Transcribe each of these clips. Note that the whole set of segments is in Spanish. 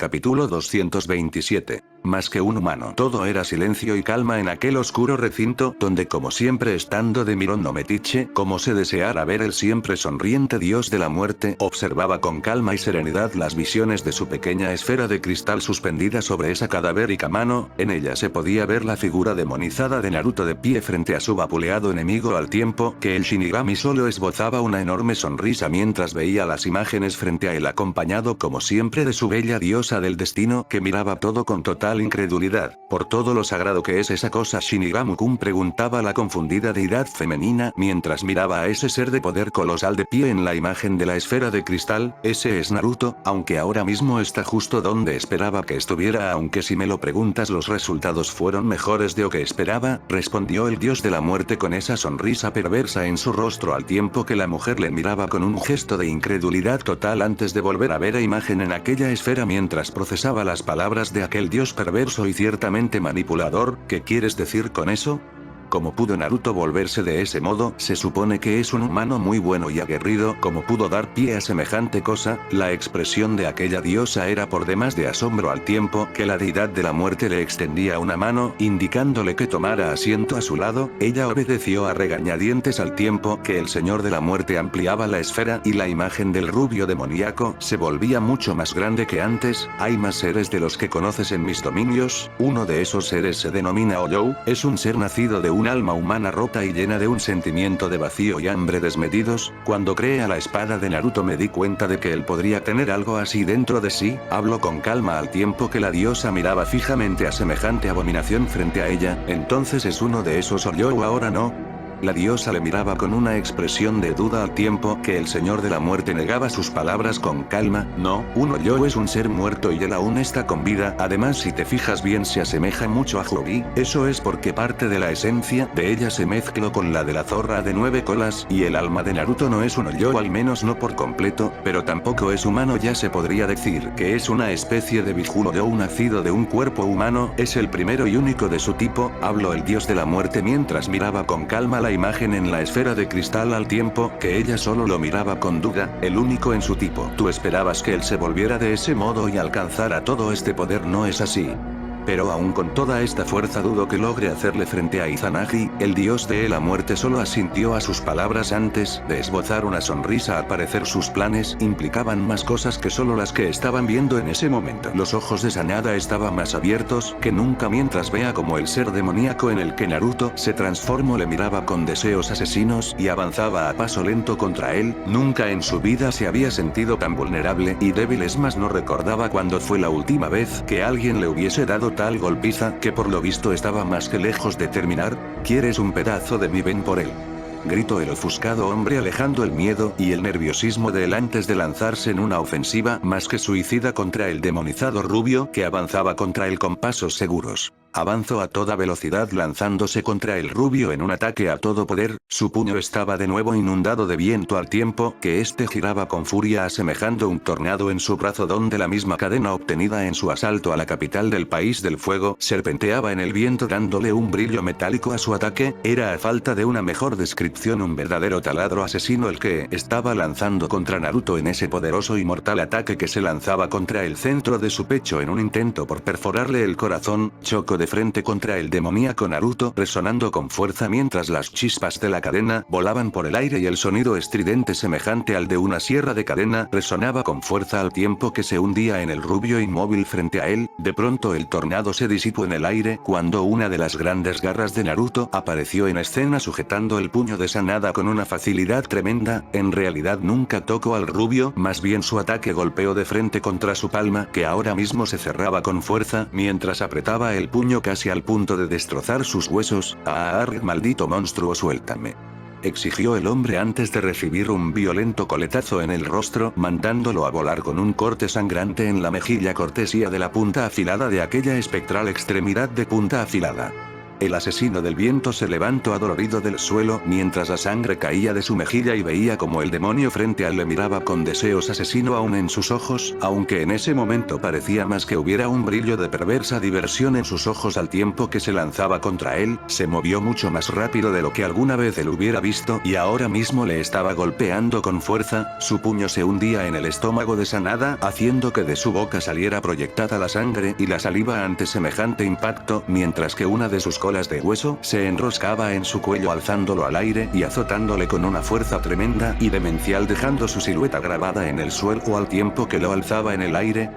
Capítulo 227. Más que un humano. Todo era silencio y calma en aquel oscuro recinto, donde como siempre estando de mirón no metiche, como se deseara ver el siempre sonriente dios de la muerte, observaba con calma y serenidad las visiones de su pequeña esfera de cristal suspendida sobre esa cadavérica mano. En ella se podía ver la figura demonizada de Naruto de pie frente a su vapuleado enemigo, al tiempo que el Shinigami solo esbozaba una enorme sonrisa mientras veía las imágenes frente a él, acompañado como siempre de su bella diosa del destino, que miraba todo con total incredulidad. Por todo lo sagrado que es esa cosa, Shinigami-kun, preguntaba la confundida deidad femenina mientras miraba a ese ser de poder colosal de pie en la imagen de la esfera de cristal. Ese es Naruto, aunque ahora mismo está justo donde esperaba que estuviera, aunque si me lo preguntas los resultados fueron mejores de lo que esperaba, respondió el dios de la muerte con esa sonrisa perversa en su rostro, al tiempo que la mujer le miraba con un gesto de incredulidad total antes de volver a ver a imagen en aquella esfera mientras procesaba las palabras de aquel dios perverso y ciertamente manipulador. ¿Qué quieres decir con eso? ¿Cómo pudo Naruto volverse de ese modo? Se supone que es un humano muy bueno y aguerrido. ¿Cómo pudo dar pie a semejante cosa? La expresión de aquella diosa era por demás de asombro, al tiempo que la deidad de la muerte le extendía una mano, indicándole que tomara asiento a su lado. Ella obedeció a regañadientes, al tiempo que el señor de la muerte ampliaba la esfera y la imagen del rubio demoníaco se volvía mucho más grande que antes. Hay más seres de los que conoces en mis dominios. Uno de esos seres se denomina Oyou, es un ser nacido de un alma humana rota y llena de un sentimiento de vacío y hambre desmedidos. Cuando creé a la espada de Naruto me di cuenta de que él podría tener algo así dentro de sí. Habló con calma al tiempo que la diosa miraba fijamente a semejante abominación frente a ella. Entonces es uno de esos Oyou ahora, ¿no? La diosa le miraba con una expresión de duda al tiempo que el señor de la muerte negaba sus palabras con calma. No, un Oyou es un ser muerto y él aún está con vida. Además, si te fijas bien, se asemeja mucho a Hobby. Eso es porque parte de la esencia de ella se mezcló con la de la zorra de 9 colas, y el alma de Naruto no es un Oyou, al menos no por completo, pero tampoco es humano. Ya se podría decir que es una especie de Bihul-Oyou nacido de un cuerpo humano. Es el primero y único de su tipo, habló el dios de la muerte mientras miraba con calma la imagen en la esfera de cristal, al tiempo que ella solo lo miraba con duda. El único en su tipo. Tú esperabas que él se volviera de ese modo y alcanzara todo este poder, ¿no es así? Pero aún con toda esta fuerza dudo que logre hacerle frente a Izanagi. El dios de la muerte solo asintió a sus palabras antes de esbozar una sonrisa. Al parecer sus planes implicaban más cosas que solo las que estaban viendo en ese momento. Los ojos de Sanada estaban más abiertos que nunca mientras vea como el ser demoníaco en el que Naruto se transformó le miraba con deseos asesinos y avanzaba a paso lento contra él. Nunca en su vida se había sentido tan vulnerable y débil, es más, no recordaba cuándo fue la última vez que alguien le hubiese dado tal golpiza, que por lo visto estaba más que lejos de terminar. ¿Quieres un pedazo de mí? Ven por él, gritó el ofuscado hombre, alejando el miedo y el nerviosismo de él antes de lanzarse en una ofensiva más que suicida contra el demonizado rubio que avanzaba contra él con pasos seguros. Avanzó a toda velocidad lanzándose contra el rubio en un ataque a todo poder. Su puño estaba de nuevo inundado de viento al tiempo que este giraba con furia asemejando un tornado en su brazo, donde la misma cadena obtenida en su asalto a la capital del país del fuego serpenteaba en el viento dándole un brillo metálico a su ataque. Era, a falta de una mejor descripción, un verdadero taladro asesino el que estaba lanzando contra Naruto en ese poderoso y mortal ataque que se lanzaba contra el centro de su pecho en un intento por perforarle el corazón. Chocó de frente contra el demoníaco Naruto, resonando con fuerza mientras las chispas de la cadena volaban por el aire y el sonido estridente semejante al de una sierra de cadena resonaba con fuerza al tiempo que se hundía en el rubio inmóvil frente a él. De pronto el tornado se disipó en el aire cuando una de las grandes garras de Naruto apareció en escena sujetando el puño de Sanada con una facilidad tremenda. En realidad nunca tocó al rubio, más bien su ataque golpeó de frente contra su palma, que ahora mismo se cerraba con fuerza mientras apretaba el puño casi al punto de destrozar sus huesos. Maldito monstruo, suéltame, exigió el hombre antes de recibir un violento coletazo en el rostro, mandándolo a volar con un corte sangrante en la mejilla, cortesía de la punta afilada de aquella espectral extremidad de punta afilada. El asesino del viento se levantó adolorido del suelo mientras la sangre caía de su mejilla y veía como el demonio frente a él le miraba con deseos asesino aún en sus ojos, aunque en ese momento parecía más que hubiera un brillo de perversa diversión en sus ojos al tiempo que se lanzaba contra él, se movió mucho más rápido de lo que alguna vez él hubiera visto y ahora mismo le estaba golpeando con fuerza, su puño se hundía en el estómago de Sanada haciendo que de su boca saliera proyectada la sangre y la saliva ante semejante impacto, mientras que una de sus colas de hueso se enroscaba en su cuello alzándolo al aire y azotándole con una fuerza tremenda y demencial dejando su silueta grabada en el suelo al tiempo que lo alzaba en el aire.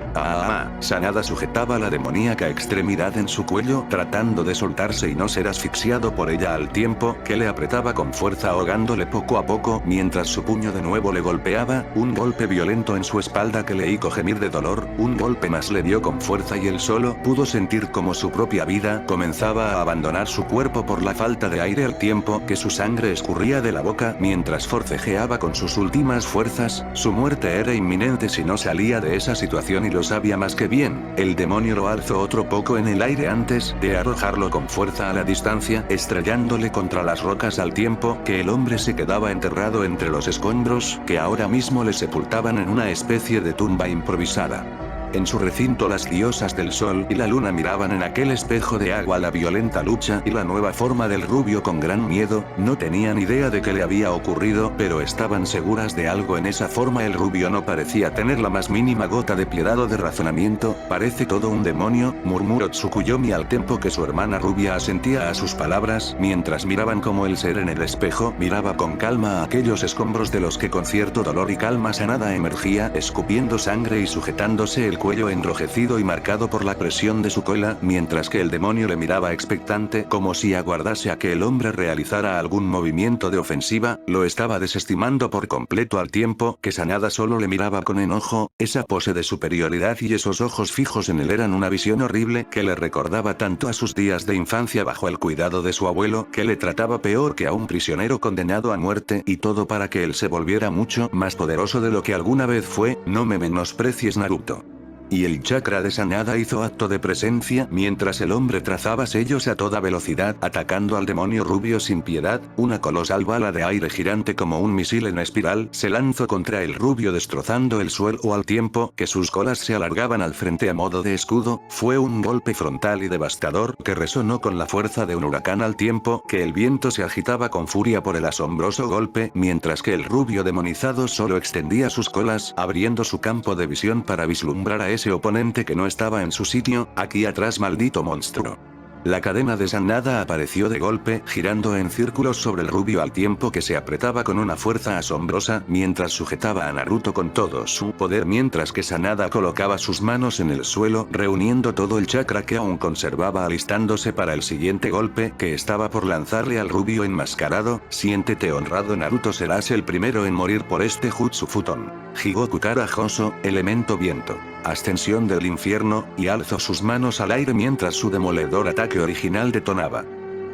Sanada sujetaba la demoníaca extremidad en su cuello tratando de soltarse y no ser asfixiado por ella al tiempo que le apretaba con fuerza ahogándole poco a poco mientras su puño de nuevo le golpeaba, un golpe violento en su espalda que le hizo gemir de dolor, un golpe más le dio con fuerza y él solo pudo sentir como su propia vida comenzaba a abandonar su cuerpo por la falta de aire al tiempo que su sangre escurría de la boca mientras forcejeaba con sus últimas fuerzas, su muerte era inminente si no salía de esa situación y lo sabía más que bien, el demonio lo alzó otro poco en el aire antes de arrojarlo con fuerza a la distancia, estrellándole contra las rocas al tiempo que el hombre se quedaba enterrado entre los escombros que ahora mismo le sepultaban en una especie de tumba improvisada. En su recinto las diosas del sol y la luna miraban en aquel espejo de agua la violenta lucha y la nueva forma del rubio con gran miedo, no tenían idea de qué le había ocurrido pero estaban seguras de algo en esa forma el rubio no parecía tener la más mínima gota de piedad o de razonamiento, parece todo un demonio, murmuró Tsukuyomi al tiempo que su hermana rubia asentía a sus palabras mientras miraban como el ser en el espejo miraba con calma a aquellos escombros de los que con cierto dolor y calma Sanada emergía escupiendo sangre y sujetándose el cuello enrojecido y marcado por la presión de su cola, mientras que el demonio le miraba expectante como si aguardase a que el hombre realizara algún movimiento de ofensiva, lo estaba desestimando por completo al tiempo que Sanada solo le miraba con enojo, esa pose de superioridad y esos ojos fijos en él eran una visión horrible que le recordaba tanto a sus días de infancia bajo el cuidado de su abuelo que le trataba peor que a un prisionero condenado a muerte y todo para que él se volviera mucho más poderoso de lo que alguna vez fue, no me menosprecies Naruto. Y el chakra de Sanada hizo acto de presencia mientras el hombre trazaba sellos a toda velocidad atacando al demonio rubio sin piedad, una colosal bala de aire girante como un misil en espiral se lanzó contra el rubio destrozando el suelo al tiempo que sus colas se alargaban al frente a modo de escudo, fue un golpe frontal y devastador que resonó con la fuerza de un huracán al tiempo que el viento se agitaba con furia por el asombroso golpe mientras que el rubio demonizado solo extendía sus colas abriendo su campo de visión para vislumbrar a ese oponente que no estaba en su sitio, aquí atrás maldito monstruo. La cadena de Sanada apareció de golpe, girando en círculos sobre el rubio al tiempo que se apretaba con una fuerza asombrosa mientras sujetaba a Naruto con todo su poder mientras que Sanada colocaba sus manos en el suelo reuniendo todo el chakra que aún conservaba alistándose para el siguiente golpe que estaba por lanzarle al rubio enmascarado, siéntete honrado Naruto serás el primero en morir por este jutsu futon. Higoku Kara Hoso, elemento viento. Ascensión del infierno, y alzó sus manos al aire mientras su demoledor ataque original detonaba.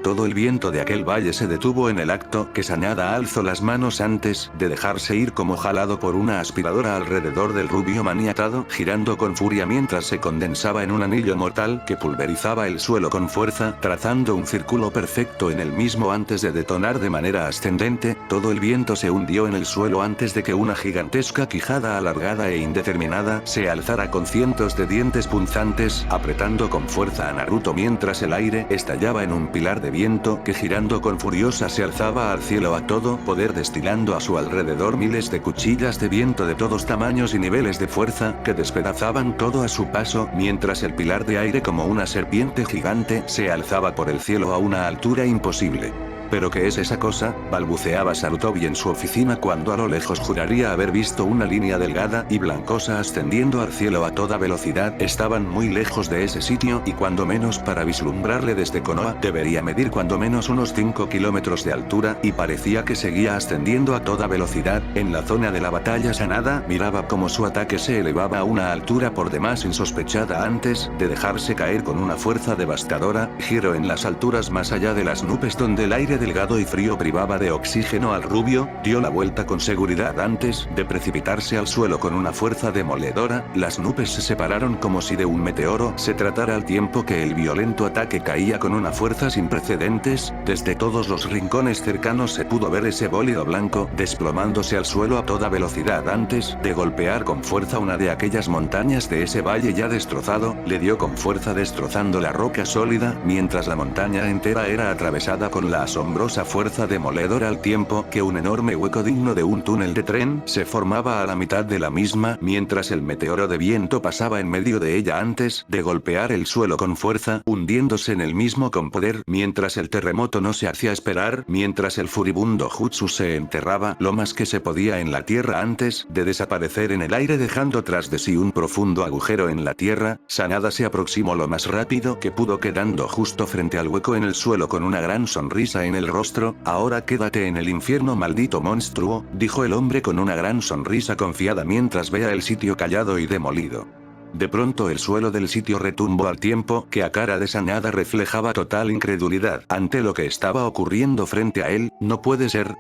Todo el viento de aquel valle se detuvo en el acto que Sanada alzó las manos antes de dejarse ir como jalado por una aspiradora alrededor del rubio maniatado, girando con furia mientras se condensaba en un anillo mortal que pulverizaba el suelo con fuerza, trazando un círculo perfecto en el mismo antes de detonar de manera ascendente, todo el viento se hundió en el suelo antes de que una gigantesca quijada alargada e indeterminada se alzara con cientos de dientes punzantes, apretando con fuerza a Naruto mientras el aire estallaba en un pilar de viento que girando con furiosa se alzaba al cielo a todo poder destilando a su alrededor miles de cuchillas de viento de todos tamaños y niveles de fuerza que despedazaban todo a su paso mientras el pilar de aire como una serpiente gigante se alzaba por el cielo a una altura imposible. ¿Pero qué es esa cosa?, balbuceaba Sarutobi en su oficina cuando a lo lejos juraría haber visto una línea delgada y blancosa ascendiendo al cielo a toda velocidad. Estaban muy lejos de ese sitio y cuando menos para vislumbrarle desde Konoha debería medir cuando menos unos 5 kilómetros de altura y parecía que seguía ascendiendo a toda velocidad. En la zona de la batalla Sanada miraba como su ataque se elevaba a una altura por demás insospechada antes de dejarse caer con una fuerza devastadora, giro en las alturas más allá de las nubes donde el aire aire delgado y frío privaba de oxígeno al rubio, dio la vuelta con seguridad antes de precipitarse al suelo con una fuerza demoledora. Las nubes se separaron como si de un meteoro se tratara al tiempo que el violento ataque caía con una fuerza sin precedentes. Desde todos los rincones cercanos se pudo ver ese bólido blanco desplomándose al suelo a toda velocidad antes de golpear con fuerza una de aquellas montañas de ese valle ya destrozado. Le dio con fuerza destrozando la roca sólida, mientras la montaña entera era atravesada con la asombrosa fuerza demoledora al tiempo que un enorme hueco digno de un túnel de tren se formaba a la mitad de la misma, mientras el meteoro de viento pasaba en medio de ella antes de golpear el suelo con fuerza, hundiéndose en el mismo con poder, mientras el terremoto no se hacía esperar, mientras el furibundo Jutsu se enterraba lo más que se podía en la tierra antes de desaparecer en el aire dejando tras de sí un profundo agujero en la tierra. Sanada se aproximó lo más rápido que pudo, quedando justo frente al hueco en el suelo con una gran sonrisa en el rostro. Ahora quédate en el infierno, maldito monstruo, dijo el hombre con una gran sonrisa confiada mientras veía el sitio callado y demolido. De pronto el suelo del sitio retumbó al tiempo que a cara de Sanada reflejaba total incredulidad ante lo que estaba ocurriendo frente a él. No puede ser,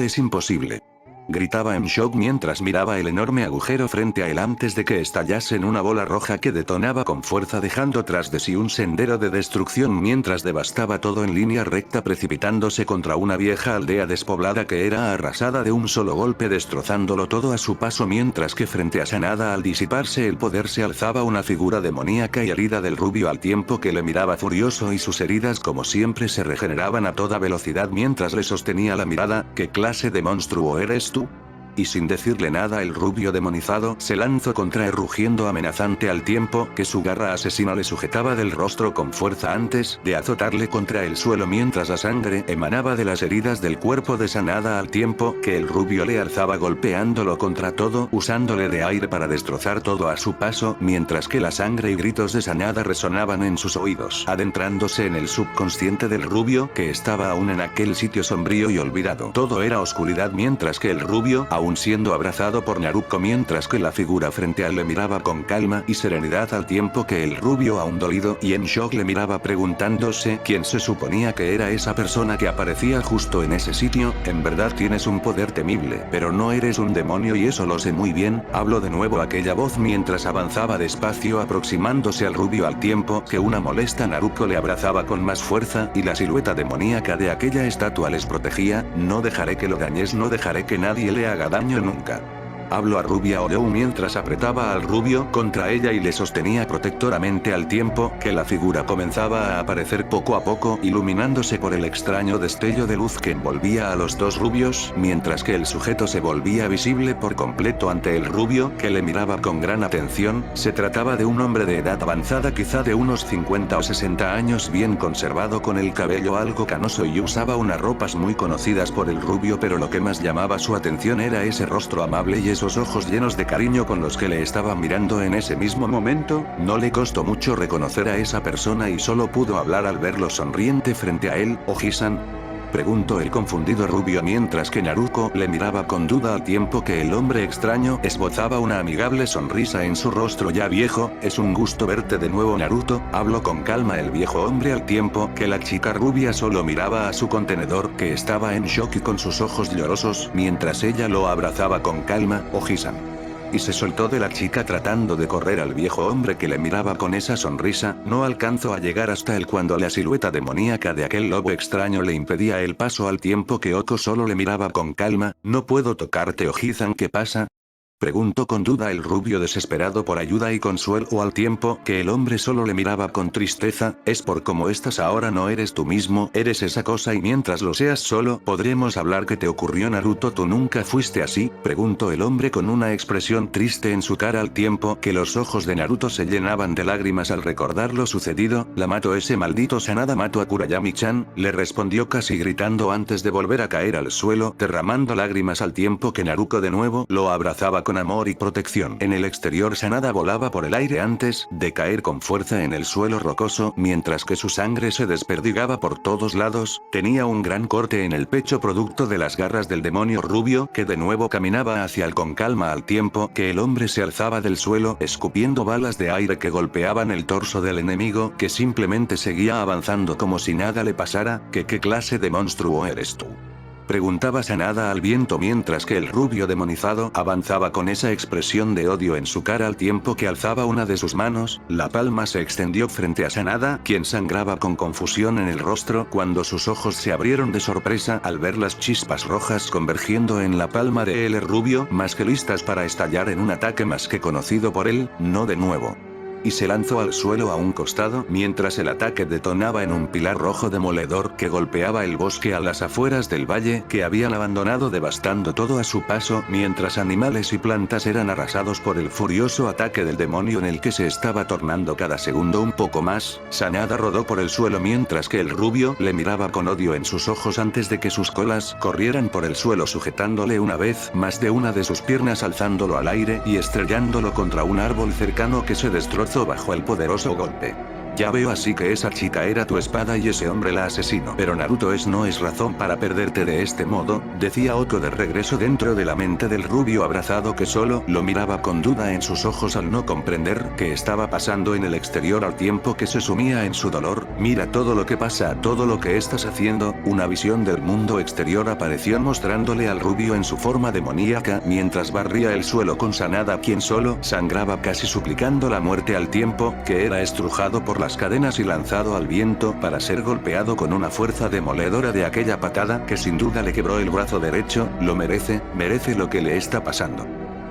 es imposible. Gritaba en shock mientras miraba el enorme agujero frente a él antes de que estallase en una bola roja que detonaba con fuerza dejando tras de sí un sendero de destrucción mientras devastaba todo en línea recta precipitándose contra una vieja aldea despoblada que era arrasada de un solo golpe destrozándolo todo a su paso mientras que frente a Sanada al disiparse el poder se alzaba una figura demoníaca y herida del rubio al tiempo que le miraba furioso y sus heridas como siempre se regeneraban a toda velocidad mientras le sostenía la mirada. ¿Qué clase de monstruo eres tú? Y sin decirle nada el rubio demonizado se lanzó contra él rugiendo amenazante al tiempo que su garra asesina le sujetaba del rostro con fuerza antes de azotarle contra el suelo mientras la sangre emanaba de las heridas del cuerpo de Sanada al tiempo que el rubio le alzaba golpeándolo contra todo usándole de aire para destrozar todo a su paso mientras que la sangre y gritos de Sanada resonaban en sus oídos adentrándose en el subconsciente del rubio que estaba aún en aquel sitio sombrío y olvidado. Todo era oscuridad mientras que el rubio aún siendo abrazado por Naruto mientras que la figura frente a él le miraba con calma y serenidad al tiempo que el rubio aún dolido y en shock le miraba preguntándose quién se suponía que era esa persona que aparecía justo en ese sitio. En verdad tienes un poder temible, pero no eres un demonio y eso lo sé muy bien, habló de nuevo aquella voz mientras avanzaba despacio aproximándose al rubio al tiempo que una molesta Naruto le abrazaba con más fuerza y la silueta demoníaca de aquella estatua les protegía. No dejaré que lo dañes, no dejaré que nadie le haga daño nunca. Habló a Rubia Orou mientras apretaba al rubio contra ella y le sostenía protectoramente al tiempo que la figura comenzaba a aparecer poco a poco iluminándose por el extraño destello de luz que envolvía a los dos rubios mientras que el sujeto se volvía visible por completo ante el rubio que le miraba con gran atención. Se trataba de un hombre de edad avanzada quizá de unos 50 o 60 años bien conservado con el cabello algo canoso y usaba unas ropas muy conocidas por el rubio pero lo que más llamaba su atención era ese rostro amable y esos ojos llenos de cariño con los que le estaba mirando en ese mismo momento. No le costó mucho reconocer a esa persona y solo pudo hablar al verlo sonriente frente a él. ¿Oji-san?, preguntó el confundido rubio mientras que Naruto le miraba con duda al tiempo que el hombre extraño esbozaba una amigable sonrisa en su rostro ya viejo. Es un gusto verte de nuevo, Naruto, habló con calma el viejo hombre al tiempo que la chica rubia solo miraba a su contenedor que estaba en shock y con sus ojos llorosos mientras ella lo abrazaba con calma. Oji-san. Y se soltó de la chica tratando de correr al viejo hombre que le miraba con esa sonrisa. No alcanzó a llegar hasta él cuando la silueta demoníaca de aquel lobo extraño le impedía el paso al tiempo que Oko solo le miraba con calma. No puedo tocarte, Oji-san, ¿qué pasa?, preguntó con duda el rubio desesperado por ayuda y consuelo al tiempo que el hombre solo le miraba con tristeza. Es por cómo estás ahora, no eres tú mismo, eres esa cosa y mientras lo seas solo podremos hablar. ¿Qué te ocurrió, Naruto? ¿Tú nunca fuiste así?, preguntó el hombre con una expresión triste en su cara al tiempo que los ojos de Naruto se llenaban de lágrimas al recordar lo sucedido. La mató ese maldito Sanada, mató a Kurayami-chan, le respondió casi gritando antes de volver a caer al suelo derramando lágrimas al tiempo que Naruto de nuevo lo abrazaba con con amor y protección. En el exterior Sanada volaba por el aire antes de caer con fuerza en el suelo rocoso, mientras que su sangre se desperdigaba por todos lados. Tenía un gran corte en el pecho producto de las garras del demonio rubio, que de nuevo caminaba hacia él con calma al tiempo que el hombre se alzaba del suelo escupiendo balas de aire que golpeaban el torso del enemigo, que simplemente seguía avanzando como si nada le pasara. ¿Qué clase de monstruo eres tú?, preguntaba Sanada al viento mientras que el rubio demonizado avanzaba con esa expresión de odio en su cara al tiempo que alzaba una de sus manos. La palma se extendió frente a Sanada, quien sangraba con confusión en el rostro cuando sus ojos se abrieron de sorpresa al ver las chispas rojas convergiendo en la palma de el rubio, más que listas para estallar en un ataque más que conocido por él. No de nuevo. Y se lanzó al suelo a un costado mientras el ataque detonaba en un pilar rojo demoledor que golpeaba el bosque a las afueras del valle que habían abandonado, devastando todo a su paso, mientras animales y plantas eran arrasados por el furioso ataque del demonio en el que se estaba tornando cada segundo un poco más. Sanada rodó por el suelo mientras que el rubio le miraba con odio en sus ojos antes de que sus colas corrieran por el suelo sujetándole una vez más de una de sus piernas, alzándolo al aire y estrellándolo contra un árbol cercano que se destrozó bajo el poderoso golpe. Ya veo, así que esa chica era tu espada y ese hombre la asesinó. Pero Naruto, no es razón para perderte de este modo, decía Oko de regreso dentro de la mente del rubio abrazado, que solo lo miraba con duda en sus ojos al no comprender qué estaba pasando en el exterior al tiempo que se sumía en su dolor. Mira todo lo que pasa, todo lo que estás haciendo. Una visión del mundo exterior apareció mostrándole al rubio en su forma demoníaca mientras barría el suelo con Sanada, quien solo sangraba casi suplicando la muerte al tiempo que era estrujado por las cadenas y lanzado al viento para ser golpeado con una fuerza demoledora de aquella patada que sin duda le quebró el brazo derecho. Lo merece lo que le está pasando,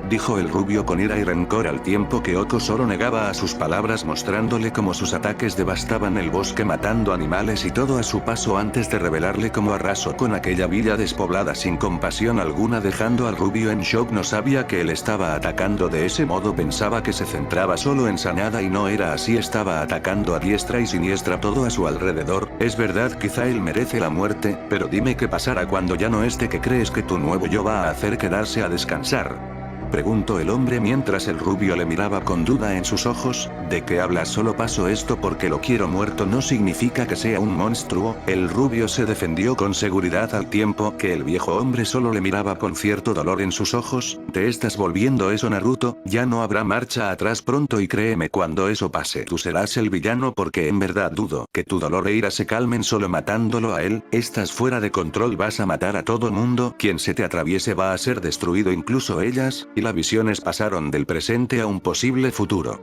dijo el rubio con ira y rencor al tiempo que Oko solo negaba a sus palabras, mostrándole cómo sus ataques devastaban el bosque matando animales y todo a su paso antes de revelarle cómo arrasó con aquella villa despoblada sin compasión alguna, dejando al rubio en shock. No sabía que él estaba atacando de ese modo, pensaba que se centraba solo en Sanada y no era así, estaba atacando a diestra y siniestra todo a su alrededor. Es verdad, quizá él merece la muerte, pero dime qué pasará cuando ya no esté. ¿Qué crees que tu nuevo yo va a hacer quedarse a descansar?, preguntó el hombre mientras el rubio le miraba con duda en sus ojos. ¿De qué hablas? Solo paso esto porque lo quiero muerto, no significa que sea un monstruo. El rubio se defendió con seguridad al tiempo que el viejo hombre solo le miraba con cierto dolor en sus ojos. ¿Te estás volviendo eso, Naruto? Ya no habrá marcha atrás pronto y créeme, cuando eso pase tú serás el villano, porque en verdad dudo que tu dolor e ira se calmen solo matándolo a él. Estás fuera de control, vas a matar a todo mundo, quien se te atraviese va a ser destruido, incluso ellas. Y las visiones pasaron del presente a un posible futuro.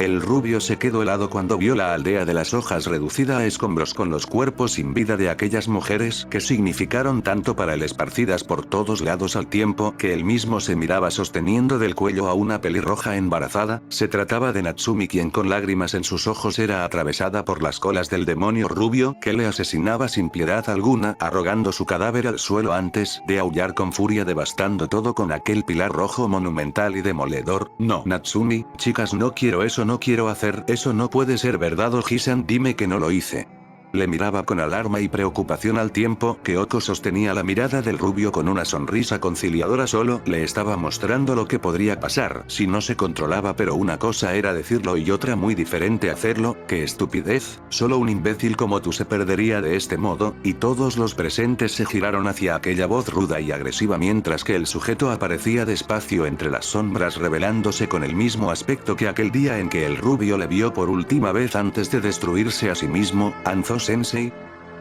El rubio se quedó helado cuando vio la aldea de las hojas reducida a escombros con los cuerpos sin vida de aquellas mujeres que significaron tanto para él, esparcidas por todos lados al tiempo que él mismo se miraba sosteniendo del cuello a una pelirroja embarazada. Se trataba de Natsumi, quien con lágrimas en sus ojos era atravesada por las colas del demonio rubio que le asesinaba sin piedad alguna, arrogando su cadáver al suelo antes de aullar con furia, devastando todo con aquel pilar rojo monumental y demoledor. No, Natsumi, chicas, no quiero eso. No quiero hacer eso, no puede ser verdad, Oji-san, dime que no lo hice. Le miraba con alarma y preocupación al tiempo que Oko sostenía la mirada del rubio con una sonrisa conciliadora. Solo le estaba mostrando lo que podría pasar si no se controlaba, pero una cosa era decirlo y otra muy diferente hacerlo. ¡Qué estupidez! Solo un imbécil como tú se perdería de este modo. Y todos los presentes se giraron hacia aquella voz ruda y agresiva mientras que el sujeto aparecía despacio entre las sombras, revelándose con el mismo aspecto que aquel día en que el rubio le vio por última vez antes de destruirse a sí mismo. ¿Anzo-sensei?,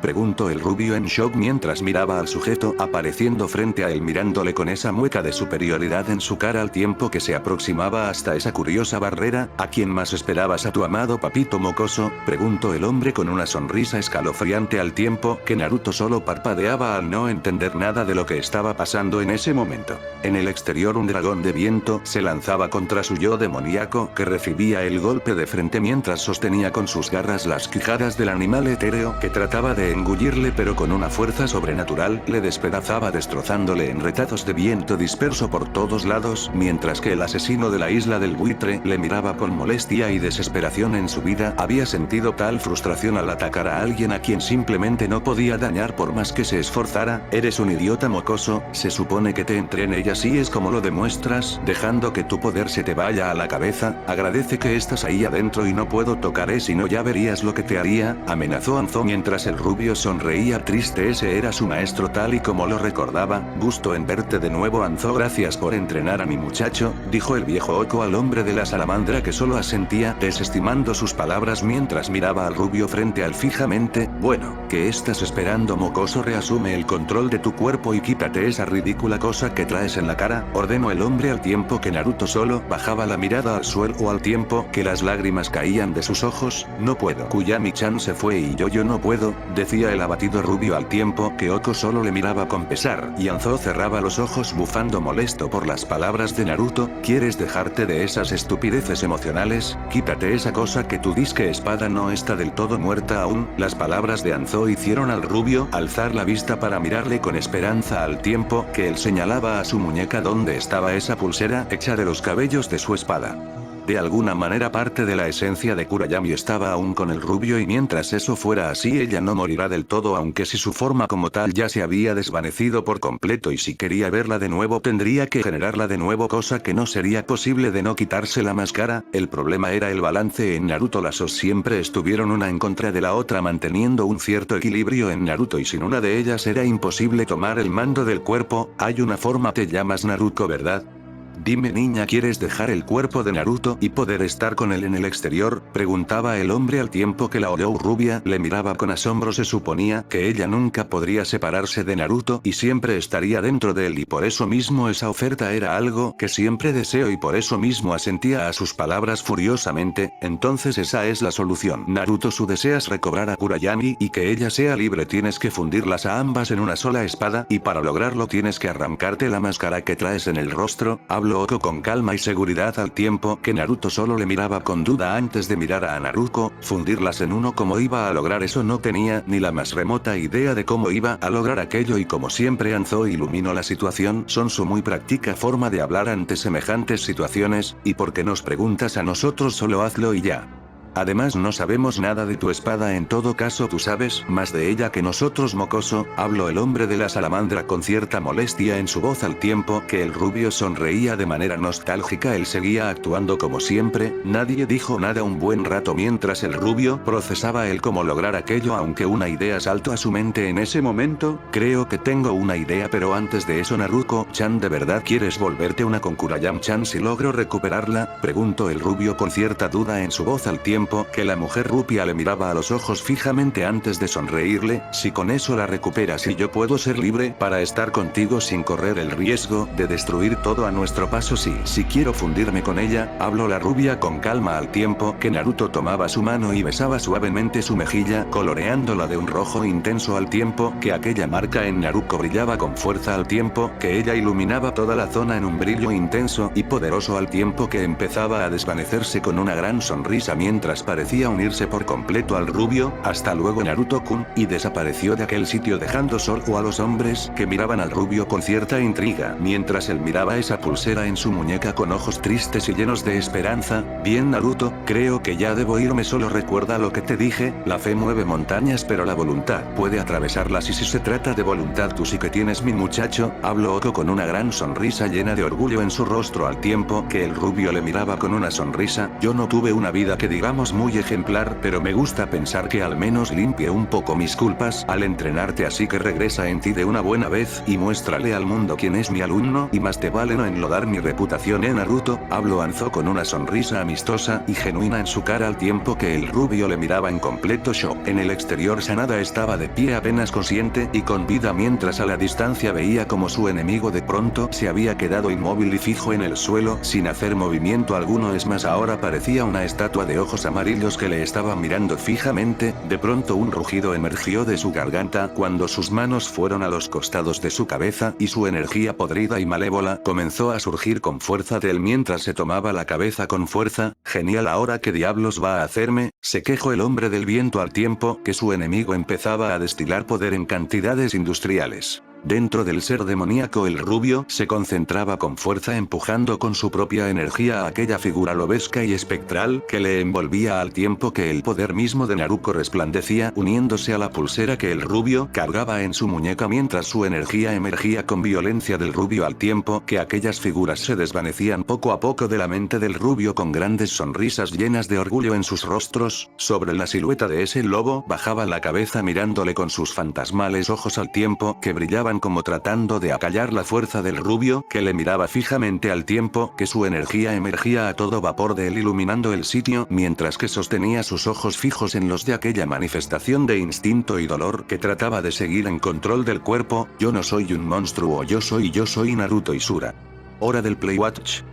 preguntó el rubio en shock mientras miraba al sujeto apareciendo frente a él, mirándole con esa mueca de superioridad en su cara al tiempo que se aproximaba hasta esa curiosa barrera. ¿A quién más esperabas? ¿A tu amado papito mocoso?, preguntó el hombre con una sonrisa escalofriante al tiempo que Naruto solo parpadeaba al no entender nada de lo que estaba pasando en ese momento. En el exterior un dragón de viento se lanzaba contra su yo demoníaco, que recibía el golpe de frente mientras sostenía con sus garras las quijadas del animal etéreo que trataba de engullirle, pero con una fuerza sobrenatural le despedazaba, destrozándole en retazos de viento disperso por todos lados, mientras que el asesino de la isla del buitre le miraba con molestia y desesperación. En su vida había sentido tal frustración al atacar a alguien a quien simplemente no podía dañar por más que se esforzara. Eres un idiota mocoso, se supone que te entrené y así es como lo demuestras, dejando que tu poder se te vaya a la cabeza. Agradece que estás ahí adentro y no puedo tocar, si no ya verías lo que te haría, amenazó Anzo mientras el rubio sonreía triste. Ese era su maestro tal y como lo recordaba. Gusto en verte de nuevo, Anzo. Gracias por entrenar a mi muchacho, dijo el viejo Oko al hombre de la salamandra, que solo asentía, desestimando sus palabras mientras miraba al rubio frente a él fijamente. Bueno, ¿qué estás esperando, mocoso? Reasume el control de tu cuerpo y quítate esa ridícula cosa que traes en la cara, ordenó el hombre al tiempo que Naruto solo bajaba la mirada al suelo, al tiempo que las lágrimas caían de sus ojos. No puedo. Kuyami-chan se fue y yo no puedo, decía el abatido rubio al tiempo que Oko solo le miraba con pesar, y Anzo cerraba los ojos bufando molesto por las palabras de Naruto. ¿Quieres dejarte de esas estupideces emocionales? Quítate esa cosa que tu disque espada no está del todo muerta aún. Las palabras de Anzo hicieron al rubio alzar la vista para mirarle con esperanza al tiempo que él señalaba a su muñeca donde estaba esa pulsera hecha de los cabellos de su espada. De alguna manera parte de la esencia de Kurayami estaba aún con el rubio, y mientras eso fuera así ella no morirá del todo, aunque si su forma como tal ya se había desvanecido por completo, y si quería verla de nuevo tendría que generarla de nuevo, cosa que no sería posible de no quitarse la máscara. El problema era el balance en Naruto. Las os siempre estuvieron una en contra de la otra, manteniendo un cierto equilibrio en Naruto, y sin una de ellas era imposible tomar el mando del cuerpo. Hay una forma. Te llamas Naruto, ¿verdad? Dime, niña, ¿quieres dejar el cuerpo de Naruto y poder estar con él en el exterior? Preguntaba el hombre al tiempo que la Orou rubia le miraba con asombro. Se suponía que ella nunca podría separarse de Naruto y siempre estaría dentro de él, y por eso mismo esa oferta era algo que siempre deseó, y por eso mismo asentía a sus palabras furiosamente. Entonces esa es la solución, Naruto. Su deseas recobrar a Kurayami y que ella sea libre. Tienes que fundirlas a ambas en una sola espada, y para lograrlo tienes que arrancarte la máscara que traes en el rostro. Habló Oko con calma y seguridad al tiempo que Naruto solo le miraba con duda antes de mirar a Naruto. Fundirlas en uno, ¿cómo iba a lograr eso? No tenía ni la más remota idea de cómo iba a lograr aquello, y como siempre Anzo iluminó la situación. Son su muy práctica forma de hablar ante semejantes situaciones. ¿Y por qué nos preguntas a nosotros? Solo hazlo y ya. Además no sabemos nada de tu espada, en todo caso tú sabes más de ella que nosotros, mocoso, habló el hombre de la salamandra con cierta molestia en su voz al tiempo que el rubio sonreía de manera nostálgica. Él seguía actuando como siempre. Nadie dijo nada un buen rato mientras el rubio procesaba el cómo lograr aquello, aunque una idea saltó a su mente en ese momento. Creo que tengo una idea, pero antes de eso, Naruto-chan, ¿de verdad quieres volverte una con Kurayami-chan si logro recuperarla? Preguntó el rubio con cierta duda en su voz al tiempo que la mujer rubia le miraba a los ojos fijamente antes de sonreírle. Si con eso la recuperas y yo puedo ser libre para estar contigo sin correr el riesgo de destruir todo a nuestro paso. Sí, si quiero fundirme con ella, habló la rubia con calma al tiempo que Naruto tomaba su mano y besaba suavemente su mejilla, coloreándola de un rojo intenso al tiempo que aquella marca en Naruto brillaba con fuerza al tiempo que ella iluminaba toda la zona en un brillo intenso y poderoso al tiempo que empezaba a desvanecerse con una gran sonrisa mientras parecía unirse por completo al rubio. Hasta luego, Naruto-kun, y desapareció de aquel sitio dejando solo a los hombres que miraban al rubio con cierta intriga mientras él miraba esa pulsera en su muñeca con ojos tristes y llenos de esperanza. Bien, Naruto, creo que ya debo irme. Solo recuerda lo que te dije, la fe mueve montañas pero la voluntad puede atravesarlas, y si se trata de voluntad tú sí que tienes, mi muchacho, habló Oko con una gran sonrisa llena de orgullo en su rostro al tiempo que el rubio le miraba con una sonrisa. Yo no tuve una vida que digamos muy ejemplar, pero me gusta pensar que al menos limpié un poco mis culpas al entrenarte, así que regresa en ti de una buena vez y muéstrale al mundo quién es mi alumno, y más te vale no enlodar mi reputación, Naruto, habló Anzo con una sonrisa amistosa y genuina en su cara al tiempo que el rubio le miraba en completo shock. En el exterior Sanada estaba de pie apenas consciente y con vida, mientras a la distancia veía como su enemigo de pronto se había quedado inmóvil y fijo en el suelo sin hacer movimiento alguno. Es más, ahora parecía una estatua de ojos amarillos que le estaban mirando fijamente. De pronto un rugido emergió de su garganta cuando sus manos fueron a los costados de su cabeza y su energía podrida y malévola comenzó a surgir con fuerza de él mientras se tomaba la cabeza con fuerza. Genial, ahora qué diablos va a hacerme, se quejó el hombre del viento al tiempo que su enemigo empezaba a destilar poder en cantidades industriales. Dentro del ser demoníaco el rubio se concentraba con fuerza empujando con su propia energía a aquella figura lobesca y espectral que le envolvía al tiempo que el poder mismo de Naruto resplandecía uniéndose a la pulsera que el rubio cargaba en su muñeca mientras su energía emergía con violencia del rubio al tiempo que aquellas figuras se desvanecían poco a poco de la mente del rubio con grandes sonrisas llenas de orgullo en sus rostros. Sobre la silueta de ese lobo bajaba la cabeza mirándole con sus fantasmales ojos al tiempo que brillaban como tratando de acallar la fuerza del rubio que le miraba fijamente al tiempo que su energía emergía a todo vapor de él iluminando el sitio mientras que sostenía sus ojos fijos en los de aquella manifestación de instinto y dolor que trataba de seguir en control del cuerpo. Yo no soy un monstruo, yo soy Naruto Uzura. Hora del Playwatch.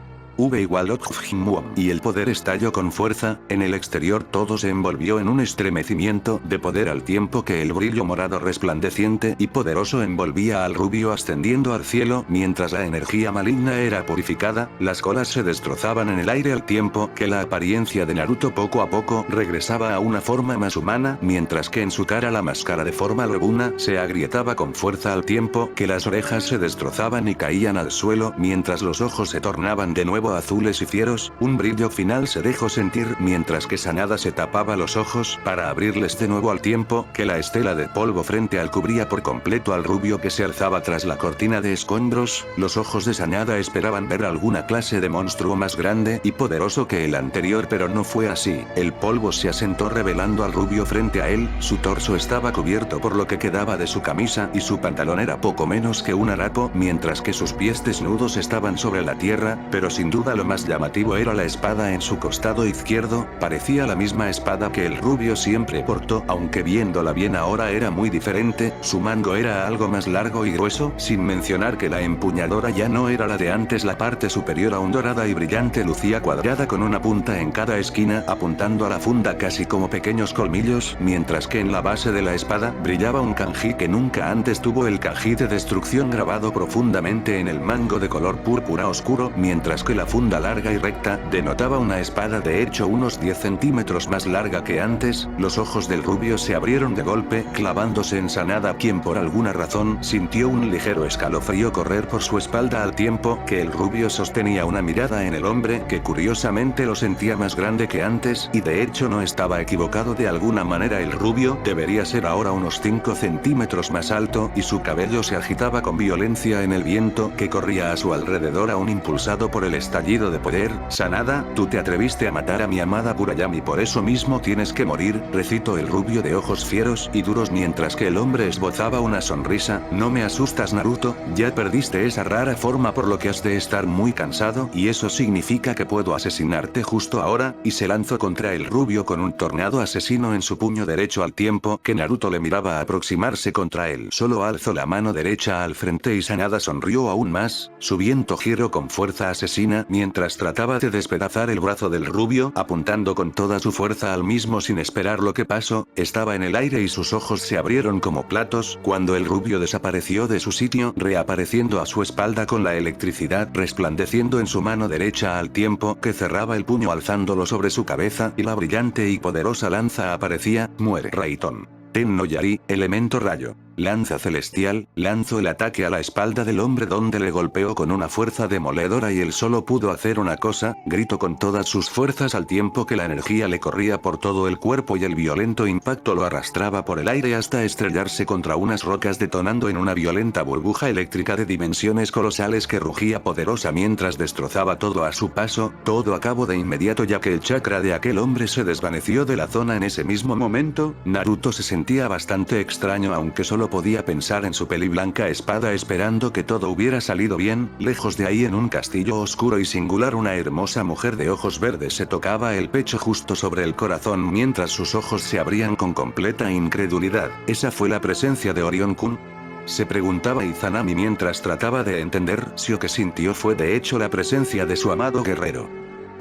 Y el poder estalló con fuerza, en el exterior todo se envolvió en un estremecimiento de poder al tiempo que el brillo morado resplandeciente y poderoso envolvía al rubio ascendiendo al cielo mientras la energía maligna era purificada, las colas se destrozaban en el aire al tiempo que la apariencia de Naruto poco a poco regresaba a una forma más humana mientras que en su cara la máscara de forma lobuna se agrietaba con fuerza al tiempo que las orejas se destrozaban y caían al suelo mientras los ojos se tornaban de nuevo azules y fieros. Un brillo final se dejó sentir mientras que Sanada se tapaba los ojos para abrirles de nuevo al tiempo que la estela de polvo frente al cubría por completo al rubio que se alzaba tras la cortina de escombros. Los ojos de Sanada esperaban ver alguna clase de monstruo más grande y poderoso que el anterior, pero no fue así. El polvo se asentó revelando al rubio frente a él, su torso estaba cubierto por lo que quedaba de su camisa y su pantalón era poco menos que un harapo mientras que sus pies desnudos estaban sobre la tierra, pero sin duda lo más llamativo era la espada en su costado izquierdo, parecía la misma espada que el rubio siempre portó, aunque viéndola bien ahora era muy diferente, su mango era algo más largo y grueso, sin mencionar que la empuñadura ya no era la de antes, la parte superior aún dorada y brillante lucía cuadrada con una punta en cada esquina apuntando a la funda casi como pequeños colmillos, mientras que en la base de la espada brillaba un kanji que nunca antes tuvo, el kanji de destrucción grabado profundamente en el mango de color púrpura oscuro, mientras que la funda larga y recta denotaba una espada de hecho unos 10 centímetros más larga que antes. Los ojos del rubio se abrieron de golpe clavándose en Sanada, quien por alguna razón sintió un ligero escalofrío correr por su espalda al tiempo que el rubio sostenía una mirada en el hombre que curiosamente lo sentía más grande que antes y de hecho no estaba equivocado de alguna manera. El rubio debería ser ahora unos 5 centímetros más alto y su cabello se agitaba con violencia en el viento que corría a su alrededor aún impulsado por el estallido de poder. Sanada, tú te atreviste a matar a mi amada Burayami, por eso mismo tienes que morir, recitó el rubio de ojos fieros y duros mientras que el hombre esbozaba una sonrisa. No me asustas Naruto, ya perdiste esa rara forma por lo que has de estar muy cansado y eso significa que puedo asesinarte justo ahora, y se lanzó contra el rubio con un tornado asesino en su puño derecho al tiempo que Naruto le miraba aproximarse contra él. Solo alzó la mano derecha al frente y Sanada sonrió aún más, su viento giró con fuerza asesina mientras trataba de despedazar el brazo del rubio apuntando con toda su fuerza al mismo sin esperar lo que pasó, estaba en el aire y sus ojos se abrieron como platos cuando el rubio desapareció de su sitio reapareciendo a su espalda con la electricidad resplandeciendo en su mano derecha al tiempo que cerraba el puño alzándolo sobre su cabeza y la brillante y poderosa lanza aparecía. Muere Raiton. Ten no Yari, elemento rayo. Lanza celestial, lanzó el ataque a la espalda del hombre donde le golpeó con una fuerza demoledora y él solo pudo hacer una cosa, gritó con todas sus fuerzas al tiempo que la energía le corría por todo el cuerpo y el violento impacto lo arrastraba por el aire hasta estrellarse contra unas rocas detonando en una violenta burbuja eléctrica de dimensiones colosales que rugía poderosa mientras destrozaba todo a su paso. Todo acabó de inmediato ya que el chakra de aquel hombre se desvaneció de la zona en ese mismo momento. Naruto se sentía bastante extraño aunque solo podía pensar en su peliblanca espada esperando que todo hubiera salido bien. Lejos de ahí en un castillo oscuro y singular una hermosa mujer de ojos verdes se tocaba el pecho justo sobre el corazón mientras sus ojos se abrían con completa incredulidad. ¿Esa fue la presencia de Orion-kun? Se preguntaba Izanami mientras trataba de entender si lo que sintió fue de hecho la presencia de su amado guerrero.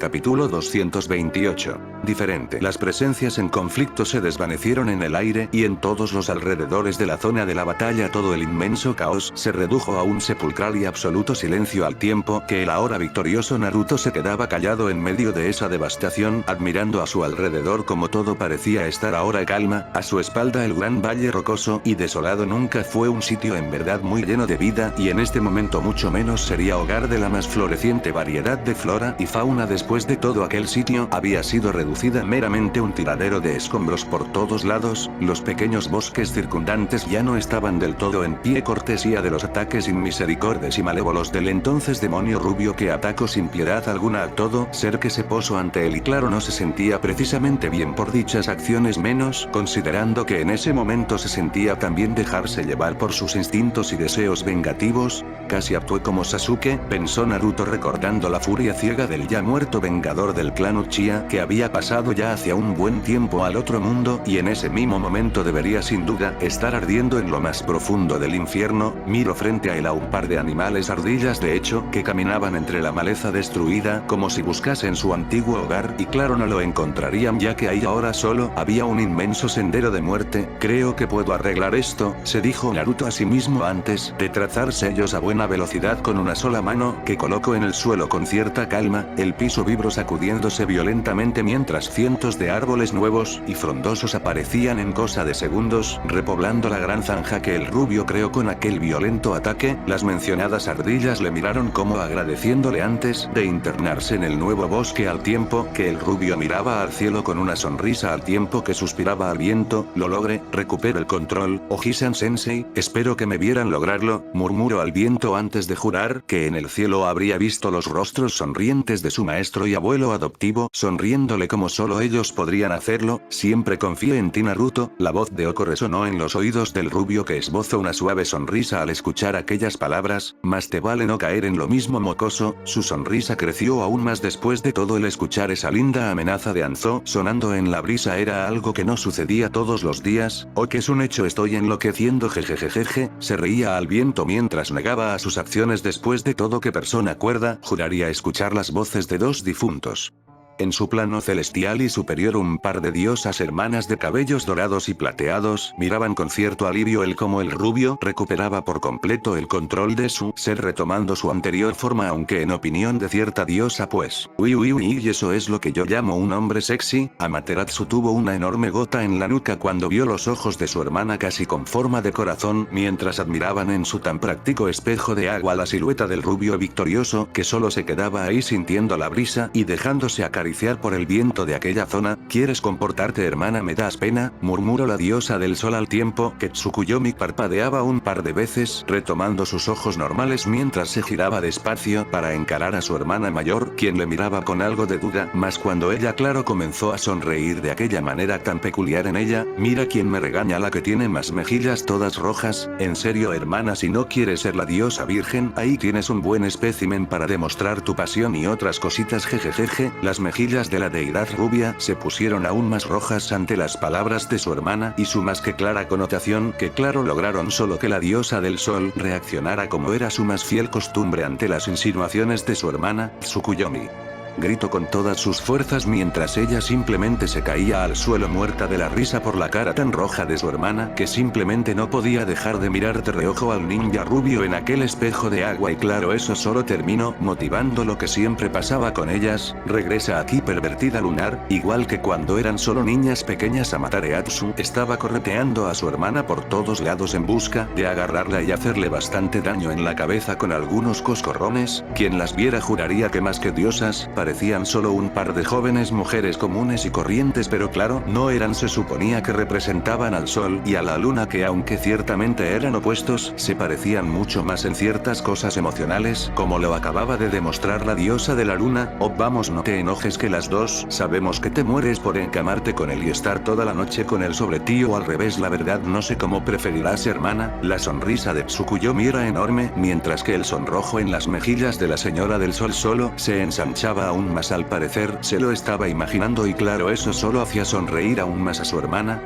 Capítulo 228. Diferente. Las presencias en conflicto se desvanecieron en el aire y en todos los alrededores de la zona de la batalla todo el inmenso caos se redujo a un sepulcral y absoluto silencio al tiempo que el ahora victorioso Naruto se quedaba callado en medio de esa devastación admirando a su alrededor como todo parecía estar ahora calma, a su espalda el gran valle rocoso y desolado nunca fue un sitio en verdad muy lleno de vida y en este momento mucho menos sería hogar de la más floreciente variedad de flora y fauna después de todo aquel sitio había sido reducida meramente un tiradero de escombros por todos lados, los pequeños bosques circundantes ya no estaban del todo en pie cortesía de los ataques inmisericordes y malévolos del entonces demonio rubio que atacó sin piedad alguna a todo ser que se posó ante él y claro no se sentía precisamente bien por dichas acciones menos considerando que en ese momento se sentía también dejarse llevar por sus instintos y deseos vengativos, casi actué como Sasuke, pensó Naruto recordando la furia ciega del ya muerto vengador del clan Uchiha que había pasado ya hacia un buen tiempo al otro mundo y en ese mismo momento debería sin duda estar ardiendo en lo más profundo del infierno, miró frente a él a un par de animales ardillas de hecho que caminaban entre la maleza destruida como si buscasen su antiguo hogar y claro no lo encontrarían ya que ahí ahora solo había un inmenso sendero de muerte, creo que puedo arreglar esto, se dijo Naruto a sí mismo antes de trazar sellos a buena velocidad con una sola mano que colocó en el suelo con cierta calma, el piso vibró sacudiéndose violentamente mientras cientos de árboles nuevos y frondosos aparecían en cosa de segundos, repoblando la gran zanja que el rubio creó con aquel violento ataque, las mencionadas ardillas le miraron como agradeciéndole antes de internarse en el nuevo bosque al tiempo que el rubio miraba al cielo con una sonrisa al tiempo que suspiraba al viento, lo logré, recupero el control, Ojisan Sensei, espero que me vieran lograrlo, murmuró al viento antes de jurar que en el cielo habría visto los rostros sonrientes de su maestro y abuelo adoptivo, sonriéndole como solo ellos podrían hacerlo, siempre confié en ti Naruto, la voz de Oko resonó en los oídos del rubio que esbozó una suave sonrisa al escuchar aquellas palabras, más te vale no caer en lo mismo mocoso, su sonrisa creció aún más después de todo el escuchar esa linda amenaza de Anzo sonando en la brisa era algo que no sucedía todos los días, o que es un hecho estoy enloqueciendo jejejejeje, se reía al viento mientras negaba a sus acciones después de todo que persona cuerda juraría escuchar las voces de dos difuntos. En su plano celestial y superior un par de diosas hermanas de cabellos dorados y plateados miraban con cierto alivio el cómo el rubio recuperaba por completo el control de su ser retomando su anterior forma aunque en opinión de cierta diosa pues, uy y eso es lo que yo llamo un hombre sexy, Amaterasu tuvo una enorme gota en la nuca cuando vio los ojos de su hermana casi con forma de corazón mientras admiraban en su tan práctico espejo de agua la silueta del rubio victorioso que solo se quedaba ahí sintiendo la brisa y dejándose acariciar por el viento de aquella zona, ¿quieres comportarte hermana me das pena? Murmuró la diosa del sol al tiempo que Tsukuyomi parpadeaba un par de veces retomando sus ojos normales mientras se giraba despacio para encarar a su hermana mayor quien le miraba con algo de duda, mas cuando ella claro comenzó a sonreír de aquella manera tan peculiar en ella, mira quien me regaña la que tiene más mejillas todas rojas, en serio hermana si no quieres ser la diosa virgen, ahí tienes un buen espécimen para demostrar tu pasión y otras cositas jejejeje, las mejillas de la deidad rubia se pusieron aún más rojas ante las palabras de su hermana y su más que clara connotación que claro lograron solo que la diosa del sol reaccionara como era su más fiel costumbre ante las insinuaciones de su hermana, Tsukuyomi. Gritó con todas sus fuerzas mientras ella simplemente se caía al suelo muerta de la risa por la cara tan roja de su hermana que simplemente no podía dejar de mirar de reojo al ninja rubio en aquel espejo de agua y claro eso solo terminó motivando lo que siempre pasaba con ellas, regresa aquí pervertida lunar, igual que cuando eran solo niñas pequeñas Amaterasu estaba correteando a su hermana por todos lados en busca de agarrarla y hacerle bastante daño en la cabeza con algunos coscorrones, quien las viera juraría que más que diosas, parecían solo un par de jóvenes mujeres comunes y corrientes pero claro, no eran se suponía que representaban al sol y a la luna que aunque ciertamente eran opuestos, se parecían mucho más en ciertas cosas emocionales, como lo acababa de demostrar la diosa de la luna, oh vamos no te enojes que las dos, sabemos que te mueres por encamarte con él y estar toda la noche con él sobre ti o al revés la verdad no sé cómo preferirás hermana, la sonrisa de Tsukuyomi era enorme, mientras que el sonrojo en las mejillas de la señora del sol solo se ensanchaba aún más. Al parecer se lo estaba imaginando y claro, eso solo hacía sonreír aún más a su hermana.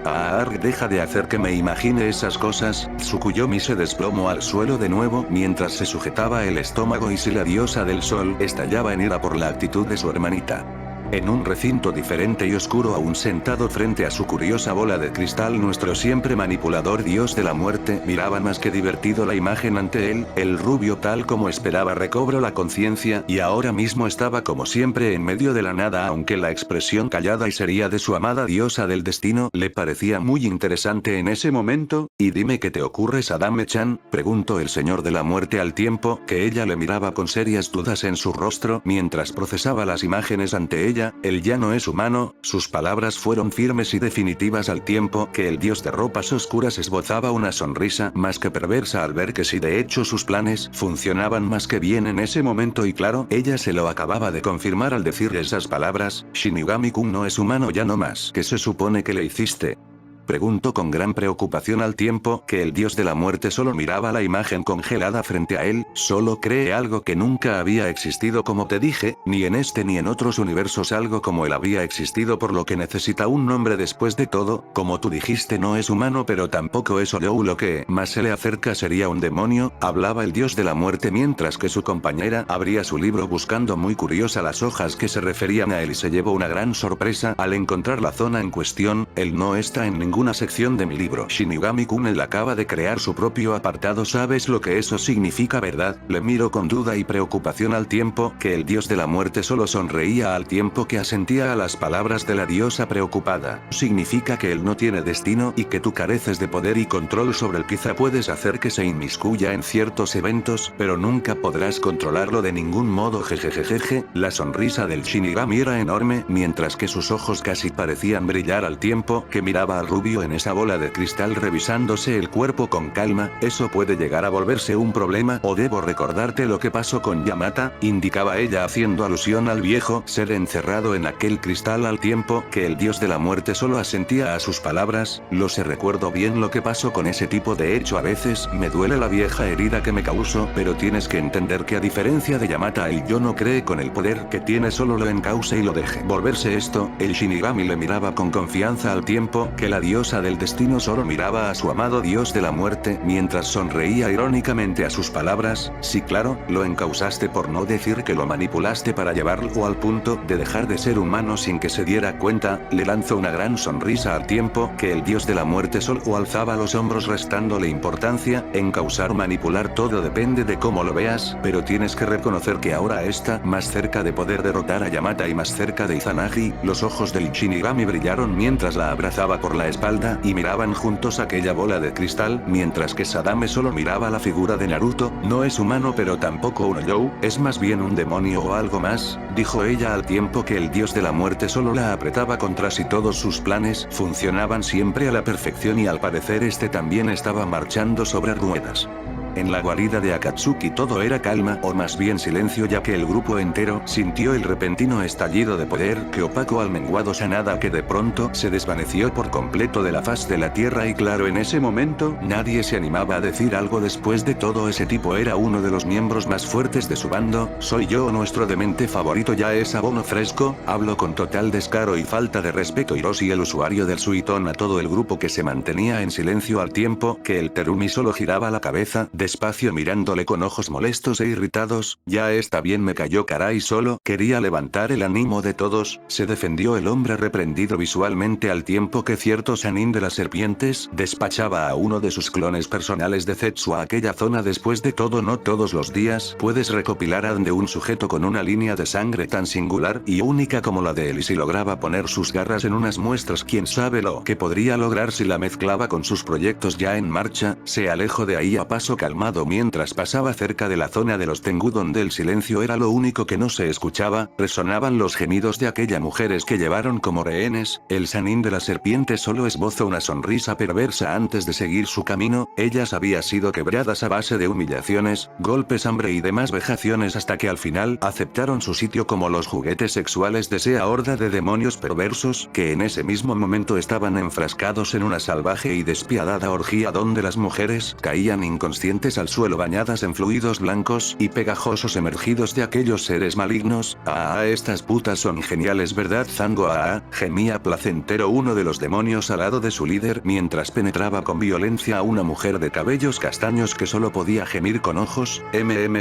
Deja de hacer que me imagine esas cosas. Tsukuyomi se desplomó al suelo de nuevo mientras se sujetaba el estómago y si la diosa del sol estallaba en ira por la actitud de su hermanita. En un recinto diferente y oscuro aún sentado frente a su curiosa bola de cristal, nuestro siempre manipulador dios de la muerte miraba más que divertido la imagen ante él. El rubio, tal como esperaba, recobró la conciencia y ahora mismo estaba como siempre en medio de la nada, aunque la expresión callada y seria de su amada diosa del destino le parecía muy interesante en ese momento. ¿Y dime qué te ocurre, Sadame-chan?, preguntó el señor de la muerte al tiempo que ella le miraba con serias dudas en su rostro mientras procesaba las imágenes ante ella. Él ya no es humano. Sus palabras fueron firmes y definitivas al tiempo que el dios de ropas oscuras esbozaba una sonrisa más que perversa al ver que si de hecho sus planes funcionaban más que bien en ese momento y claro, ella se lo acababa de confirmar al decir esas palabras. Shinigami-kun no es humano ya no más. ¿Qué se supone que le hiciste?, preguntó con gran preocupación al tiempo que el dios de la muerte solo miraba la imagen congelada frente a él. Solo cree algo que nunca había existido, como te dije, ni en este ni en otros universos algo como él había existido, por lo que necesita un nombre. Después de todo, como tú dijiste, no es humano pero tampoco es Olou, lo que más se le acerca sería un demonio, hablaba el dios de la muerte mientras que su compañera abría su libro buscando muy curiosa las hojas que se referían a él y se llevó una gran sorpresa al encontrar la zona en cuestión. Él no está en ninguna sección de mi libro. Shinigami-kun, él acaba de crear su propio apartado. ¿Sabes lo que eso significa, verdad? Le miro con duda y preocupación al tiempo que el dios de la muerte solo sonreía al tiempo que asentía a las palabras de la diosa preocupada. Significa que él no tiene destino y que tú careces de poder y control sobre él. Quizá puedes hacer que se inmiscuya en ciertos eventos, pero nunca podrás controlarlo de ningún modo. Jejejejeje. La sonrisa del Shinigami era enorme mientras que sus ojos casi parecían brillar al tiempo que miraba al rubio en esa bola de cristal revisándose el cuerpo con calma. Eso puede llegar a volverse un problema. ¿O debo recordarte lo que pasó con Yamata?, indicaba ella haciendo alusión al viejo ser encerrado en aquel cristal al tiempo que el dios de la muerte solo asentía a sus palabras. Lo sé, recuerdo bien lo que pasó con ese tipo. De hecho, a veces me duele la vieja herida que me causó, pero tienes que entender que a diferencia de Yamata, el yo no cree con el poder que tiene, solo lo encauce y lo deje volverse esto. El Shinigami le miraba con confianza al tiempo que la diosa del destino solo miraba a su amado dios de la muerte mientras sonreía irónicamente a sus palabras. Sí, claro, lo encausaste, por no decir que lo manipulaste para llevarlo al punto de dejar de ser humano sin que se diera cuenta. Le lanzó una gran sonrisa al tiempo que el dios de la muerte solo alzaba los hombros restándole importancia. Encausar o manipular, todo depende de cómo lo veas, pero tienes que reconocer que ahora está más cerca de poder derrotar a Yamata y más cerca de Izanagi. Los ojos del Shinigami brillaron mientras la abrazaba por la espalda y miraban juntos aquella bola de cristal, mientras que Sadame solo miraba la figura de Naruto. No es humano pero tampoco un Olou, es más bien un demonio o algo más, dijo ella al tiempo que el dios de la muerte solo la apretaba contra sí. Todos sus planes funcionaban siempre a la perfección y al parecer este también estaba marchando sobre ruedas. En la guarida de Akatsuki todo era calma, o más bien silencio, ya que el grupo entero sintió el repentino estallido de poder que opacó al menguado Sanada, que de pronto se desvaneció por completo de la faz de la tierra. Y claro, en ese momento nadie se animaba a decir algo. Después de todo, ese tipo era uno de los miembros más fuertes de su bando. ¿Soy yo o nuestro demente favorito ya es abono fresco? Hablo con total descaro y falta de respeto. Hiroshi, el usuario del Suiton, a todo el grupo que se mantenía en silencio al tiempo que el Terumi solo giraba la cabeza despacio mirándole con ojos molestos e irritados. Ya está bien, me cayó, caray, solo quería levantar el ánimo de todos, se defendió el hombre reprendido visualmente al tiempo que cierto Sanin de las serpientes despachaba a uno de sus clones personales de Zetsu a aquella zona. Después de todo, no todos los días puedes recopilar a de un sujeto con una línea de sangre tan singular y única como la de él, y si lograba poner sus garras en unas muestras, quién sabe lo que podría lograr si la mezclaba con sus proyectos ya en marcha. Se alejó de ahí a paso calmado mientras pasaba cerca de la zona de los Tengu, donde el silencio era lo único que no se escuchaba. Resonaban los gemidos de aquellas mujeres que llevaron como rehenes. El Sanin de la serpiente solo esbozó una sonrisa perversa antes de seguir su camino. Ellas habían sido quebradas a base de humillaciones, golpes, hambre y demás vejaciones, hasta que al final aceptaron su sitio como los juguetes sexuales de esa horda de demonios perversos que en ese mismo momento estaban enfrascados en una salvaje y despiadada orgía donde las mujeres caían inconscientes calientes al suelo bañadas en fluidos blancos y pegajosos emergidos de aquellos seres malignos. Estas putas son geniales, ¿verdad, Zango? Gemía placentero uno de los demonios al lado de su líder mientras penetraba con violencia a una mujer de cabellos castaños que solo podía gemir con ojos.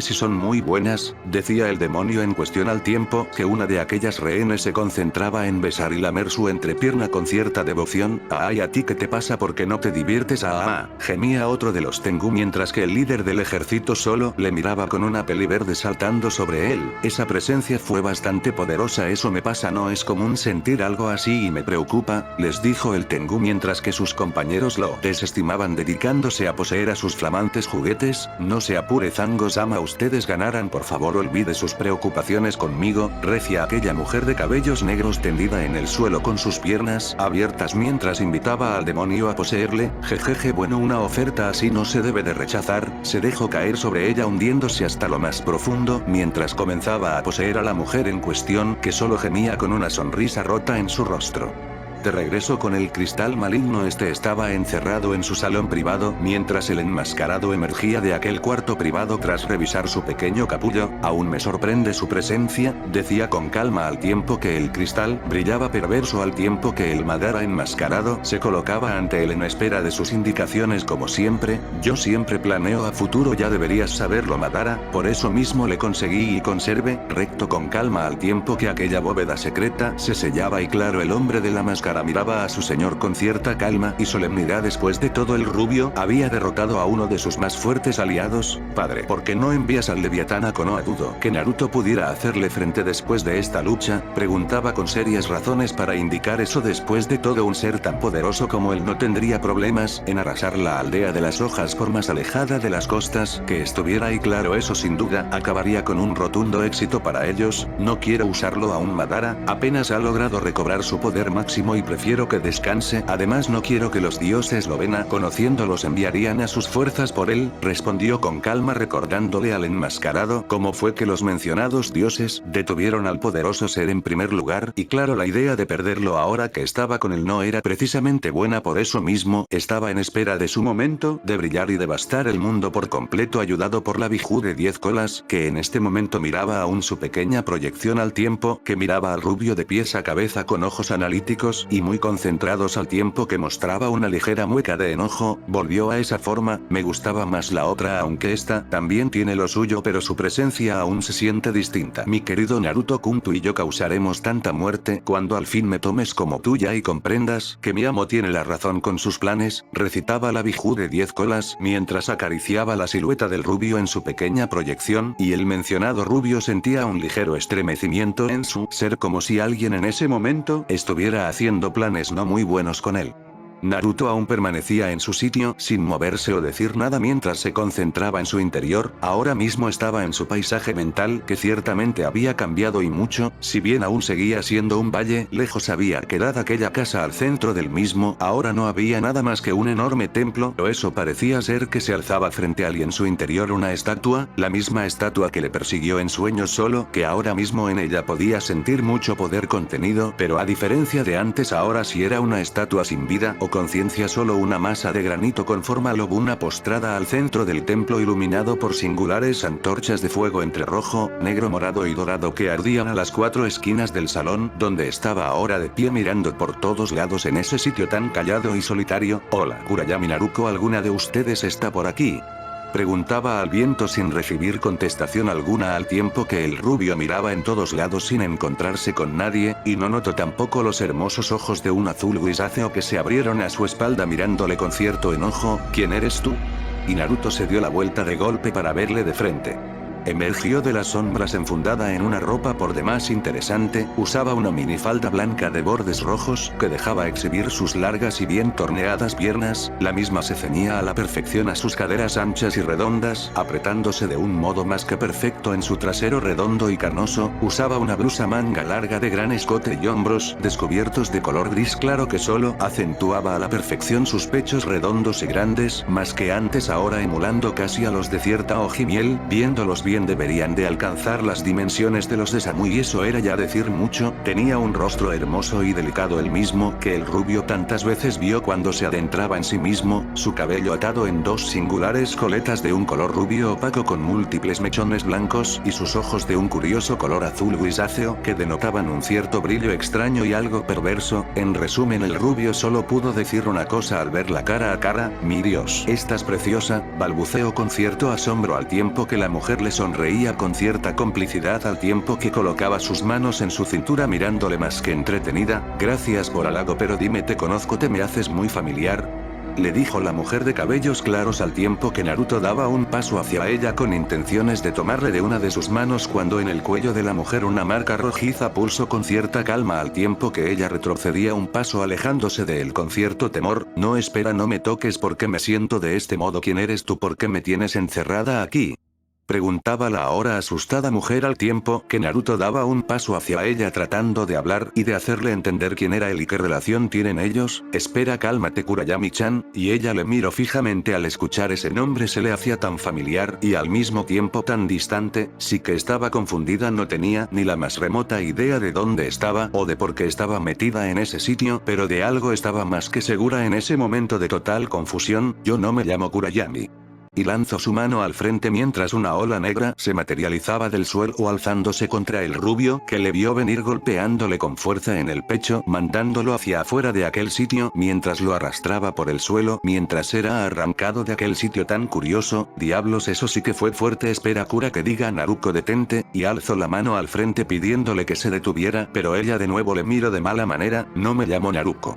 Si son muy buenas, decía el demonio en cuestión al tiempo que una de aquellas rehenes se concentraba en besar y lamer su entrepierna con cierta devoción. ¿Y a ti qué te pasa? ¿Por qué no te diviertes? Gemía otro de los Tengu mientras que el líder del ejército solo le miraba con una peli verde saltando sobre él. Esa presencia fue bastante poderosa. Eso me pasa, no es común sentir algo así y me preocupa, les dijo el Tengu mientras que sus compañeros lo desestimaban dedicándose a poseer a sus flamantes juguetes. No se apure, Zango-sama, ustedes ganarán, por favor olvide sus preocupaciones conmigo, recia aquella mujer de cabellos negros tendida en el suelo con sus piernas abiertas mientras invitaba al demonio a poseerle. Jejeje, bueno, una oferta así no se debe de rechazar. Se dejó caer sobre ella hundiéndose hasta lo más profundo mientras comenzaba a poseer a la mujer en cuestión que solo gemía con una sonrisa rota en su rostro. De regreso con el cristal maligno, estaba encerrado en su salón privado mientras el enmascarado emergía de aquel cuarto privado tras revisar su pequeño capullo. Aún me sorprende su presencia, decía con calma al tiempo que el cristal brillaba perverso al tiempo que el Madara enmascarado se colocaba ante él en espera de sus indicaciones como siempre. Yo siempre planeo a futuro, ya deberías saberlo, Madara, por eso mismo le conseguí y conserve recto con calma al tiempo que aquella bóveda secreta se sellaba y claro, el hombre de la máscara miraba a su señor con cierta calma y solemnidad. Después de todo, el rubio había derrotado a uno de sus más fuertes aliados. Padre, ¿por qué no envías al Leviatán a Konoha? Dudo que Naruto pudiera hacerle frente después de esta lucha, preguntaba con serias razones para indicar eso. Después de todo, un ser tan poderoso como él no tendría problemas en arrasar la aldea de las hojas por más alejada de las costas que estuviera, y claro, eso sin duda acabaría con un rotundo éxito para ellos. No quiero usarlo aún, Madara apenas ha logrado recobrar su poder máximo y prefiero que descanse, además no quiero que los dioses lo vean, conociéndolos enviarían a sus fuerzas por él, respondió con calma recordándole al enmascarado cómo fue que los mencionados dioses detuvieron al poderoso ser en primer lugar, y claro, la idea de perderlo ahora que estaba con él no era precisamente buena, por eso mismo estaba en espera de su momento de brillar y devastar el mundo por completo, ayudado por la Biju de 10 colas, que en este momento miraba aún su pequeña proyección al tiempo que miraba al rubio de pies a cabeza con ojos analíticos y muy concentrados al tiempo que mostraba una ligera mueca de enojo. Volvió a esa forma, me gustaba más la otra, aunque esta también tiene lo suyo, pero su presencia aún se siente distinta. Mi querido Naruto-kun, tú y yo causaremos tanta muerte cuando al fin me tomes como tuya y comprendas que mi amo tiene la razón con sus planes, recitaba la Biju de 10 colas mientras acariciaba la silueta del rubio en su pequeña proyección, y el mencionado rubio sentía un ligero estremecimiento en su ser como si alguien en ese momento estuviera haciendo planes no muy buenos con él. Naruto aún permanecía en su sitio sin moverse o decir nada mientras se concentraba en su interior. Ahora mismo estaba en su paisaje mental, que ciertamente había cambiado y mucho. Si bien aún seguía siendo un valle, lejos había quedado aquella casa al centro del mismo. Ahora no había nada más que un enorme templo, o eso parecía ser, que se alzaba frente a él, y en su interior una estatua, la misma estatua que le persiguió en sueños, solo que ahora mismo en ella podía sentir mucho poder contenido, pero a diferencia de antes, ahora sí era una estatua sin vida o conciencia, solo una masa de granito con forma lobuna postrada al centro del templo, iluminado por singulares antorchas de fuego entre rojo, negro, morado y dorado que ardían a las 4 esquinas del salón, donde estaba ahora de pie mirando por todos lados en ese sitio tan callado y solitario. Hola, Kurayami Naruto, ¿alguna de ustedes está por aquí?, preguntaba al viento sin recibir contestación alguna, al tiempo que el rubio miraba en todos lados sin encontrarse con nadie, y no notó tampoco los hermosos ojos de un azul grisáceo que se abrieron a su espalda mirándole con cierto enojo. ¿Quién eres tú? Y Naruto se dio la vuelta de golpe para verle de frente. Emergió de las sombras enfundada en una ropa por demás interesante, usaba una minifalda blanca de bordes rojos que dejaba exhibir sus largas y bien torneadas piernas, la misma se ceñía a la perfección a sus caderas anchas y redondas, apretándose de un modo más que perfecto en su trasero redondo y carnoso, usaba una blusa manga larga de gran escote y hombros descubiertos de color gris claro que solo acentuaba a la perfección sus pechos redondos y grandes, más que antes, ahora emulando casi a los de cierta hojimiel. Viéndolos bien bien deberían de alcanzar las dimensiones de los de Samui y eso era ya decir mucho, tenía un rostro hermoso y delicado el mismo que el rubio tantas veces vio cuando se adentraba en sí mismo, su cabello atado en dos singulares coletas de un color rubio opaco con múltiples mechones blancos y sus ojos de un curioso color azul grisáceo que denotaban un cierto brillo extraño y algo perverso. En resumen, el rubio solo pudo decir una cosa al verla cara a cara: mi Dios, estás preciosa, balbuceó con cierto asombro al tiempo que la mujer le sonreía con cierta complicidad al tiempo que colocaba sus manos en su cintura mirándole más que entretenida. Gracias por halago, pero dime, te conozco, te me haces muy familiar, le dijo la mujer de cabellos claros al tiempo que Naruto daba un paso hacia ella con intenciones de tomarle de una de sus manos cuando en el cuello de la mujer una marca rojiza pulsó con cierta calma al tiempo que ella retrocedía un paso alejándose de él con cierto temor. No, espera, no me toques, porque me siento de este modo. ¿Quién eres tú? ¿Por qué me tienes encerrada aquí?, preguntaba la ahora asustada mujer al tiempo que Naruto daba un paso hacia ella tratando de hablar y de hacerle entender quién era él y qué relación tienen ellos. Espera, cálmate, Kurayami-chan, y ella le miró fijamente al escuchar ese nombre. Se le hacía tan familiar y al mismo tiempo tan distante. Sí que estaba confundida, no tenía ni la más remota idea de dónde estaba o de por qué estaba metida en ese sitio, pero de algo estaba más que segura en ese momento de total confusión: yo no me llamo Kurayami. Y lanzó su mano al frente mientras una ola negra se materializaba del suelo alzándose contra el rubio, que le vio venir golpeándole con fuerza en el pecho, mandándolo hacia afuera de aquel sitio mientras lo arrastraba por el suelo mientras era arrancado de aquel sitio tan curioso. Diablos, eso sí que fue fuerte. Espera, Kura, que diga Naruto, detente, y alzó la mano al frente pidiéndole que se detuviera, pero ella de nuevo le miró de mala manera: no me llamo Naruto.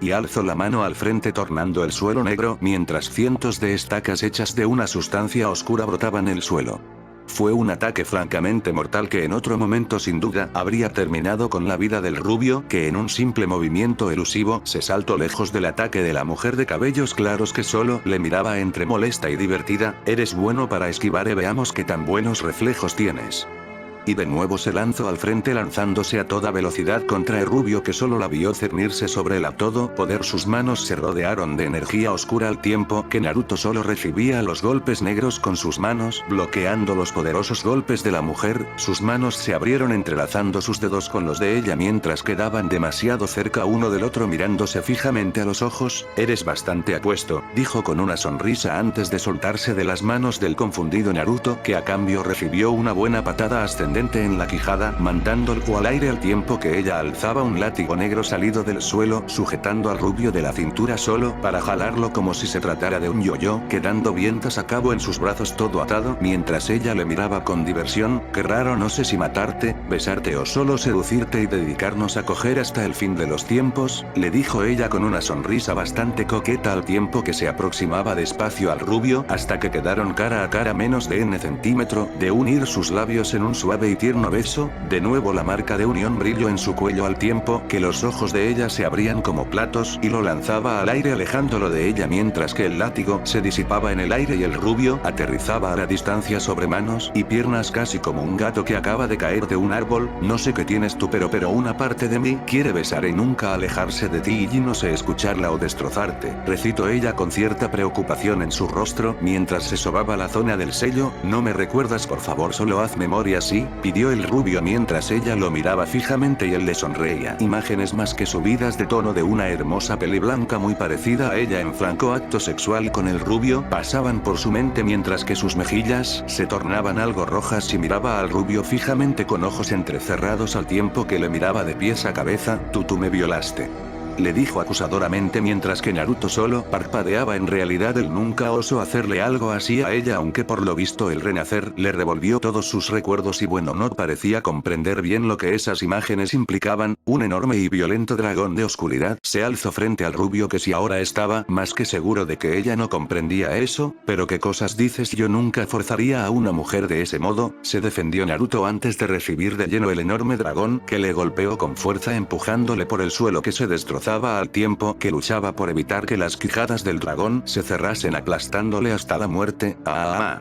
Y alzó la mano al frente tornando el suelo negro mientras cientos de estacas hechas de una sustancia oscura brotaban el suelo. Fue un ataque francamente mortal que en otro momento sin duda habría terminado con la vida del rubio, que en un simple movimiento elusivo se saltó lejos del ataque de la mujer de cabellos claros que solo le miraba entre molesta y divertida. Eres bueno para esquivar, veamos qué tan buenos reflejos tienes. Y de nuevo se lanzó al frente lanzándose a toda velocidad contra el rubio, que solo la vio cernirse sobre él a todo poder. Sus manos se rodearon de energía oscura al tiempo que Naruto solo recibía los golpes negros con sus manos, bloqueando los poderosos golpes de la mujer. Sus manos se abrieron entrelazando sus dedos con los de ella mientras quedaban demasiado cerca uno del otro mirándose fijamente a los ojos. Eres bastante apuesto, dijo con una sonrisa antes de soltarse de las manos del confundido Naruto, que a cambio recibió una buena patada ascendente en la quijada, mandándolo al aire al tiempo que ella alzaba un látigo negro salido del suelo, sujetando al rubio de la cintura solo para jalarlo como si se tratara de un yo-yo, quedando vientas a cabo en sus brazos todo atado mientras ella le miraba con diversión. Qué raro, no sé si matarte, besarte o solo seducirte y dedicarnos a coger hasta el fin de los tiempos, le dijo ella con una sonrisa bastante coqueta al tiempo que se aproximaba despacio al rubio hasta que quedaron cara a cara menos de n centímetro de unir sus labios en un suave y tierno beso. De nuevo la marca de unión brilló en su cuello al tiempo que los ojos de ella se abrían como platos y lo lanzaba al aire alejándolo de ella mientras que el látigo se disipaba en el aire y el rubio aterrizaba a la distancia sobre manos y piernas casi como un gato que acaba de caer de un árbol. No sé qué tienes tú, pero una parte de mí quiere besar y nunca alejarse de ti y no sé escucharla o destrozarte, recitó ella con cierta preocupación en su rostro mientras se sobaba la zona del sello. No me recuerdas, por favor, solo haz memoria, ¿sí?, pidió el rubio mientras ella lo miraba fijamente y él le sonreía. Imágenes más que subidas de tono de una hermosa peli blanca muy parecida a ella en franco acto sexual con el rubio pasaban por su mente mientras que sus mejillas se tornaban algo rojas y miraba al rubio fijamente con ojos entrecerrados al tiempo que le miraba de pies a cabeza. Tú me violaste, le dijo acusadoramente mientras que Naruto solo parpadeaba. En realidad él nunca osó hacerle algo así a ella, aunque por lo visto el renacer le revolvió todos sus recuerdos y bueno, no parecía comprender bien lo que esas imágenes implicaban. Un enorme y violento dragón de oscuridad se alzó frente al rubio, que si ahora estaba más que seguro de que ella no comprendía eso. Pero qué cosas dices, yo nunca forzaría a una mujer de ese modo, se defendió Naruto antes de recibir de lleno el enorme dragón que le golpeó con fuerza empujándole por el suelo, que se destrozaba avanzaba al tiempo que luchaba por evitar que las quijadas del dragón se cerrasen aplastándole hasta la muerte,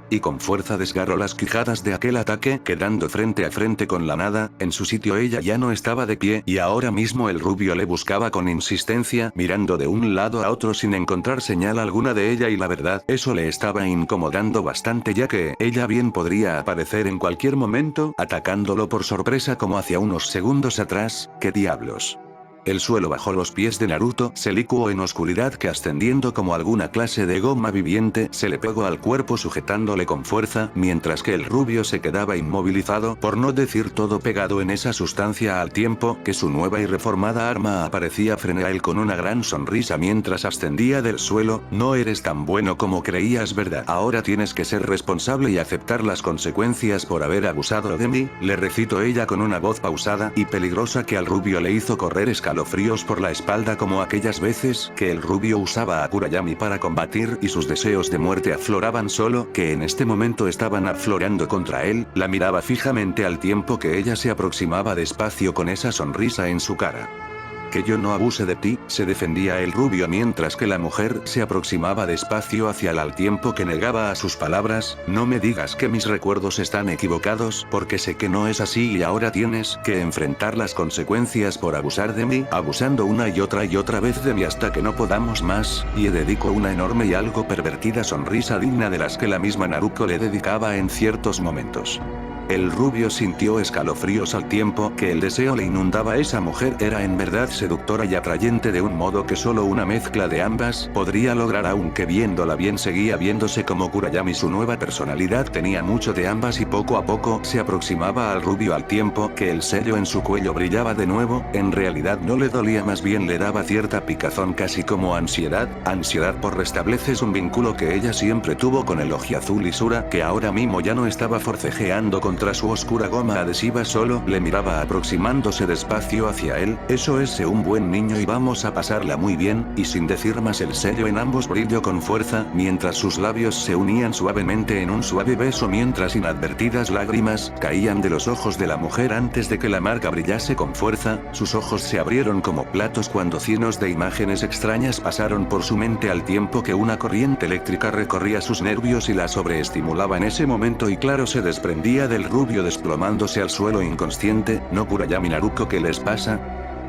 y con fuerza desgarró las quijadas de aquel ataque quedando frente a frente con la nada, en su sitio ella ya no estaba de pie y ahora mismo el rubio le buscaba con insistencia mirando de un lado a otro sin encontrar señal alguna de ella y la verdad eso le estaba incomodando bastante ya que ella bien podría aparecer en cualquier momento atacándolo por sorpresa como hacia unos segundos atrás, ¿qué diablos? El suelo bajo los pies de Naruto se licuó en oscuridad que ascendiendo como alguna clase de goma viviente se le pegó al cuerpo sujetándole con fuerza, mientras que el rubio se quedaba inmovilizado por no decir todo pegado en esa sustancia al tiempo que su nueva y reformada arma aparecía frente a él con una gran sonrisa mientras ascendía del suelo, no eres tan bueno como creías ¿verdad? Ahora tienes que ser responsable y aceptar las consecuencias por haber abusado de mí, le recitó ella con una voz pausada y peligrosa que al rubio le hizo correr escalofríos por la espalda como aquellas veces que el rubio usaba a Kurayami para combatir y sus deseos de muerte afloraban solo que en este momento estaban aflorando contra él, la miraba fijamente al tiempo que ella se aproximaba despacio con esa sonrisa en su cara. Que yo no abuse de ti, se defendía el rubio mientras que la mujer se aproximaba despacio hacia él al tiempo que negaba a sus palabras, no me digas que mis recuerdos están equivocados porque sé que no es así y ahora tienes que enfrentar las consecuencias por abusar de mí, abusando una y otra vez de mí hasta que no podamos más, y dedico una enorme y algo pervertida sonrisa digna de las que la misma Naruto le dedicaba en ciertos momentos. El rubio sintió escalofríos al tiempo que el deseo le inundaba. Esa mujer era en verdad seductora y atrayente de un modo que solo una mezcla de ambas podría lograr aunque viéndola bien seguía viéndose como Kurayami su nueva personalidad tenía mucho de ambas y poco a poco se aproximaba al rubio al tiempo que el sello en su cuello brillaba de nuevo, en realidad no le dolía más bien le daba cierta picazón casi como ansiedad por restableces un vínculo que ella siempre tuvo con el ojiazul y Sura que ahora mismo ya no estaba forcejeando contra su oscura goma adhesiva solo le miraba aproximándose despacio hacia él, eso es un buen niño y vamos a pasarla muy bien, y sin decir más el sello en ambos brilló con fuerza, mientras sus labios se unían suavemente en un suave beso mientras inadvertidas lágrimas caían de los ojos de la mujer antes de que la marca brillase con fuerza, sus ojos se abrieron como platos cuando cientos de imágenes extrañas pasaron por su mente al tiempo que una corriente eléctrica recorría sus nervios y la sobreestimulaba en ese momento y claro se desprendía del rubio desplomándose al suelo inconsciente, ¿no Kurayami Naruto qué les pasa?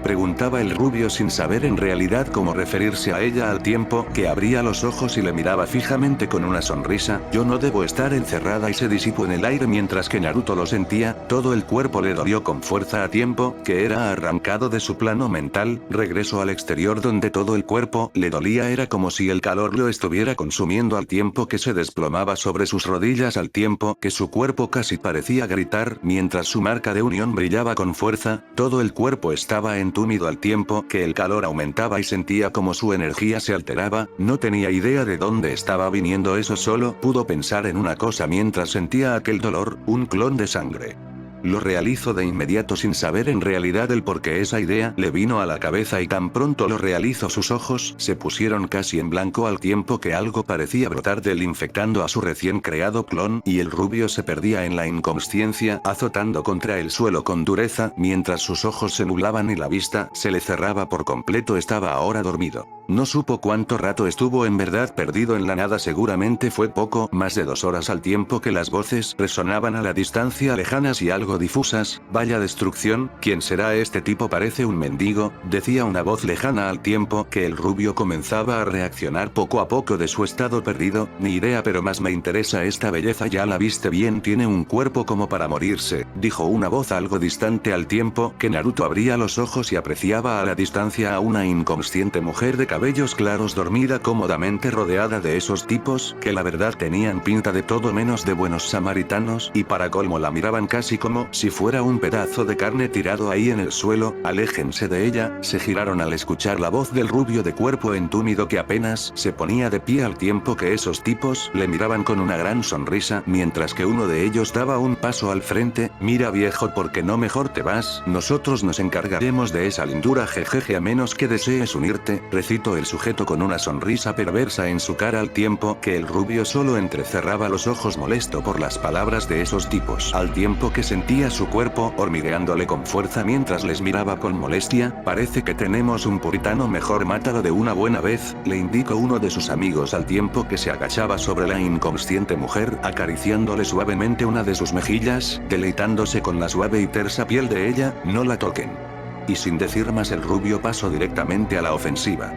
Preguntaba el rubio sin saber en realidad cómo referirse a ella al tiempo que abría los ojos y le miraba fijamente con una sonrisa, yo no debo estar encerrada y se disipó en el aire mientras que Naruto lo sentía, todo el cuerpo le dolió con fuerza a tiempo que era arrancado de su plano mental, regresó al exterior donde todo el cuerpo le dolía era como si el calor lo estuviera consumiendo al tiempo que se desplomaba sobre sus rodillas al tiempo que su cuerpo casi parecía gritar mientras su marca de unión brillaba con fuerza, todo el cuerpo estaba entumido al tiempo que el calor aumentaba y sentía como su energía se alteraba, no tenía idea de dónde estaba viniendo eso solo pudo pensar en una cosa mientras sentía aquel dolor, un clon de sangre. Lo realizó de inmediato sin saber en realidad el por qué esa idea le vino a la cabeza y tan pronto lo realizó sus ojos se pusieron casi en blanco al tiempo que algo parecía brotar del infectando a su recién creado clon y el rubio se perdía en la inconsciencia azotando contra el suelo con dureza mientras sus ojos se nublaban y la vista se le cerraba por completo estaba ahora dormido. No supo cuánto rato estuvo en verdad perdido en la nada seguramente fue poco más de 2 horas al tiempo que las voces resonaban a la distancia lejanas y algo difusas, vaya destrucción, ¿quién será este tipo? Parece un mendigo, decía una voz lejana al tiempo que el rubio comenzaba a reaccionar poco a poco de su estado perdido, ni idea pero más me interesa esta belleza ya la viste bien tiene un cuerpo como para morirse, dijo una voz algo distante al tiempo que Naruto abría los ojos y apreciaba a la distancia a una inconsciente mujer de cabellos claros dormida cómodamente rodeada de esos tipos que la verdad tenían pinta de todo menos de buenos samaritanos y para colmo la miraban casi como si fuera un pedazo de carne tirado ahí en el suelo, aléjense de ella, se giraron al escuchar la voz del rubio de cuerpo entumido que apenas se ponía de pie al tiempo que esos tipos le miraban con una gran sonrisa mientras que uno de ellos daba un paso al frente, mira viejo porque no mejor te vas, nosotros nos encargaremos de esa lindura jejeje a menos que desees unirte, recito pronto el sujeto con una sonrisa perversa en su cara al tiempo que el rubio solo entrecerraba los ojos molesto por las palabras de esos tipos. Al tiempo que sentía su cuerpo hormigueándole con fuerza mientras les miraba con molestia, parece que tenemos un puritano, mejor mátalo de una buena vez, le indicó uno de sus amigos al tiempo que se agachaba sobre la inconsciente mujer acariciándole suavemente una de sus mejillas, deleitándose con la suave y tersa piel de ella, no la toquen. Y sin decir más el rubio pasó directamente a la ofensiva.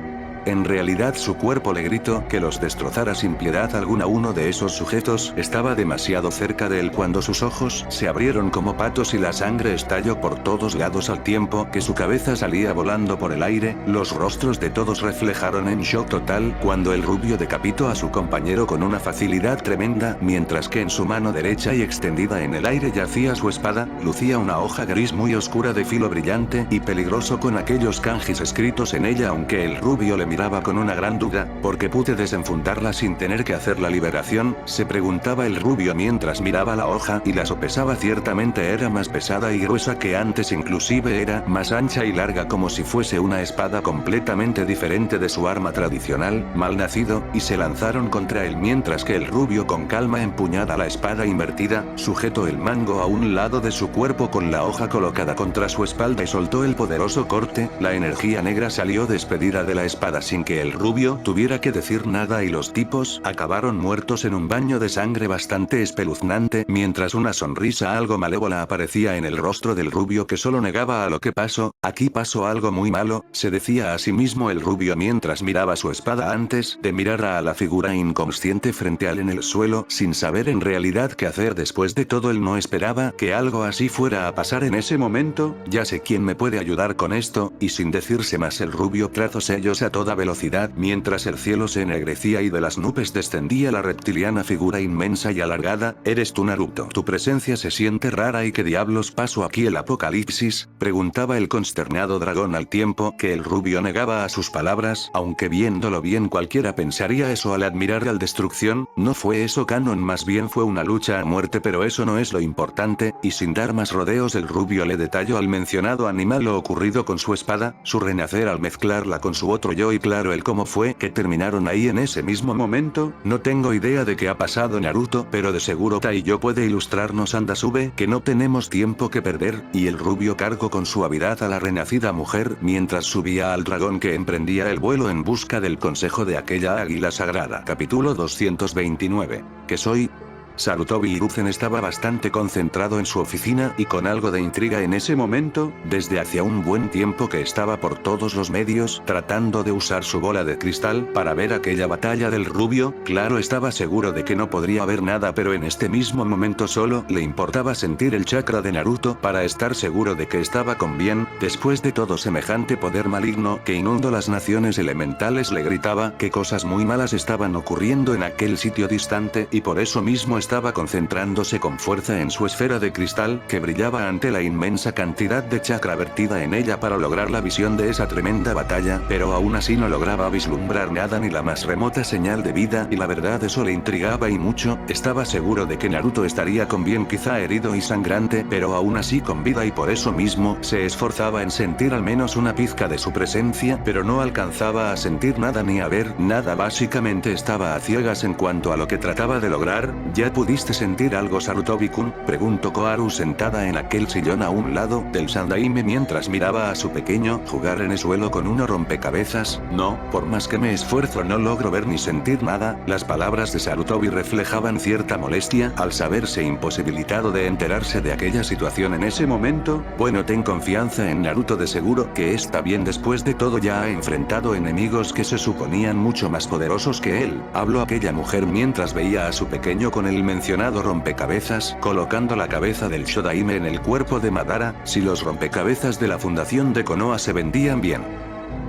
En realidad su cuerpo le gritó que los destrozara sin piedad alguna. Uno de esos sujetos estaba demasiado cerca de él cuando sus ojos se abrieron como patos y la sangre estalló por todos lados al tiempo que su cabeza salía volando por el aire. Los rostros de todos reflejaron en shock total cuando el rubio decapitó a su compañero con una facilidad tremenda, mientras que en su mano derecha y extendida en el aire yacía su espada, lucía una hoja gris muy oscura de filo brillante y peligroso con aquellos kanjis escritos en ella. Aunque el rubio le miraba con una gran duda, porque pude desenfundarla sin tener que hacer la liberación, se preguntaba el rubio mientras miraba la hoja y la sopesaba. Ciertamente era más pesada y gruesa que antes, inclusive era más ancha y larga como si fuese una espada completamente diferente de su arma tradicional, malnacido, y se lanzaron contra él mientras que el rubio con calma empuñada la espada invertida, sujetó el mango a un lado de su cuerpo con la hoja colocada contra su espalda y soltó el poderoso corte. La energía negra salió despedida de la espada sin que el rubio tuviera que decir nada y los tipos acabaron muertos en un baño de sangre bastante espeluznante, mientras una sonrisa algo malévola aparecía en el rostro del rubio que solo negaba a lo que pasó. Aquí pasó algo muy malo, se decía a sí mismo el rubio mientras miraba su espada antes de mirar a la figura inconsciente frente a él en el suelo, sin saber en realidad qué hacer. Después de todo él no esperaba que algo así fuera a pasar en ese momento. Ya sé quién me puede ayudar con esto, y sin decirse más el rubio trazó sellos a toda velocidad mientras el cielo se ennegrecía y de las nubes descendía la reptiliana figura inmensa y alargada. ¿Eres tú, Naruto? Tu presencia se siente rara. ¿Y qué diablos pasó aquí? ¿El apocalipsis?, preguntaba el consternado dragón al tiempo que el rubio negaba a sus palabras, aunque viéndolo bien cualquiera pensaría eso al admirar la destrucción. No fue eso, canon, más bien fue una lucha a muerte, pero eso no es lo importante, y sin dar más rodeos el rubio le detalló al mencionado animal lo ocurrido con su espada, su renacer al mezclarla con su otro yo y claro el cómo fue que terminaron ahí en ese mismo momento. No tengo idea de qué ha pasado, Naruto, pero de seguro Taiyo puede ilustrarnos. Anda, sube, que no tenemos tiempo que perder, y el rubio cargó con suavidad a la renacida mujer mientras subía al dragón que emprendía el vuelo en busca del consejo de aquella águila sagrada. Capítulo 229. ¿Qué soy? Sarutobi Hiruzen estaba bastante concentrado en su oficina y con algo de intriga en ese momento, desde hacía un buen tiempo que estaba por todos los medios tratando de usar su bola de cristal para ver aquella batalla del rubio. Claro, estaba seguro de que no podría ver nada, pero en este mismo momento solo le importaba sentir el chakra de Naruto para estar seguro de que estaba con bien. Después de todo, semejante poder maligno que inundó las naciones elementales le gritaba que cosas muy malas estaban ocurriendo en aquel sitio distante, y por eso mismo estaba concentrándose con fuerza en su esfera de cristal que brillaba ante la inmensa cantidad de chakra vertida en ella para lograr la visión de esa tremenda batalla, pero aún así no lograba vislumbrar nada ni la más remota señal de vida, y la verdad eso le intrigaba y mucho. Estaba seguro de que Naruto estaría con bien, quizá herido y sangrante, pero aún así con vida, y por eso mismo se esforzaba en sentir al menos una pizca de su presencia, pero no alcanzaba a sentir nada ni a ver nada. Básicamente estaba a ciegas en cuanto a lo que trataba de lograr. ¿Ya pudiste sentir algo, Sarutobi-kun?, preguntó Koharu sentada en aquel sillón a un lado del Sandaime mientras miraba a su pequeño jugar en el suelo con uno rompecabezas. No, por más que me esfuerzo no logro ver ni sentir nada. Las palabras de Sarutobi reflejaban cierta molestia al saberse imposibilitado de enterarse de aquella situación en ese momento. Bueno, ten confianza en Naruto, de seguro que está bien. Después de todo ya ha enfrentado enemigos que se suponían mucho más poderosos que él, habló aquella mujer mientras veía a su pequeño con el mencionado rompecabezas, colocando la cabeza del Shodaime en el cuerpo de Madara. Si los rompecabezas de la fundación de Konoha se vendían bien.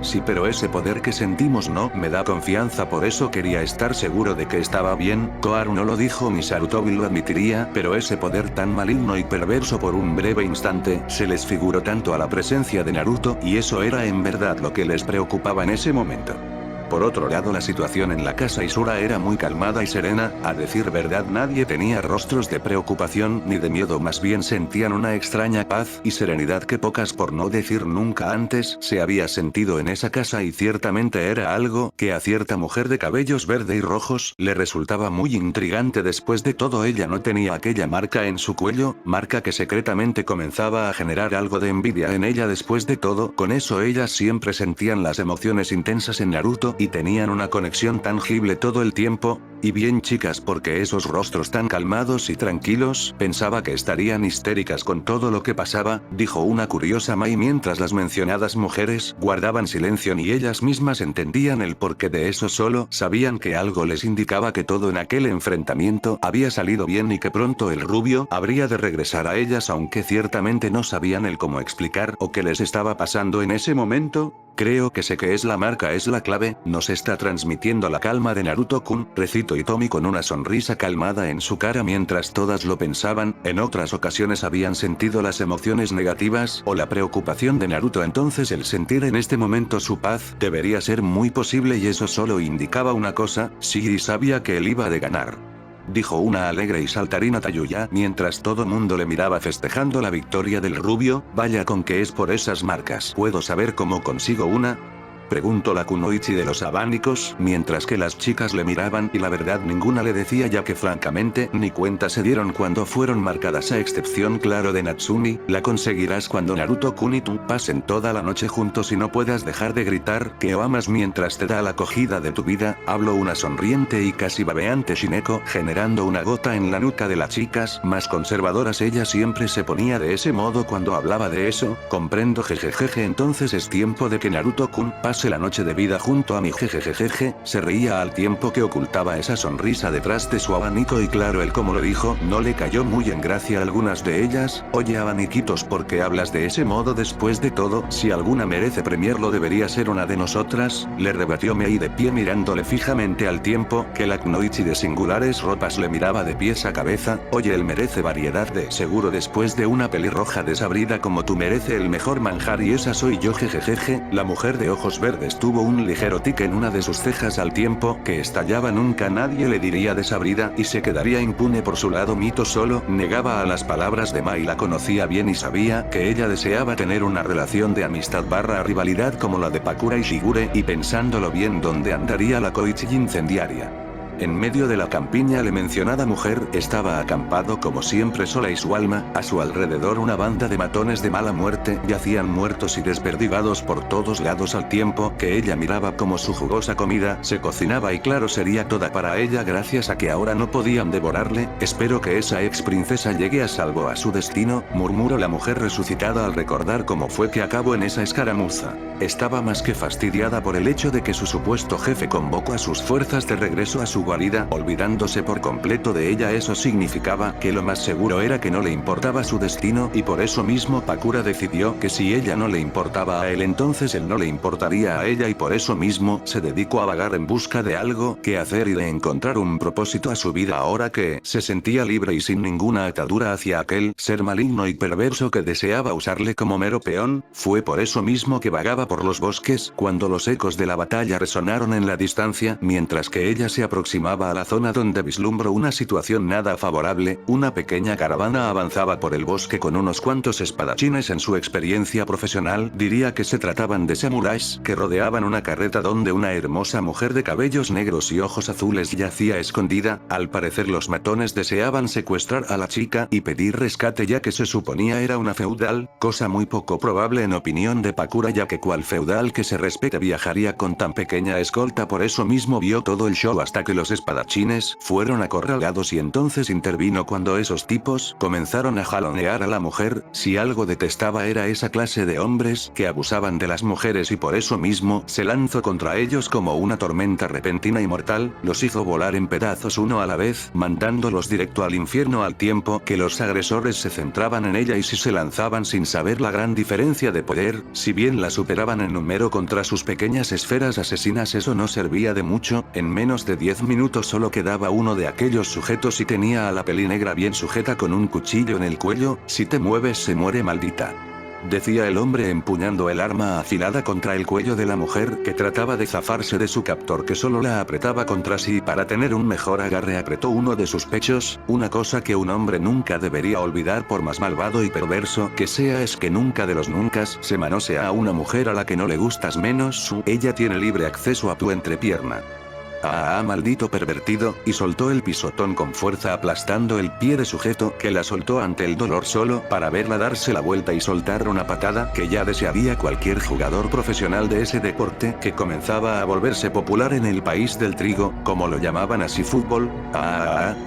Sí, pero ese poder que sentimos no me da confianza, por eso quería estar seguro de que estaba bien. Koharu no lo dijo ni Sarutobi lo admitiría, pero ese poder tan maligno y perverso por un breve instante se les figuró tanto a la presencia de Naruto, y eso era en verdad lo que les preocupaba en ese momento. Por otro lado, la situación en la casa Isura era muy calmada y serena, a decir verdad nadie tenía rostros de preocupación ni de miedo, más bien sentían una extraña paz y serenidad que pocas por no decir nunca antes se había sentido en esa casa, y ciertamente era algo que a cierta mujer de cabellos verde y rojos le resultaba muy intrigante. Después de todo, ella no tenía aquella marca en su cuello, marca que secretamente comenzaba a generar algo de envidia en ella. Después de todo, con eso ellas siempre sentían las emociones intensas en Naruto y tenían una conexión tangible todo el tiempo. Y bien chicas, porque esos rostros tan calmados y tranquilos, pensaba que estarían histéricas con todo lo que pasaba, dijo una curiosa Mai mientras las mencionadas mujeres guardaban silencio ni ellas mismas entendían el porqué de eso, solo sabían que algo les indicaba que todo en aquel enfrentamiento había salido bien y que pronto el rubio habría de regresar a ellas, aunque ciertamente no sabían el cómo explicar o qué les estaba pasando en ese momento. Creo que sé que es la marca, es la clave, nos está transmitiendo la calma de Naruto-kun, recitó Hitomi con una sonrisa calmada en su cara mientras todas lo pensaban. En otras ocasiones habían sentido las emociones negativas o la preocupación de Naruto, entonces el sentir en este momento su paz debería ser muy posible y eso solo indicaba una cosa: Shiri sabía que él iba de ganar. Dijo una alegre y saltarina Tayuya mientras todo mundo le miraba festejando la victoria del rubio. Vaya con que es por esas marcas. ¿Puedo saber cómo consigo una? Preguntó la Kunoichi de los abanicos, mientras que las chicas le miraban y la verdad ninguna le decía, ya que francamente ni cuenta se dieron cuando fueron marcadas, a excepción claro de Natsumi. La conseguirás cuando Naruto-kun y tú pasen toda la noche juntos y no puedas dejar de gritar que o amas mientras te da la acogida de tu vida, habló una sonriente y casi babeante Shineko, generando una gota en la nuca de las chicas más conservadoras. Ella siempre se ponía de ese modo cuando hablaba de eso. Comprendo, jejejeje, entonces es tiempo de que Naruto-kun pase la noche de vida junto a mi, jejejejeje, se reía al tiempo que ocultaba esa sonrisa detrás de su abanico, y claro, él como lo dijo, no le cayó muy en gracia a algunas de ellas. Oye abaniquitos, ¿por qué hablas de ese modo? Después de todo, si alguna merece premiarlo debería ser una de nosotras, le rebatió Mei de pie mirándole fijamente al tiempo que la Kunoichi de singulares ropas le miraba de pies a cabeza. Oye, él merece variedad de seguro, después de una pelirroja desabrida como tú merece el mejor manjar y esa soy yo, jejejeje. La mujer de ojos verdes tuvo un ligero tic en una de sus cejas al tiempo que estallaba. Nunca nadie le diría desabrida y se quedaría impune por su lado. Mito solo negaba a las palabras de Mai, la conocía bien y sabía que ella deseaba tener una relación de amistad barra rivalidad como la de Pakura y Shigure, y pensándolo bien, ¿dónde andaría la Koichi incendiaria? En medio de la campiña la mencionada mujer estaba acampado como siempre sola y su alma, a su alrededor una banda de matones de mala muerte yacían muertos y desperdigados por todos lados al tiempo que ella miraba como su jugosa comida se cocinaba, y claro sería toda para ella gracias a que ahora no podían devorarle. Espero que esa ex princesa llegue a salvo a su destino, murmuró la mujer resucitada al recordar cómo fue que acabó en esa escaramuza. Estaba más que fastidiada por el hecho de que su supuesto jefe convocó a sus fuerzas de regreso a su guarida, olvidándose por completo de ella. Eso significaba que lo más seguro era que no le importaba su destino, y por eso mismo Pakura decidió que si ella no le importaba a él, entonces él no le importaría a ella, y por eso mismo se dedicó a vagar en busca de algo que hacer y de encontrar un propósito a su vida ahora que se sentía libre y sin ninguna atadura hacia aquel ser maligno y perverso que deseaba usarle como mero peón. Fue por eso mismo que vagaba por los bosques cuando los ecos de la batalla resonaron en la distancia, mientras que ella se aproximaba a la zona donde vislumbró una situación nada favorable. Una pequeña caravana avanzaba por el bosque con unos cuantos espadachines. En su experiencia profesional diría que se trataban de samuráis que rodeaban una carreta donde una hermosa mujer de cabellos negros y ojos azules yacía escondida. Al parecer los matones deseaban secuestrar a la chica y pedir rescate, ya que se suponía era una feudal, cosa muy poco probable en opinión de Pakura, ya que cual feudal que se respete viajaría con tan pequeña escolta. Por eso mismo vio todo el show hasta que los espadachines fueron acorralados, y entonces intervino cuando esos tipos comenzaron a jalonear a la mujer. Si algo detestaba era esa clase de hombres que abusaban de las mujeres, y por eso mismo se lanzó contra ellos como una tormenta repentina y mortal, los hizo volar en pedazos uno a la vez, mandándolos directo al infierno al tiempo que los agresores se centraban en ella y si se lanzaban sin saber la gran diferencia de poder. Si bien la superaban en número contra sus pequeñas esferas asesinas, eso no servía de mucho. En menos de 10 minutos solo quedaba uno de aquellos sujetos y tenía a la peli negra bien sujeta con un cuchillo en el cuello. Si te mueves se muere, maldita. decía el hombre empuñando el arma afilada contra el cuello de la mujer que trataba de zafarse de su captor, que solo la apretaba contra sí. Para tener un mejor agarre apretó uno de sus pechos. Una cosa que un hombre nunca debería olvidar, por más malvado y perverso que sea, es que nunca de los nunca se manosea a una mujer a la que no le gustas menos ella tiene libre acceso a tu entrepierna. Maldito pervertido, y soltó el pisotón con fuerza aplastando el pie de sujeto, que la soltó ante el dolor solo para verla darse la vuelta y soltar una patada que ya desearía cualquier jugador profesional de ese deporte que comenzaba a volverse popular en el país del trigo, como lo llamaban así, fútbol.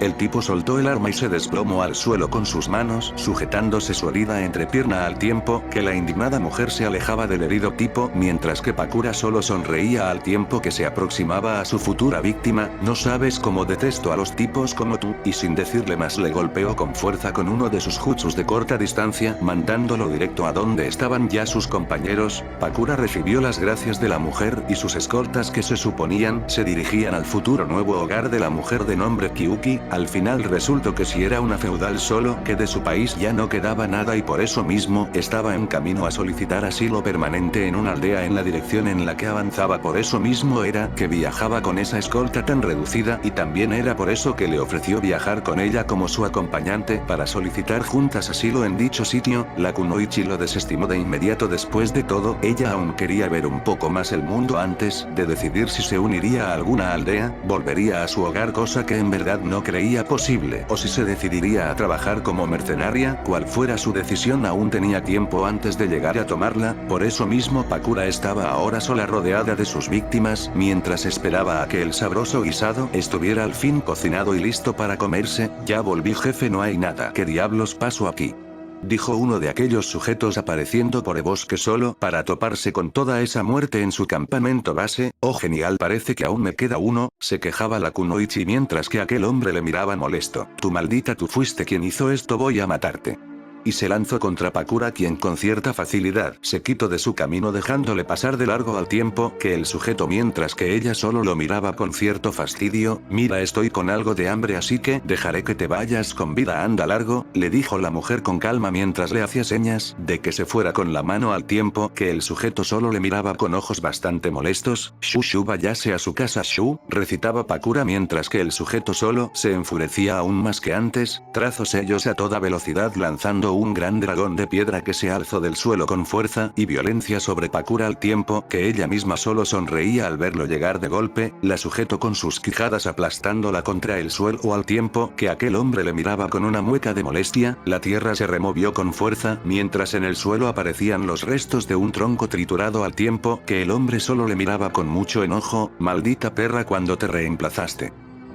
El tipo soltó el arma y se desplomó al suelo con sus manos sujetándose su herida entrepierna, al tiempo que la indignada mujer se alejaba del herido tipo, mientras que Pakura solo sonreía al tiempo que se aproximaba a su futuro víctima. No sabes cómo detesto a los tipos como tú, y sin decirle más le golpeó con fuerza con uno de sus jutsus de corta distancia, mandándolo directo a donde estaban ya sus compañeros. Pakura recibió las gracias de la mujer y sus escoltas, que se suponían se dirigían al futuro nuevo hogar de la mujer de nombre Kyuki. Al final resultó que si era una feudal, solo que de su país ya no quedaba nada, y por eso mismo estaba en camino a solicitar asilo permanente en una aldea en la dirección en la que avanzaba. Por eso mismo era que viajaba con esa escolta tan reducida, y también era por eso que le ofreció viajar con ella como su acompañante para solicitar juntas asilo en dicho sitio. La kunoichi lo desestimó de inmediato. Después de todo, ella aún quería ver un poco más el mundo antes de decidir si se uniría a alguna aldea, volvería a su hogar, cosa que en verdad no creía posible, o si se decidiría a trabajar como mercenaria. Cual fuera su decisión, aún tenía tiempo antes de llegar a tomarla. Por eso mismo Pakura estaba ahora sola, rodeada de sus víctimas, mientras esperaba a que el sabroso guisado estuviera al fin cocinado y listo para comerse. Ya volví, jefe, no hay nada. ¿Qué diablos pasó aquí?, dijo uno de aquellos sujetos apareciendo por el bosque solo para toparse con toda esa muerte en su campamento base. Oh, genial, parece que aún me queda uno, se quejaba la kunoichi mientras que aquel hombre le miraba molesto. Tú maldita, tú fuiste quien hizo esto, voy a matarte. Y se lanzó contra Pakura, quien con cierta facilidad se quitó de su camino dejándole pasar de largo, al tiempo que el sujeto, mientras que ella solo lo miraba con cierto fastidio. Mira, estoy con algo de hambre, así que dejaré que te vayas con vida, anda largo, le dijo la mujer con calma mientras le hacía señas de que se fuera con la mano, al tiempo que el sujeto solo le miraba con ojos bastante molestos. Shu, váyase a su casa, Shu, recitaba Pakura mientras que el sujeto solo se enfurecía aún más que antes. Trazó sellos a toda velocidad, lanzando un gran dragón de piedra que se alzó del suelo con fuerza y violencia sobre Pakura, al tiempo que ella misma solo sonreía al verlo llegar de golpe. La sujetó con sus quijadas aplastándola contra el suelo, al tiempo que aquel hombre le miraba con una mueca de molestia. La tierra se removió con fuerza, mientras en el suelo aparecían los restos de un tronco triturado, al tiempo que el hombre solo le miraba con mucho enojo. Maldita perra, ¿cuándo te reemplazaste?,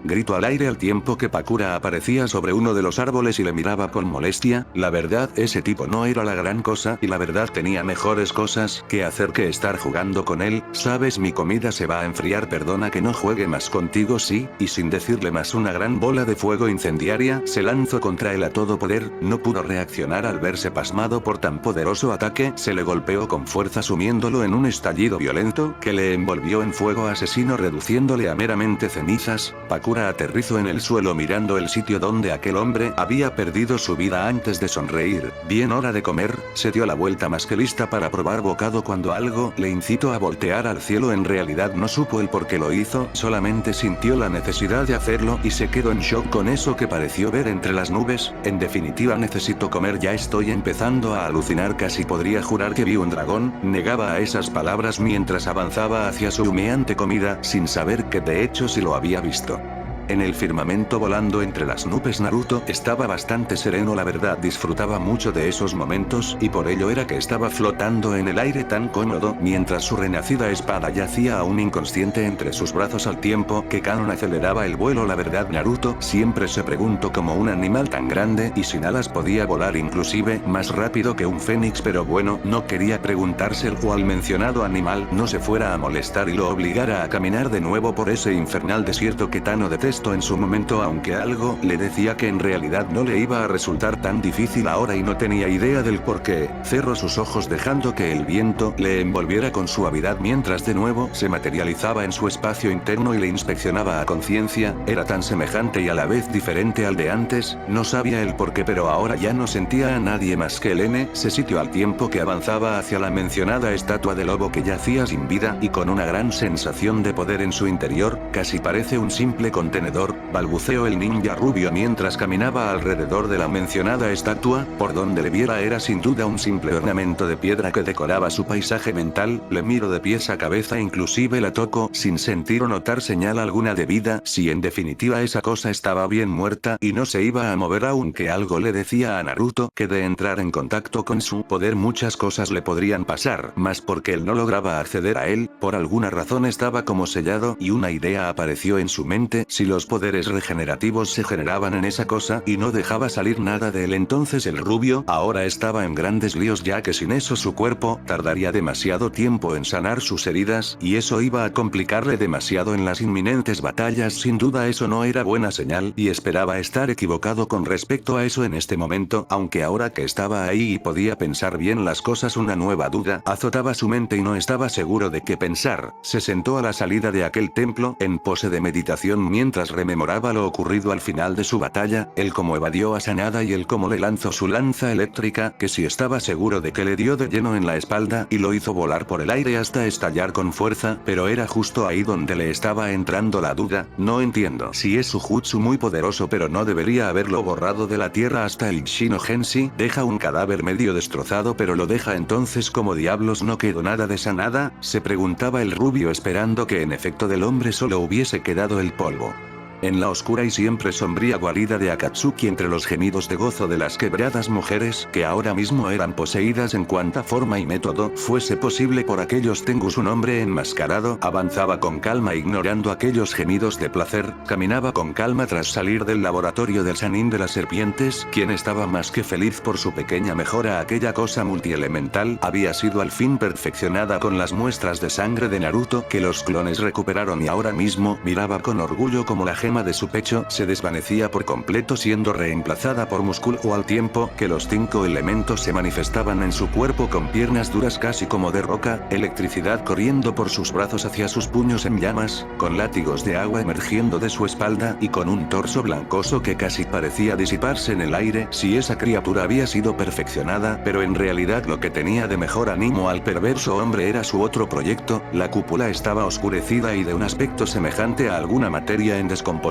gritó al aire, al tiempo que Pakura aparecía sobre uno de los árboles y le miraba con molestia. La verdad, ese tipo no era la gran cosa, y la verdad tenía mejores cosas que hacer que estar jugando con él. Sabes, mi comida se va a enfriar, perdona que no juegue más contigo, sí. Y sin decirle más, una gran bola de fuego incendiaria se lanzó contra él a todo poder. No pudo reaccionar al verse pasmado por tan poderoso ataque. Se le golpeó con fuerza, sumiéndolo en un estallido violento que le envolvió en fuego asesino, reduciéndole a meramente cenizas. Pakura aterrizó en el suelo mirando el sitio donde aquel hombre había perdido su vida antes de sonreír. Bien, hora de comer. Se dio la vuelta más que lista para probar bocado cuando algo le incitó a voltear al cielo. En realidad no supo el por qué lo hizo, solamente sintió la necesidad de hacerlo y se quedó en shock con eso que pareció ver entre las nubes. En definitiva, necesito comer, ya estoy empezando a alucinar, casi podría jurar que vi un dragón. Negaba a esas palabras mientras avanzaba hacia su humeante comida, sin saber que de hecho sí lo había visto. En el firmamento, volando entre las nubes, Naruto estaba bastante sereno. La verdad, disfrutaba mucho de esos momentos, y por ello era que estaba flotando en el aire tan cómodo, mientras su renacida espada yacía aún inconsciente entre sus brazos, al tiempo que Kanon aceleraba el vuelo. La verdad, Naruto siempre se preguntó cómo un animal tan grande y sin alas podía volar inclusive más rápido que un fénix, pero bueno, no quería preguntárselo o al mencionado animal no se fuera a molestar y lo obligara a caminar de nuevo por ese infernal desierto que Tano detesta. esto en su momento, aunque algo le decía que en realidad no le iba a resultar tan difícil ahora y no tenía idea del por qué. Cerró sus ojos dejando que el viento le envolviera con suavidad mientras de nuevo se materializaba en su espacio interno y le inspeccionaba a conciencia. Era tan semejante y a la vez diferente al de antes, no sabía el por qué, pero ahora ya no sentía a nadie más que el ese sitio al tiempo que avanzaba hacia la mencionada estatua de lobo que yacía sin vida y con una gran sensación de poder en su interior. Casi parece un simple contenedor, balbuceó el ninja rubio mientras caminaba alrededor de la mencionada estatua. Por donde le viera era sin duda un simple ornamento de piedra que decoraba su paisaje mental. Le miro de pies a cabeza, inclusive la toco sin sentir o notar señal alguna de vida. Si en definitiva esa cosa estaba bien muerta y no se iba a mover, aunque algo le decía a Naruto que de entrar en contacto con su poder muchas cosas le podrían pasar, más porque él no lograba acceder a él, por alguna razón estaba como sellado, y una idea apareció en su mente: si los poderes regenerativos se generaban en esa cosa y no dejaba salir nada de él, entonces el rubio ahora estaba en grandes líos, ya que sin eso su cuerpo tardaría demasiado tiempo en sanar sus heridas, y eso iba a complicarle demasiado en las inminentes batallas. Sin duda eso no era buena señal, y esperaba estar equivocado con respecto a eso en este momento, aunque ahora que estaba ahí y podía pensar bien las cosas, una nueva duda azotaba su mente y no estaba seguro de qué pensar. Se sentó a la salida de aquel templo, en pose de meditación, mientras rememoraba lo ocurrido al final de su batalla, el cómo evadió a Sanada y el cómo le lanzó su lanza eléctrica, que sí estaba seguro de que le dio de lleno en la espalda y lo hizo volar por el aire hasta estallar con fuerza, pero era justo ahí donde le estaba entrando la duda. No entiendo si es su jutsu muy poderoso, pero no debería haberlo borrado de la tierra hasta el Shino Genshi. Deja un cadáver medio destrozado, pero lo deja, entonces ¿cómo diablos no quedó nada de Sanada?, se preguntaba el rubio, esperando que en efecto del hombre solo hubiese quedado el polvo. En la oscura y siempre sombría guarida de Akatsuki, entre los gemidos de gozo de las quebradas mujeres, que ahora mismo eran poseídas en cuanta forma y método fuese posible por aquellos Tengus, un hombre enmascarado avanzaba con calma ignorando aquellos gemidos de placer. Caminaba con calma tras salir del laboratorio del Sanin de las serpientes, quien estaba más que feliz por su pequeña mejora. Aquella cosa multielemental había sido al fin perfeccionada con las muestras de sangre de Naruto que los clones recuperaron, y ahora mismo miraba con orgullo como la gema de su pecho se desvanecía por completo, siendo reemplazada por músculo, al tiempo que los 5 elementos se manifestaban en su cuerpo con piernas duras casi como de roca, electricidad corriendo por sus brazos hacia sus puños en llamas, con látigos de agua emergiendo de su espalda y con un torso blancoso que casi parecía disiparse en el aire. Si esa criatura había sido perfeccionada, pero en realidad lo que tenía de mejor ánimo al perverso hombre era su otro proyecto. La cúpula estaba oscurecida y de un aspecto semejante a alguna materia en descomposición.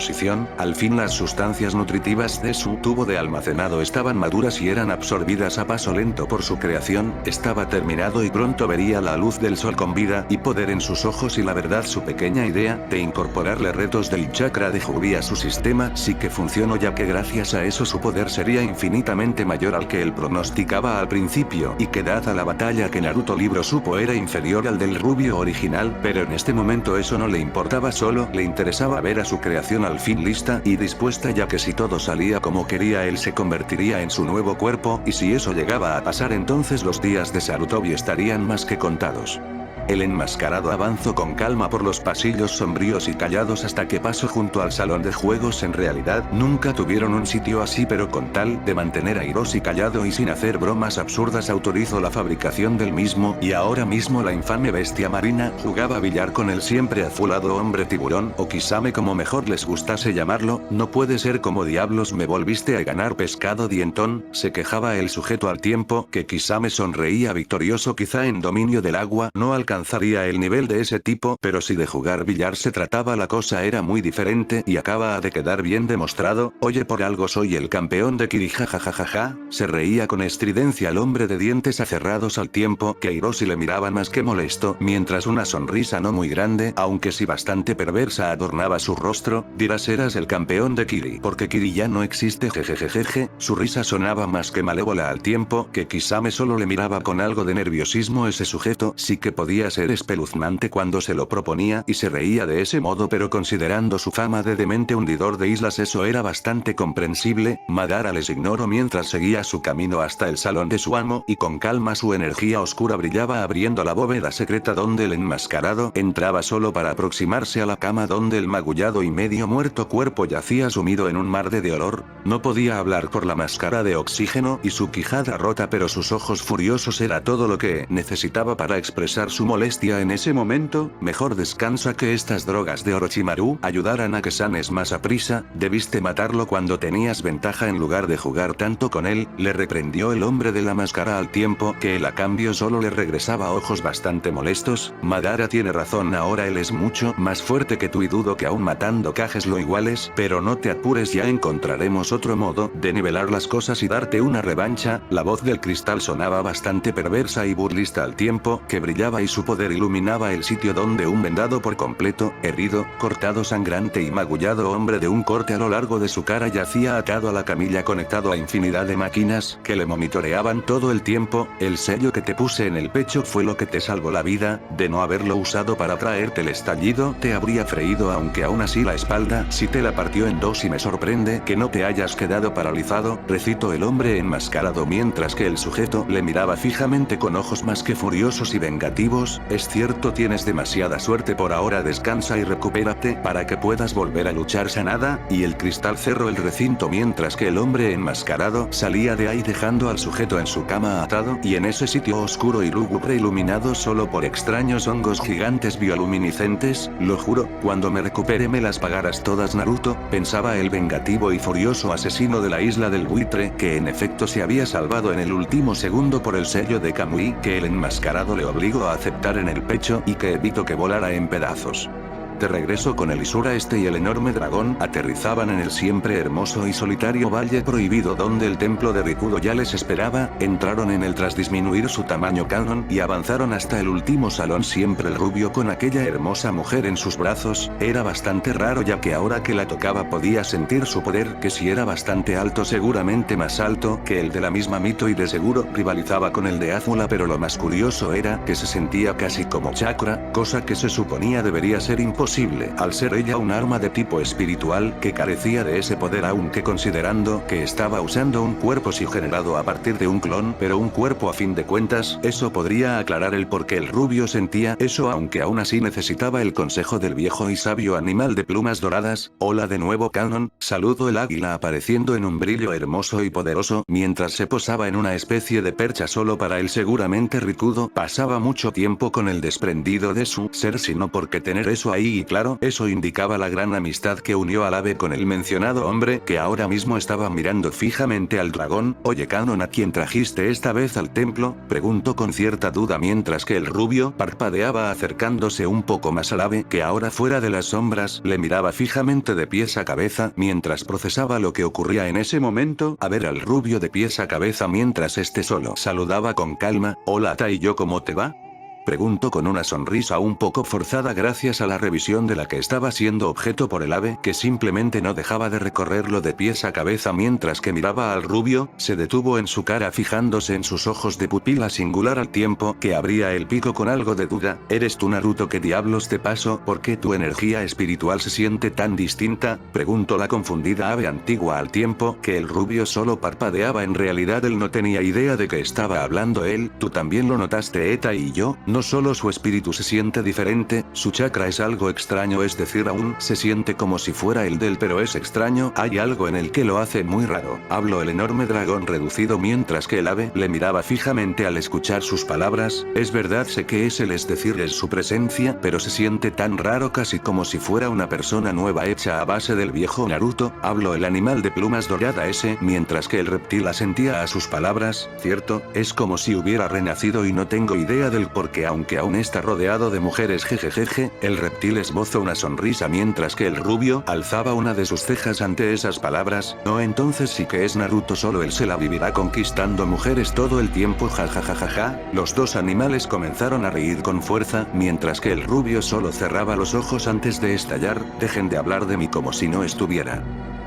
Al fin las sustancias nutritivas de su tubo de almacenado estaban maduras y eran absorbidas a paso lento por su creación. Estaba terminado y pronto vería la luz del sol con vida y poder en sus ojos, y la verdad su pequeña idea de incorporarle retos del chakra de Jubi a su sistema sí que funcionó, ya que gracias a eso su poder sería infinitamente mayor al que él pronosticaba al principio, y que dada la batalla que Naruto libró supo era inferior al del rubio original, pero en este momento eso no le importaba, solo le interesaba ver a su creación al fin lista y dispuesta, ya que si todo salía como quería él se convertiría en su nuevo cuerpo, y si eso llegaba a pasar entonces los días de Sarutobi estarían más que contados. El enmascarado avanzó con calma por los pasillos sombríos y callados hasta que pasó junto al salón de juegos. En realidad nunca tuvieron un sitio así, pero con tal de mantener a Hiroshi callado y sin hacer bromas absurdas autorizó la fabricación del mismo, y ahora mismo la infame bestia marina jugaba billar con el siempre azulado hombre tiburón, o Kisame como mejor les gustase llamarlo. No puede ser, como diablos me volviste a ganar, pescado dientón, se quejaba el sujeto al tiempo que Kisame sonreía victorioso. Quizá en dominio del agua no alcanzaría el nivel de ese tipo, pero si de jugar billar se trataba la cosa era muy diferente, y acaba de quedar bien demostrado. Oye, por algo soy el campeón de Kiri, jajajaja, se reía con estridencia el hombre de dientes acerrados, al tiempo que Hiroshi le miraba más que molesto, mientras una sonrisa no muy grande, aunque sí bastante perversa, adornaba su rostro. Dirás, eras el campeón de Kiri porque Kiri ya no existe, jejejejeje. Su risa sonaba más que malévola, al tiempo que Kisame solo le miraba con algo de nerviosismo. Ese sujeto sí que podía parecía ser espeluznante cuando se lo proponía y se reía de ese modo, pero considerando su fama de demente hundidor de islas eso era bastante comprensible. Madara les ignoró mientras seguía su camino hasta el salón de su amo y con calma su energía oscura brillaba abriendo la bóveda secreta donde el enmascarado entraba solo para aproximarse a la cama donde el magullado y medio muerto cuerpo yacía sumido en un mar de olor. No podía hablar por la máscara de oxígeno y su quijada rota, pero sus ojos furiosos era todo lo que necesitaba para expresar su molestia en ese momento. Mejor descansa que estas drogas de Orochimaru ayudaran a que sanes más a prisa, debiste matarlo cuando tenías ventaja en lugar de jugar tanto con él, le reprendió el hombre de la máscara al tiempo que él a cambio solo le regresaba ojos bastante molestos. Madara tiene razón, ahora él es mucho más fuerte que tú y dudo que aún matando Kages lo iguales, pero no te apures, ya encontraremos otro modo de nivelar las cosas y darte una revancha. La voz del cristal sonaba bastante perversa y burlista al tiempo que brillaba y su poder iluminaba el sitio donde un vendado por completo, herido, cortado, sangrante y magullado hombre de un corte a lo largo de su cara yacía atado a la camilla conectado a infinidad de máquinas que le monitoreaban todo el tiempo. El sello que te puse en el pecho fue lo que te salvó la vida, de no haberlo usado para traerte el estallido te habría freído, aunque aún así la espalda sí te la partió en dos y me sorprende que no te hayas quedado paralizado, recitó el hombre enmascarado mientras que el sujeto le miraba fijamente con ojos más que furiosos y vengativos. Es cierto, tienes demasiada suerte por ahora, descansa y recupérate para que puedas volver a luchar. Sanada, y el cristal cerró el recinto mientras que el hombre enmascarado salía de ahí dejando al sujeto en su cama atado y en ese sitio oscuro y lúgubre iluminado solo por extraños hongos gigantes bioluminiscentes. Lo juro, cuando me recupere me las pagarás todas, Naruto, pensaba el vengativo y furioso asesino de la isla del buitre, que en efecto se había salvado en el último segundo por el sello de Kamui que el enmascarado le obligó a aceptar en el pecho y que evitó que volara en pedazos. De regreso con el Isura, este y el enorme dragón aterrizaban en el siempre hermoso y solitario Valle Prohibido donde el templo de Rikudo ya les esperaba. Entraron en él tras disminuir su tamaño canon y avanzaron hasta el último salón, siempre el rubio con aquella hermosa mujer en sus brazos. Era bastante raro ya que ahora que la tocaba podía sentir su poder, que si era bastante alto seguramente más alto que el de la misma Mito y de seguro rivalizaba con el de Azula, pero lo más curioso era que se sentía casi como chakra, cosa que se suponía debería ser imposible al ser ella un arma de tipo espiritual que carecía de ese poder, aunque considerando que estaba usando un cuerpo sí generado a partir de un clon, pero un cuerpo a fin de cuentas, eso podría aclarar el por qué el rubio sentía eso, aunque aún así necesitaba el consejo del viejo y sabio animal de plumas doradas. Hola de nuevo, Canon, saludó el águila apareciendo en un brillo hermoso y poderoso mientras se posaba en una especie de percha solo para él. Seguramente Rikudo pasaba mucho tiempo con el desprendido de su ser, sino porque tener eso ahí, y claro, eso indicaba la gran amistad que unió al ave con el mencionado hombre que ahora mismo estaba mirando fijamente al dragón. Oye Canon, ¿a quién trajiste esta vez al templo?, preguntó con cierta duda mientras que el rubio parpadeaba acercándose un poco más al ave que ahora fuera de las sombras le miraba fijamente de pies a cabeza mientras procesaba lo que ocurría en ese momento. A ver al rubio de pies a cabeza mientras este solo saludaba con calma. Hola Tai, ¿yo cómo te va?, preguntó con una sonrisa un poco forzada gracias a la revisión de la que estaba siendo objeto por el ave, que simplemente no dejaba de recorrerlo de pies a cabeza mientras que miraba al rubio. Se detuvo en su cara fijándose en sus ojos de pupila singular al tiempo que abría el pico con algo de duda. ¿Eres tú, Naruto? ¿Qué diablos te pasó? ¿Por qué tu energía espiritual se siente tan distinta?, preguntó la confundida ave antigua al tiempo que el rubio solo parpadeaba. En realidad él no tenía idea de que estaba hablando él. Tú también lo notaste, Eta y yo. No solo su espíritu se siente diferente, su chakra es algo extraño, es decir, aún se siente como si fuera el del, pero es extraño, hay algo en el que lo hace muy raro, habló el enorme dragón reducido mientras que el ave le miraba fijamente al escuchar sus palabras. Es verdad, sé que es él, es decir, es su presencia, pero se siente tan raro, casi como si fuera una persona nueva hecha a base del viejo Naruto, habló el animal de plumas dorada ese mientras que el reptil asentía a sus palabras. Cierto, es como si hubiera renacido y no tengo idea del por qué, aunque aún está rodeado de mujeres, jejejeje. El reptil esbozó una sonrisa mientras que el rubio alzaba una de sus cejas ante esas palabras. No, entonces sí que es Naruto, solo él se la vivirá conquistando mujeres todo el tiempo, jajajajaja. Los dos animales comenzaron a reír con fuerza mientras que el rubio solo cerraba los ojos antes de estallar. Dejen de hablar de mí como si no estuviera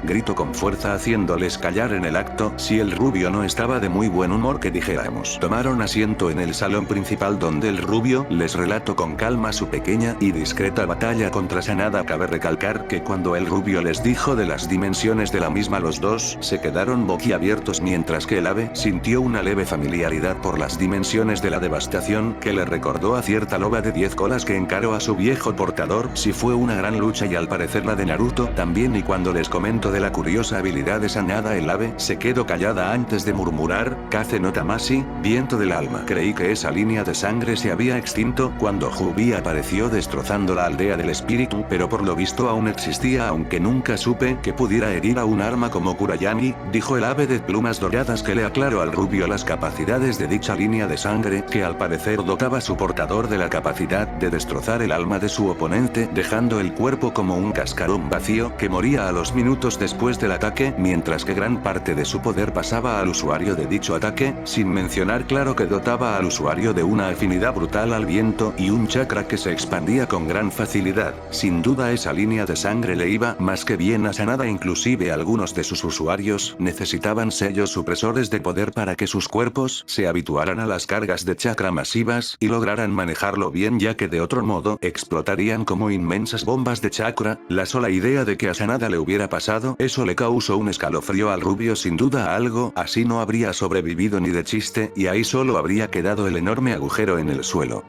gritó con fuerza haciéndoles callar en el acto. Si el rubio no estaba de muy buen humor que dijéramos. Tomaron asiento en el salón principal donde el rubio les relató con calma su pequeña y discreta batalla contra Sanada. Cabe recalcar que cuando el rubio les dijo de las dimensiones de la misma, los dos se quedaron boquiabiertos, mientras que el ave sintió una leve familiaridad por las dimensiones de la devastación que le recordó a cierta loba de 10 colas que encaró a su viejo portador. Si fue una gran lucha, y al parecer la de Naruto también. Y cuando les comento de la curiosa habilidad de Sanada, el ave se quedó callada antes de murmurar: Kaze no Tamashii, viento del alma. Creí que esa línea de sangre se había extinto cuando Jubi apareció destrozando la aldea del espíritu, pero por lo visto aún existía, aunque nunca supe que pudiera herir a un arma como Kurayami, dijo el ave de plumas doradas, que le aclaró al rubio las capacidades de dicha línea de sangre, que al parecer dotaba a su portador de la capacidad de destrozar el alma de su oponente, dejando el cuerpo como un cascarón vacío que moría a los minutos después del ataque, mientras que gran parte de su poder pasaba al usuario de dicho ataque, sin mencionar claro que dotaba al usuario de una afinidad brutal al viento y un chakra que se expandía con gran facilidad. Sin duda esa línea de sangre le iba más que bien a Sanada, inclusive algunos de sus usuarios necesitaban sellos supresores de poder para que sus cuerpos se habituaran a las cargas de chakra masivas y lograran manejarlo bien, ya que de otro modo explotarían como inmensas bombas de chakra. La sola idea de que a Sanada le hubiera pasado eso le causó un escalofrío al rubio. Sin duda algo así no habría sobrevivido ni de chiste, y ahí solo habría quedado el enorme agujero en el suelo.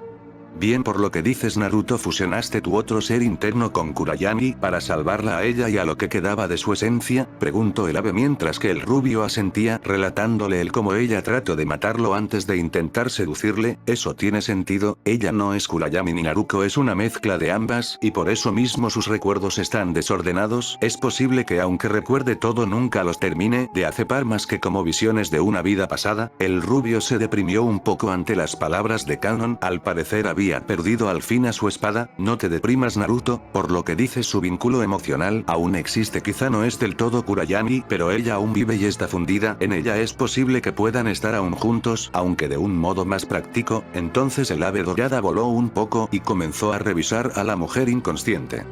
Bien, por lo que dices, Naruto, fusionaste tu otro ser interno con Kurayami para salvarla a ella y a lo que quedaba de su esencia, preguntó el ave mientras que el rubio asentía, relatándole el cómo ella trató de matarlo antes de intentar seducirle. Eso tiene sentido, ella no es Kurayami ni Naruto, es una mezcla de ambas, y por eso mismo sus recuerdos están desordenados. Es posible que aunque recuerde todo nunca los termine de aceptar más que como visiones de una vida pasada. El rubio se deprimió un poco ante las palabras de Kanon, al parecer había perdido al fin a su espada. No te deprimas, Naruto, por lo que dices su vínculo emocional aún existe, quizá no es del todo Kurayami, pero ella aún vive y está fundida en ella, es posible que puedan estar aún juntos, aunque de un modo más práctico. Entonces el ave dorada voló un poco y comenzó a revisar a la mujer inconsciente.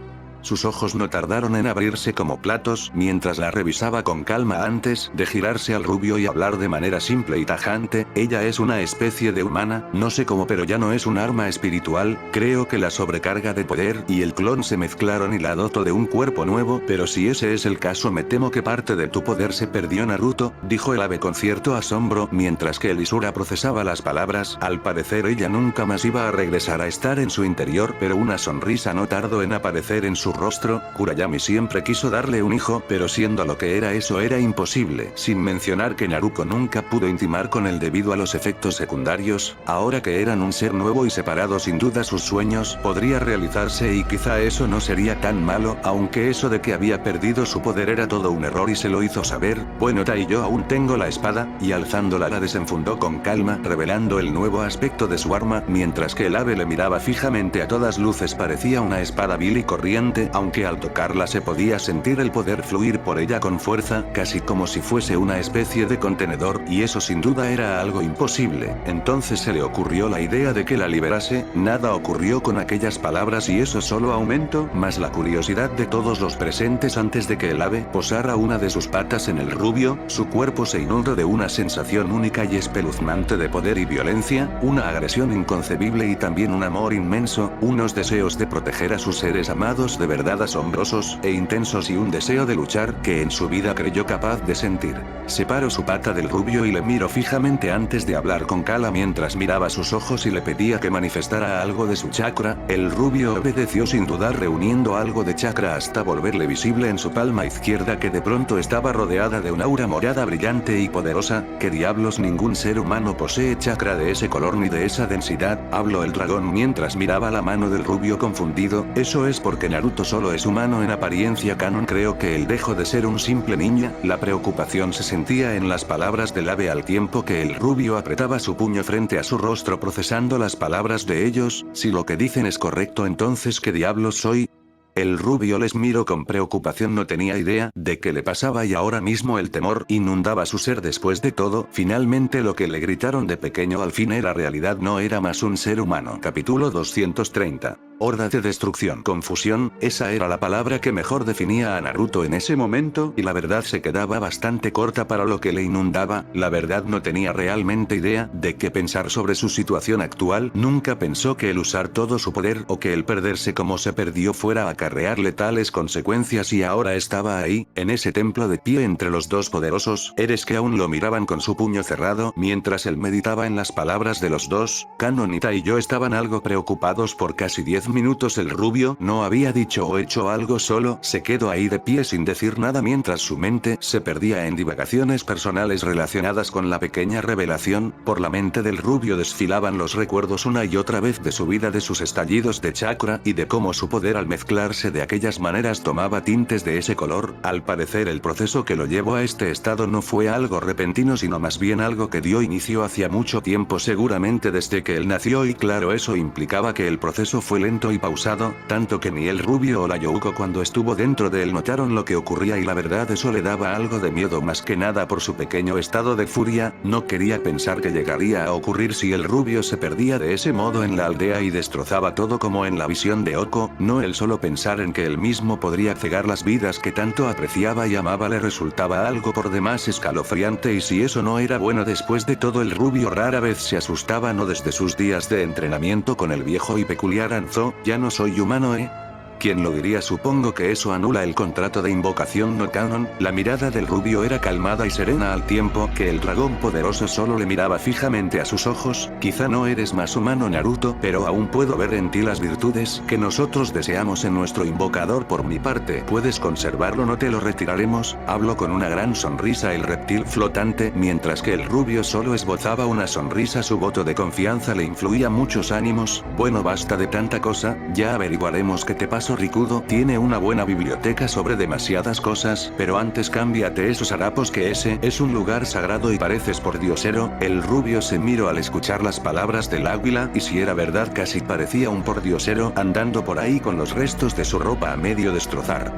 Sus ojos no tardaron en abrirse como platos mientras la revisaba con calma antes de girarse al rubio y hablar de manera simple y tajante. Ella es una especie de humana, no sé cómo, pero ya no es un arma espiritual. Creo que la sobrecarga de poder y el clon se mezclaron y la dotó de un cuerpo nuevo, pero si ese es el caso me temo que parte de tu poder se perdió, Naruto, dijo el ave con cierto asombro mientras que el Isura procesaba las palabras. Al parecer ella nunca más iba a regresar a estar en su interior, pero una sonrisa no tardó en aparecer en su rostro. Kurayami siempre quiso darle un hijo, pero siendo lo que era, eso era imposible, sin mencionar que Naruto nunca pudo intimar con él debido a los efectos secundarios. Ahora que eran un ser nuevo y separado, sin duda sus sueños podría realizarse, y quizá eso no sería tan malo, aunque eso de que había perdido su poder era todo un error y se lo hizo saber. Bueno, Tai, yo aún tengo la espada, y alzándola la desenfundó con calma, revelando el nuevo aspecto de su arma, mientras que el ave le miraba fijamente. A todas luces parecía una espada vil y corriente, aunque al tocarla se podía sentir el poder fluir por ella con fuerza, casi como si fuese una especie de contenedor, y eso sin duda era algo imposible. Entonces se le ocurrió la idea de que la liberase. Nada ocurrió con aquellas palabras y eso solo aumentó más la curiosidad de todos los presentes. Antes de que el ave posara una de sus patas en el rubio, su cuerpo se inundó de una sensación única y espeluznante de poder y violencia, una agresión inconcebible y también un amor inmenso, unos deseos de proteger a sus seres amados de verdad asombrosos e intensos, y un deseo de luchar que en su vida creyó capaz de sentir. Separó su pata del rubio y le miró fijamente antes de hablar con calma mientras miraba sus ojos y le pedía que manifestara algo de su chakra. El rubio obedeció sin dudar, reuniendo algo de chakra hasta volverle visible en su palma izquierda, que de pronto estaba rodeada de un aura morada brillante y poderosa. ¿Qué diablos? Ningún ser humano posee chakra de ese color ni de esa densidad, habló el dragón mientras miraba la mano del rubio confundido. Eso es porque Naruto solo es humano en apariencia, Kanon. Creo que él dejó de ser un simple niña. La preocupación se sentía en las palabras del ave al tiempo que el rubio apretaba su puño frente a su rostro procesando las palabras de ellos. Si lo que dicen es correcto, entonces ¿qué diablos soy? El rubio les miró con preocupación, no tenía idea de qué le pasaba y ahora mismo el temor inundaba su ser. Después de todo, finalmente lo que le gritaron de pequeño al fin era realidad, no era más un ser humano. Capítulo 230. Horda de destrucción. Confusión, esa era la palabra que mejor definía a Naruto en ese momento, y la verdad se quedaba bastante corta para lo que le inundaba. La verdad no tenía realmente idea de qué pensar sobre su situación actual. Nunca pensó que el usar todo su poder o que el perderse como se perdió fuera a acarrearle tales consecuencias, y ahora estaba ahí, en ese templo de pie entre los dos poderosos seres que aún lo miraban con su puño cerrado, mientras él meditaba en las palabras de los dos. Kanonita y yo estaban algo preocupados. Por casi 10 minutos el rubio no había dicho o hecho algo, solo se quedó ahí de pie sin decir nada mientras su mente se perdía en divagaciones personales relacionadas con la pequeña revelación. Por la mente del rubio desfilaban los recuerdos una y otra vez de su vida, de sus estallidos de chakra y de cómo su poder al mezclarse de aquellas maneras tomaba tintes de ese color. Al parecer el proceso que lo llevó a este estado no fue algo repentino, sino más bien algo que dio inicio hacía mucho tiempo, seguramente desde que él nació, y claro, eso implicaba que el proceso fue lento y pausado, tanto que ni el rubio o la Youko cuando estuvo dentro de él notaron lo que ocurría, y la verdad eso le daba algo de miedo, más que nada por su pequeño estado de furia. No quería pensar que llegaría a ocurrir si el rubio se perdía de ese modo en la aldea y destrozaba todo como en la visión de Oko. No, el solo pensar en que él mismo podría cegar las vidas que tanto apreciaba y amaba le resultaba algo por demás escalofriante, y si eso no era bueno después de todo, el rubio rara vez se asustaba, no desde sus días de entrenamiento con el viejo y peculiar Anzo. Ya no soy humano, ¿eh? ¿Quién lo diría? Supongo que eso anula el contrato de invocación no canon. La mirada del rubio era calmada y serena al tiempo que el dragón poderoso solo le miraba fijamente a sus ojos. Quizá no eres más humano, Naruto, pero aún puedo ver en ti las virtudes que nosotros deseamos en nuestro invocador. Por mi parte, puedes conservarlo, no te lo retiraremos. Habló con una gran sonrisa el reptil flotante, mientras que el rubio solo esbozaba una sonrisa. Su voto de confianza le influía muchos ánimos. Bueno, basta de tanta cosa, ya averiguaremos qué te pasa. Rikudo tiene una buena biblioteca sobre demasiadas cosas, pero antes cámbiate esos harapos, que ese es un lugar sagrado y pareces pordiosero. El rubio se miró al escuchar las palabras del águila, y si era verdad casi parecía un pordiosero andando por ahí con los restos de su ropa a medio destrozar.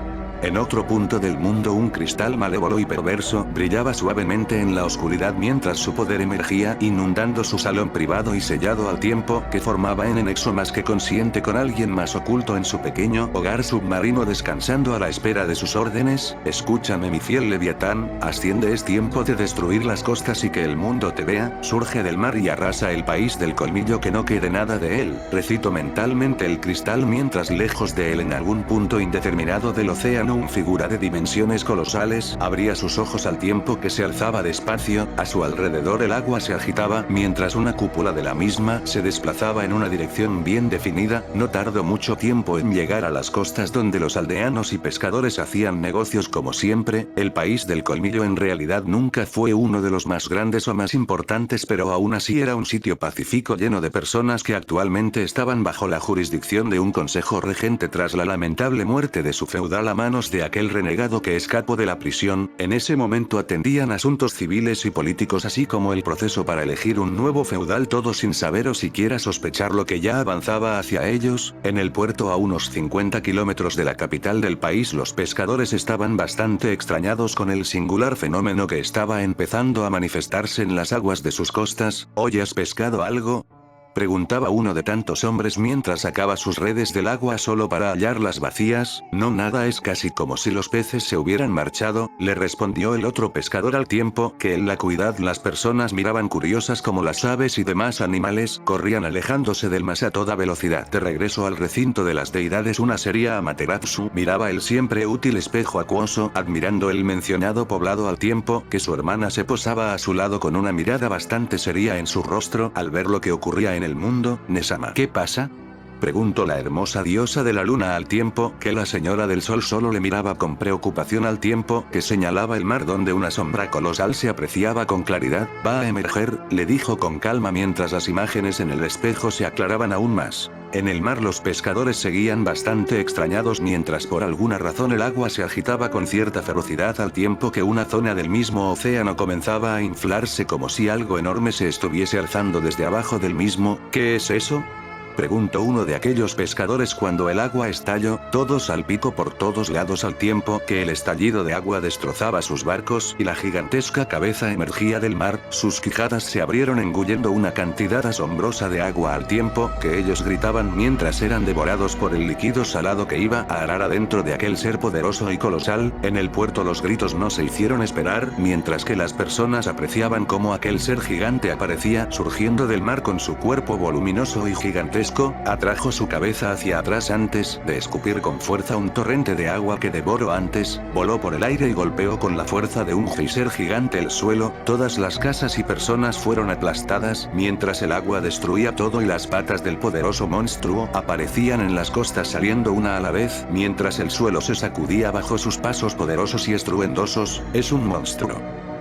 En otro punto del mundo un cristal malévolo y perverso brillaba suavemente en la oscuridad mientras su poder emergía, inundando su salón privado y sellado al tiempo que formaba en nexo más que consciente con alguien más oculto en su pequeño hogar submarino descansando a la espera de sus órdenes. Escúchame, mi fiel Leviatán, asciende, es tiempo de destruir las costas y que el mundo te vea. Surge del mar y arrasa el país del colmillo, que no quede nada de él. Recito mentalmente el cristal mientras lejos de él en algún punto indeterminado del océano una figura de dimensiones colosales abría sus ojos al tiempo que se alzaba despacio. A su alrededor el agua se agitaba mientras una cúpula de la misma se desplazaba en una dirección bien definida. No tardó mucho tiempo en llegar a las costas donde los aldeanos y pescadores hacían negocios como siempre. El país del colmillo en realidad nunca fue uno de los más grandes o más importantes, pero aún así era un sitio pacífico lleno de personas que actualmente estaban bajo la jurisdicción de un consejo regente tras la lamentable muerte de su feudal a manos de aquel renegado que escapó de la prisión. En ese momento atendían asuntos civiles y políticos, así como el proceso para elegir un nuevo feudal, todo sin saber o siquiera sospechar lo que ya avanzaba hacia ellos. En el puerto a unos 50 kilómetros de la capital del país, los pescadores estaban bastante extrañados con el singular fenómeno que estaba empezando a manifestarse en las aguas de sus costas. ¿Hoy has pescado algo?, preguntaba uno de tantos hombres mientras sacaba sus redes del agua solo para hallarlas vacías. No, nada, es casi como si los peces se hubieran marchado, le respondió el otro pescador al tiempo que en la acuidad las personas miraban curiosas como las aves y demás animales corrían alejándose del mar a toda velocidad. De regreso al recinto de las deidades, una seria Amaterasu miraba el siempre útil espejo acuoso admirando el mencionado poblado al tiempo que su hermana se posaba a su lado con una mirada bastante seria en su rostro al ver lo que ocurría en el mundo. Nesama, ¿qué pasa?, preguntó la hermosa diosa de la luna al tiempo que la señora del sol solo le miraba con preocupación al tiempo que señalaba el mar donde una sombra colosal se apreciaba con claridad. Va a emerger, le dijo con calma mientras las imágenes en el espejo se aclaraban aún más. En el mar los pescadores seguían bastante extrañados mientras por alguna razón el agua se agitaba con cierta ferocidad al tiempo que una zona del mismo océano comenzaba a inflarse como si algo enorme se estuviese alzando desde abajo del mismo. ¿Qué es eso?, Preguntó uno de aquellos pescadores cuando el agua estalló, todo salpicó por todos lados al tiempo que el estallido de agua destrozaba sus barcos y la gigantesca cabeza emergía del mar, sus quijadas se abrieron engullendo una cantidad asombrosa de agua al tiempo que ellos gritaban mientras eran devorados por el líquido salado que iba a arar adentro de aquel ser poderoso y colosal. En el puerto los gritos no se hicieron esperar mientras que las personas apreciaban cómo aquel ser gigante aparecía surgiendo del mar con su cuerpo voluminoso y gigantesco. Atrajo su cabeza hacia atrás antes de escupir con fuerza un torrente de agua que devoró antes, voló por el aire y golpeó con la fuerza de un geyser gigante el suelo, todas las casas y personas fueron aplastadas mientras el agua destruía todo y las patas del poderoso monstruo aparecían en las costas saliendo una a la vez mientras el suelo se sacudía bajo sus pasos poderosos y estruendosos. Es un monstruo,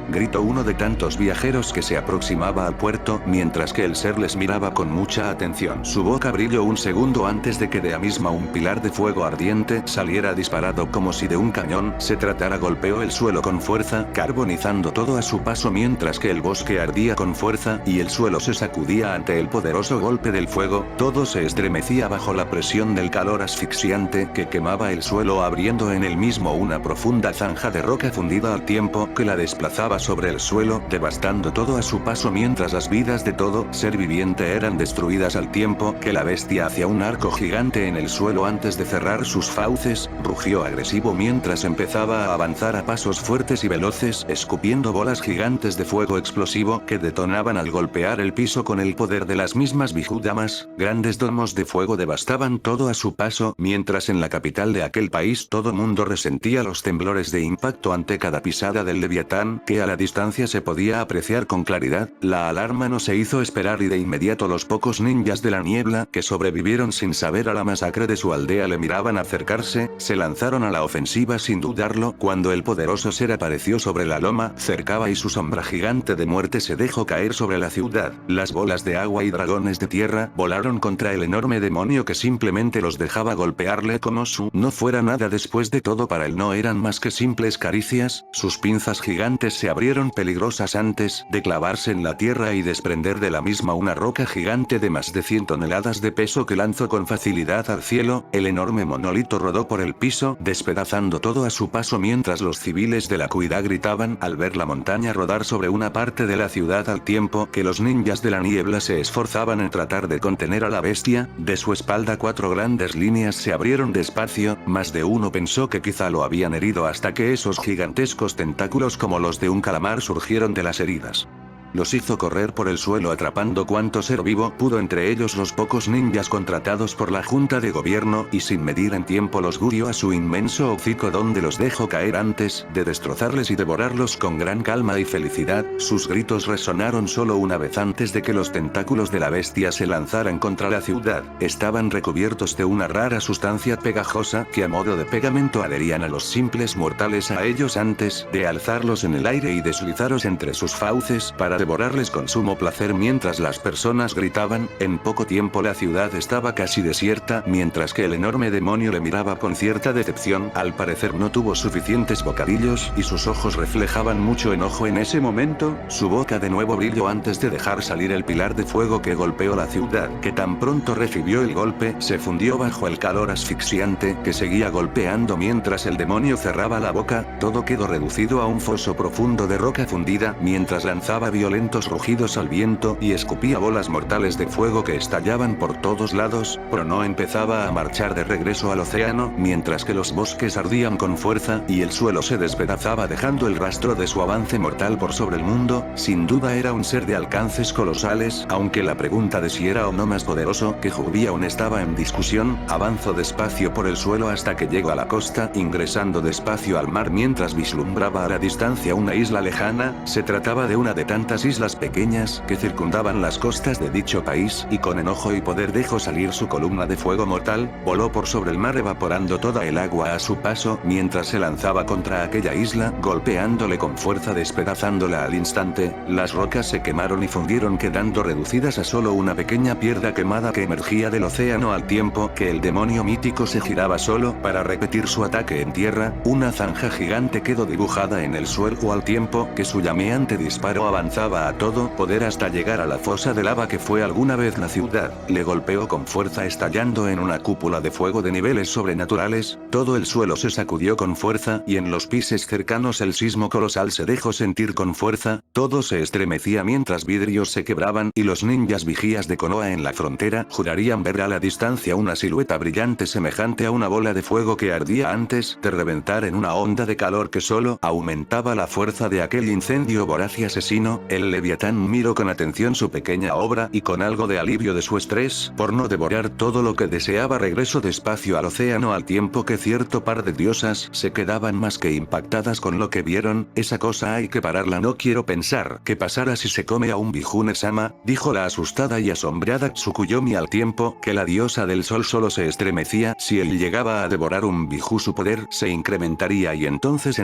gritó uno de tantos viajeros que se aproximaba al puerto mientras que el ser les miraba con mucha atención. Su boca brilló un segundo antes de que de la misma un pilar de fuego ardiente saliera disparado como si de un cañón se tratara. Golpeó el suelo con fuerza, carbonizando todo a su paso mientras que el bosque ardía con fuerza y el suelo se sacudía ante el poderoso golpe del fuego. Todo se estremecía bajo la presión del calor asfixiante que quemaba el suelo abriendo en él mismo una profunda zanja de roca fundida al tiempo que la desplazaba sobre el suelo, devastando todo a su paso mientras las vidas de todo ser viviente eran destruidas al tiempo que la bestia hacía un arco gigante en el suelo antes de cerrar sus fauces, rugió agresivo mientras empezaba a avanzar a pasos fuertes y veloces, escupiendo bolas gigantes de fuego explosivo que detonaban al golpear el piso con el poder de las mismas Bijudamas. Grandes domos de fuego devastaban todo a su paso, mientras en la capital de aquel país todo mundo resentía los temblores de impacto ante cada pisada del leviatán que a la distancia se podía apreciar con claridad. La alarma no se hizo esperar y de inmediato los pocos ninjas de la niebla que sobrevivieron sin saber a la masacre de su aldea le miraban acercarse, se lanzaron a la ofensiva sin dudarlo cuando el poderoso ser apareció sobre la loma cercaba y su sombra gigante de muerte se dejó caer sobre la ciudad. Las bolas de agua y dragones de tierra volaron contra el enorme demonio que simplemente los dejaba golpearle como si no fuera nada. Después de todo para él no eran más que simples caricias, sus pinzas gigantes se abrieron peligrosas antes de clavarse en la tierra y desprender de la misma una roca gigante de más de 100 toneladas de peso que lanzó con facilidad al cielo. El enorme monolito rodó por el piso, despedazando todo a su paso mientras los civiles de la ciudad gritaban al ver la montaña rodar sobre una parte de la ciudad al tiempo que los ninjas de la niebla se esforzaban en tratar de contener a la bestia. De su espalda 4 grandes líneas se abrieron despacio, más de uno pensó que quizá lo habían herido hasta que esos gigantescos tentáculos como los de un calamar surgieron de las heridas. Los hizo correr por el suelo atrapando cuanto ser vivo pudo, entre ellos los pocos ninjas contratados por la junta de gobierno, y sin medir en tiempo los guió a su inmenso hocico donde los dejó caer antes de destrozarles y devorarlos con gran calma y felicidad. Sus gritos resonaron solo una vez antes de que los tentáculos de la bestia se lanzaran contra la ciudad. Estaban recubiertos de una rara sustancia pegajosa que a modo de pegamento adherían a los simples mortales a ellos antes de alzarlos en el aire y deslizarlos entre sus fauces para devorarles con sumo placer mientras las personas gritaban. En poco tiempo la ciudad estaba casi desierta mientras que el enorme demonio le miraba con cierta decepción. Al parecer no tuvo suficientes bocadillos y sus ojos reflejaban mucho enojo en ese momento. Su boca de nuevo brilló antes de dejar salir el pilar de fuego que golpeó la ciudad, que tan pronto recibió el golpe se fundió bajo el calor asfixiante que seguía golpeando mientras el demonio cerraba la boca. Todo quedó reducido a un foso profundo de roca fundida mientras lanzaba violentos rugidos al viento y escupía bolas mortales de fuego que estallaban por todos lados. Prono empezaba a marchar de regreso al océano mientras que los bosques ardían con fuerza y el suelo se despedazaba dejando el rastro de su avance mortal por sobre el mundo. Sin duda era un ser de alcances colosales, aunque la pregunta de si era o no más poderoso que Jubi aún estaba en discusión. Avanzó despacio por el suelo hasta que llegó a la costa, ingresando despacio al mar mientras vislumbraba a la distancia una isla lejana. Se trataba de una de tantas islas pequeñas que circundaban las costas de dicho país, y con enojo y poder dejó salir su columna de fuego mortal, voló por sobre el mar evaporando toda el agua a su paso mientras se lanzaba contra aquella isla, golpeándole con fuerza despedazándola al instante. Las rocas se quemaron y fundieron quedando reducidas a solo una pequeña piedra quemada que emergía del océano al tiempo que el demonio mítico se giraba solo para repetir su ataque en tierra. Una zanja gigante quedó dibujada en el suelo al tiempo que su llameante disparo avanzaba avanzaba a todo poder hasta llegar a la fosa de lava que fue alguna vez la ciudad. Le golpeó con fuerza estallando en una cúpula de fuego de niveles sobrenaturales, todo el suelo se sacudió con fuerza y en los pisos cercanos el sismo colosal se dejó sentir con fuerza, todo se estremecía mientras vidrios se quebraban y los ninjas vigías de Konoha en la frontera jurarían ver a la distancia una silueta brillante semejante a una bola de fuego que ardía antes de reventar en una onda de calor que solo aumentaba la fuerza de aquel incendio voraz y asesino. El Leviatán miró con atención su pequeña obra y con algo de alivio de su estrés por no devorar todo lo que deseaba regresó despacio al océano al tiempo que cierto par de diosas se quedaban más que impactadas con lo que vieron. Esa cosa hay que pararla, no quiero pensar qué pasará si se come a un Bihune-sama, dijo la asustada y asombrada Tsukuyomi al tiempo que la diosa del sol solo se estremecía. Si él llegaba a devorar un Biju su poder se incrementaría y entonces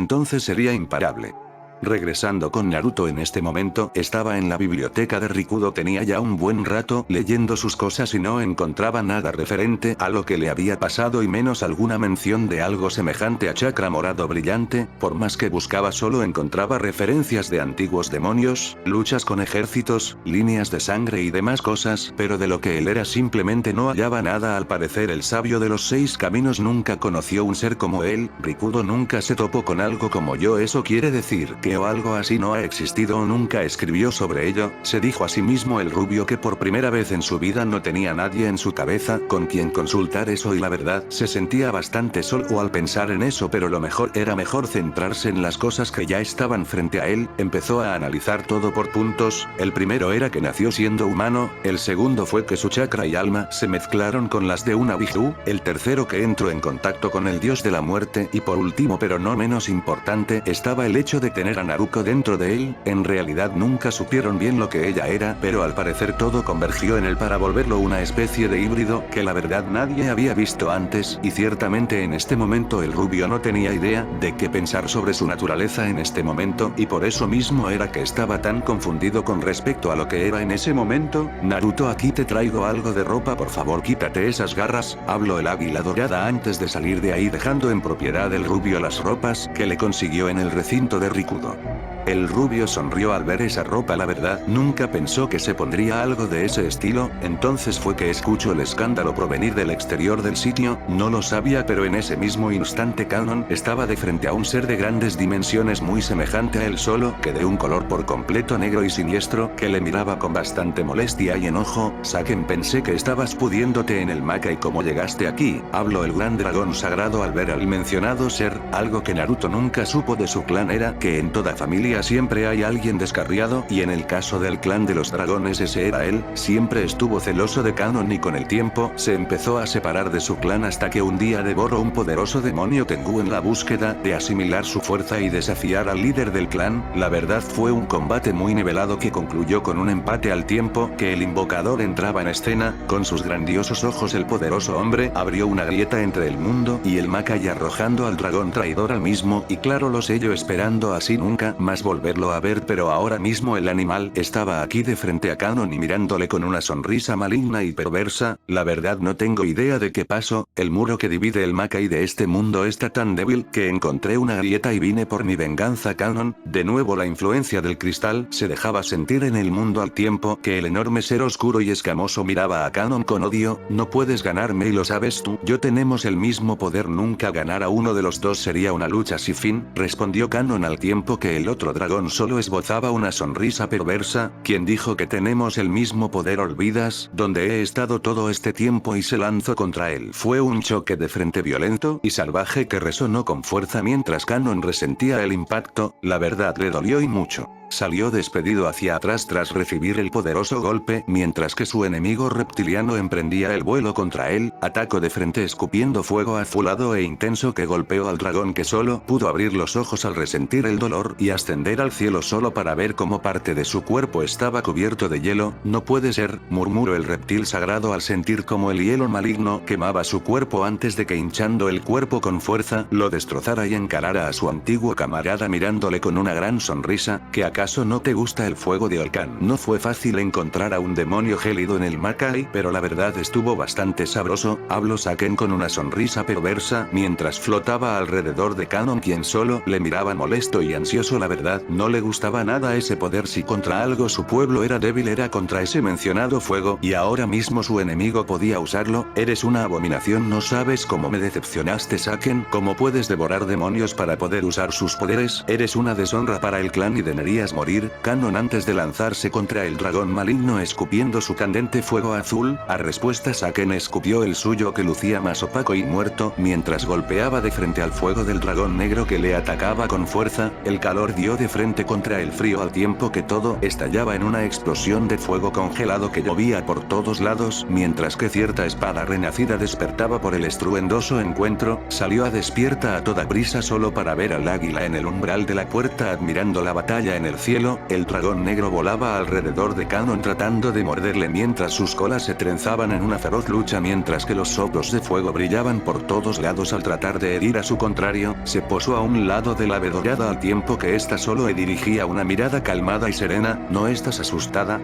sería imparable. Regresando con Naruto en este momento, estaba en la biblioteca de Rikudo, tenía ya un buen rato leyendo sus cosas y no encontraba nada referente a lo que le había pasado y menos alguna mención de algo semejante a chakra morado brillante, por más que buscaba solo encontraba referencias de antiguos demonios, luchas con ejércitos, líneas de sangre y demás cosas, pero de lo que él era simplemente no hallaba nada. Al parecer el sabio de los 6 caminos nunca conoció un ser como él, Rikudo nunca se topó con algo como yo, eso quiere decir que o algo así no ha existido o nunca escribió sobre ello, se dijo a sí mismo el rubio que por primera vez en su vida no tenía nadie en su cabeza con quien consultar eso y la verdad se sentía bastante solo al pensar en eso, pero lo mejor era centrarse en las cosas que ya estaban frente a él. Empezó a analizar todo por puntos. El primero era que nació siendo humano, el segundo fue que su chakra y alma se mezclaron con las de una Biju, el tercero que entró en contacto con el dios de la muerte y por último pero no menos importante estaba el hecho de tener a Naruto dentro de él. En realidad nunca supieron bien lo que ella era, pero al parecer todo convergió en él para volverlo una especie de híbrido que la verdad nadie había visto antes y ciertamente en este momento el rubio no tenía idea de qué pensar sobre su naturaleza en este momento y por eso mismo era que estaba tan confundido con respecto a lo que era en ese momento. Naruto, aquí te traigo algo de ropa, por favor quítate esas garras, habló el águila dorada antes de salir de ahí dejando en propiedad del rubio las ropas que le consiguió en el recinto de Rikudo. El rubio sonrió al ver esa ropa, la verdad nunca pensó que se pondría algo de ese estilo. Entonces fue que escuchó el escándalo provenir del exterior del sitio, no lo sabía pero en ese mismo instante Kanon estaba de frente a un ser de grandes dimensiones muy semejante a él solo que de un color por completo negro y siniestro que le miraba con bastante molestia y enojo. Saken, pensé que estabas pudiéndote en el Maka y cómo llegaste aquí, habló el gran dragón sagrado al ver al mencionado ser. Algo que Naruto nunca supo de su clan era que en toda familia siempre hay alguien descarriado y en el caso del clan de los dragones ese era él. Siempre estuvo celoso de Kanon y con el tiempo se empezó a separar de su clan hasta que un día devoró un poderoso demonio Tengu en la búsqueda de asimilar su fuerza y desafiar al líder del clan. La verdad fue un combate muy nivelado que concluyó con un empate al tiempo que el invocador entraba en escena. Con sus grandiosos ojos el poderoso hombre abrió una grieta entre el mundo y el Maka y arrojando al dragón traidor al mismo y claro lo selló esperando así nunca más volverlo a ver, pero ahora mismo el animal estaba aquí de frente a Kanon y mirándole con una sonrisa maligna y perversa. La verdad no tengo idea de qué pasó, el muro que divide el Maka y de este mundo está tan débil que encontré una grieta y vine por mi venganza. Kanon, de nuevo la influencia del cristal se dejaba sentir en el mundo al tiempo que el enorme ser oscuro y escamoso miraba a Kanon con odio. No puedes ganarme y lo sabes tú, yo tenemos el mismo poder, nunca ganar a uno de los dos sería una lucha sin fin, respondió Kanon al tiempo que el otro dragón solo esbozaba una sonrisa perversa. ¿Quién dijo que tenemos el mismo poder? ¿Olvidas dónde he estado todo este tiempo? Y se lanzó contra él. Fue un choque de frente violento y salvaje que resonó con fuerza mientras Kanon resentía el impacto. La verdad le dolió y mucho. Salió despedido hacia atrás tras recibir el poderoso golpe, mientras que su enemigo reptiliano emprendía el vuelo contra él. Atacó de frente escupiendo fuego azulado e intenso que golpeó al dragón, que solo pudo abrir los ojos al resentir el dolor y ascender al cielo solo para ver cómo parte de su cuerpo estaba cubierto de hielo. No puede ser, murmuró el reptil sagrado al sentir como el hielo maligno quemaba su cuerpo antes de que hinchando el cuerpo con fuerza lo destrozara y encarara a su antiguo camarada mirándole con una gran sonrisa que acá ¿Acaso no te gusta el fuego de Olcan? No fue fácil encontrar a un demonio gélido en el Makai, pero la verdad estuvo bastante sabroso, habló Saken con una sonrisa perversa, mientras flotaba alrededor de Kanon, quien solo le miraba molesto y ansioso. La verdad, no le gustaba nada ese poder. Si contra algo su pueblo era débil era contra ese mencionado fuego, y ahora mismo su enemigo podía usarlo. Eres una abominación, no sabes cómo me decepcionaste, Saken. ¿Cómo puedes devorar demonios para poder usar sus poderes? Eres una deshonra para el clan y deberías morir. Kanon, antes de lanzarse contra el dragón maligno escupiendo su candente fuego azul, a respuesta Saken escupió el suyo, que lucía más opaco y muerto, mientras golpeaba de frente al fuego del dragón negro que le atacaba con fuerza. El calor dio de frente contra el frío al tiempo que todo estallaba en una explosión de fuego congelado que llovía por todos lados, mientras que cierta espada renacida despertaba por el estruendoso encuentro. Salió a despierta a toda prisa solo para ver al águila en el umbral de la puerta admirando la batalla en el cielo. El dragón negro volaba alrededor de Kanon tratando de morderle mientras sus colas se trenzaban en una feroz lucha, mientras que los soplos de fuego brillaban por todos lados al tratar de herir a su contrario. Se posó a un lado de la bedollada al tiempo que ésta solo le dirigía una mirada calmada y serena. ¿No estás asustada?,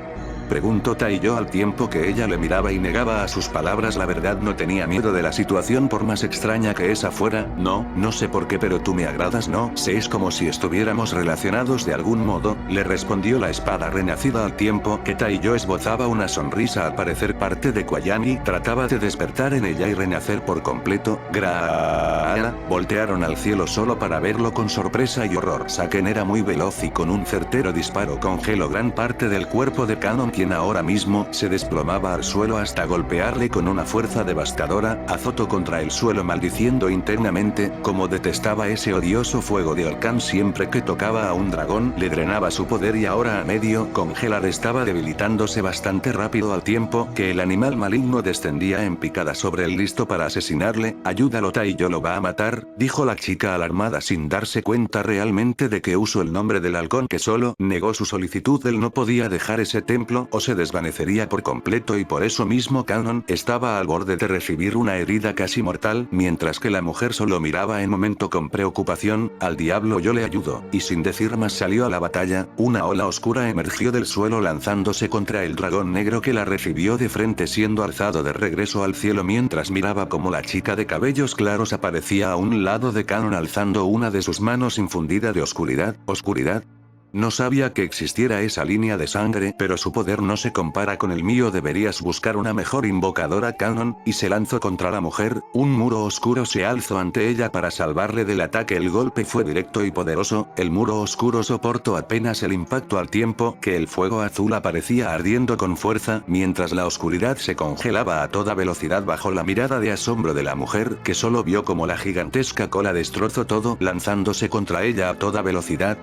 preguntó Taiyo al tiempo que ella le miraba y negaba a sus palabras. La verdad, no tenía miedo de la situación por más extraña que esa fuera. No sé por qué, pero tú me agradas. No sé, es como si estuviéramos relacionados de algún modo, le respondió la espada renacida al tiempo que Taiyo esbozaba una sonrisa. Al parecer parte de Kwayami trataba de despertar en ella y renacer por completo. Voltearon al cielo solo para verlo con sorpresa y horror. Saken era muy veloz y con un certero disparo congeló gran parte del cuerpo de Kanon, quien ahora mismo se desplomaba al suelo hasta golpearle con una fuerza devastadora. Azotó contra el suelo maldiciendo internamente, como detestaba ese odioso fuego de Olcan. Siempre que tocaba a un dragón le drenaba su poder y ahora a medio congelar estaba debilitándose bastante rápido al tiempo que el animal maligno descendía en picada sobre él listo para asesinarle. Ayúdalo, Taiyo lo va a matar, dijo la chica alarmada sin darse cuenta realmente de que usó el nombre del halcón, que solo negó su solicitud. Él no podía dejar ese templo o se desvanecería por completo, y por eso mismo Kanon estaba al borde de recibir una herida casi mortal, mientras que la mujer solo miraba en momento con preocupación. Al diablo, yo le ayudo, y sin decir más salió a la batalla. Una ola oscura emergió del suelo lanzándose contra el dragón negro, que la recibió de frente siendo alzado de regreso al cielo mientras miraba como la chica de cabellos claros aparecía a un lado de Kanon alzando una de sus manos infundida de oscuridad. No sabía que existiera esa línea de sangre, pero su poder no se compara con el mío. Deberías buscar una mejor invocadora, Kanon, y se lanzó contra la mujer. Un muro oscuro se alzó ante ella para salvarle del ataque. El golpe fue directo y poderoso. El muro oscuro soportó apenas el impacto al tiempo que el fuego azul aparecía ardiendo con fuerza, mientras la oscuridad se congelaba a toda velocidad bajo la mirada de asombro de la mujer, que solo vio como la gigantesca cola destrozó todo, lanzándose contra ella a toda velocidad.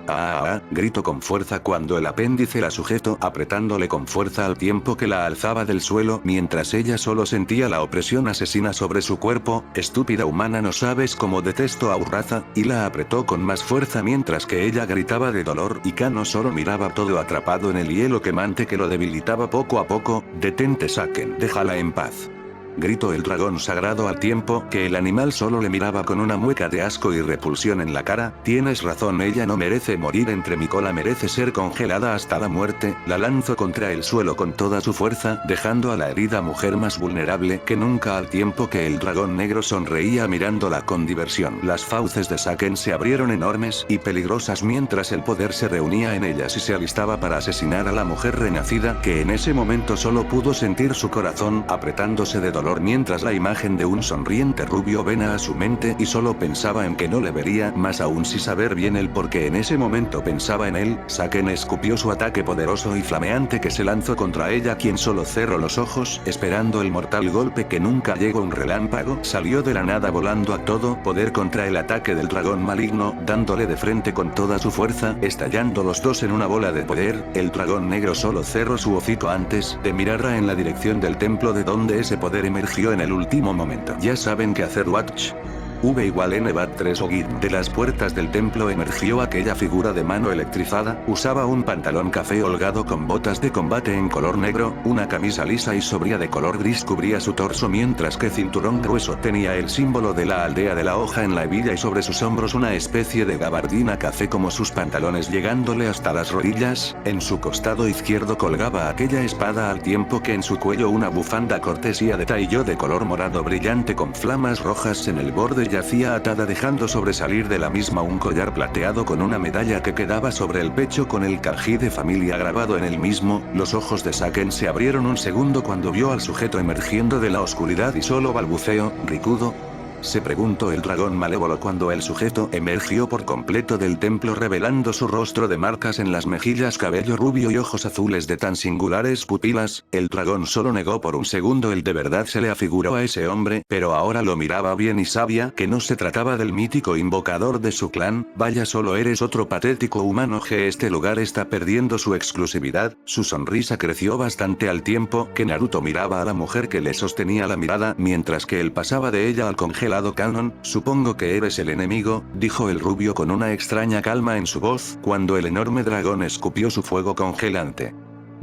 Gritó con fuerza cuando el apéndice la sujetó, apretándole con fuerza al tiempo que la alzaba del suelo, mientras ella solo sentía la opresión asesina sobre su cuerpo. Estúpida humana, no sabes cómo detesto a Urraza, y la apretó con más fuerza mientras que ella gritaba de dolor, y Kano solo miraba todo atrapado en el hielo quemante que lo debilitaba poco a poco. Detente, Saken, déjala en paz, gritó el dragón sagrado al tiempo que el animal solo le miraba con una mueca de asco y repulsión en la cara. Tienes razón, ella no merece morir entre mi cola, merece ser congelada hasta la muerte. La lanzó contra el suelo con toda su fuerza, dejando a la herida mujer más vulnerable que nunca al tiempo que el dragón negro sonreía mirándola con diversión. Las fauces de Saken se abrieron enormes y peligrosas mientras el poder se reunía en ellas y se alistaba para asesinar a la mujer renacida, que en ese momento solo pudo sentir su corazón apretándose de dolor mientras la imagen de un sonriente rubio vena a su mente y solo pensaba en que no le vería más aún sin saber bien el por qué en ese momento pensaba en él. Saken escupió su ataque poderoso y flameante que se lanzó contra ella, quien solo cerró los ojos esperando el mortal golpe que nunca llegó. Un relámpago salió de la nada volando a todo poder contra el ataque del dragón maligno, dándole de frente con toda su fuerza, estallando los dos en una bola de poder. El dragón negro solo cerró su hocico antes de mirarla en la dirección del templo de donde ese poder emergió en el último momento. Ya saben qué hacer, Watch. V igual N bat 3 o GIT. De las puertas del templo emergió aquella figura de mano electrizada, usaba un pantalón café holgado con botas de combate en color negro, una camisa lisa y sobria de color gris cubría su torso mientras que cinturón grueso tenía el símbolo de la aldea de la hoja en la hebilla y sobre sus hombros una especie de gabardina café como sus pantalones llegándole hasta las rodillas, en su costado izquierdo colgaba aquella espada al tiempo que en su cuello una bufanda cortesía de tailló de color morado brillante con flamas rojas en el borde yacía atada dejando sobresalir de la misma un collar plateado con una medalla que quedaba sobre el pecho con el kanji de familia grabado en el mismo. Los ojos de Saken se abrieron un segundo cuando vio al sujeto emergiendo de la oscuridad y solo balbuceó, ¿Rikudo? Se preguntó el dragón malévolo cuando el sujeto emergió por completo del templo revelando su rostro de marcas en las mejillas, cabello rubio y ojos azules de tan singulares pupilas. El dragón solo negó por un segundo el de verdad se le afiguró a ese hombre, pero ahora lo miraba bien y sabía que no se trataba del mítico invocador de su clan. Vaya, solo eres otro patético humano que este lugar está perdiendo su exclusividad. Su sonrisa creció bastante al tiempo que Naruto miraba a la mujer que le sostenía la mirada mientras que él pasaba de ella al congelado canon. Supongo que eres el enemigo, dijo el rubio con una extraña calma en su voz, cuando el enorme dragón escupió su fuego congelante.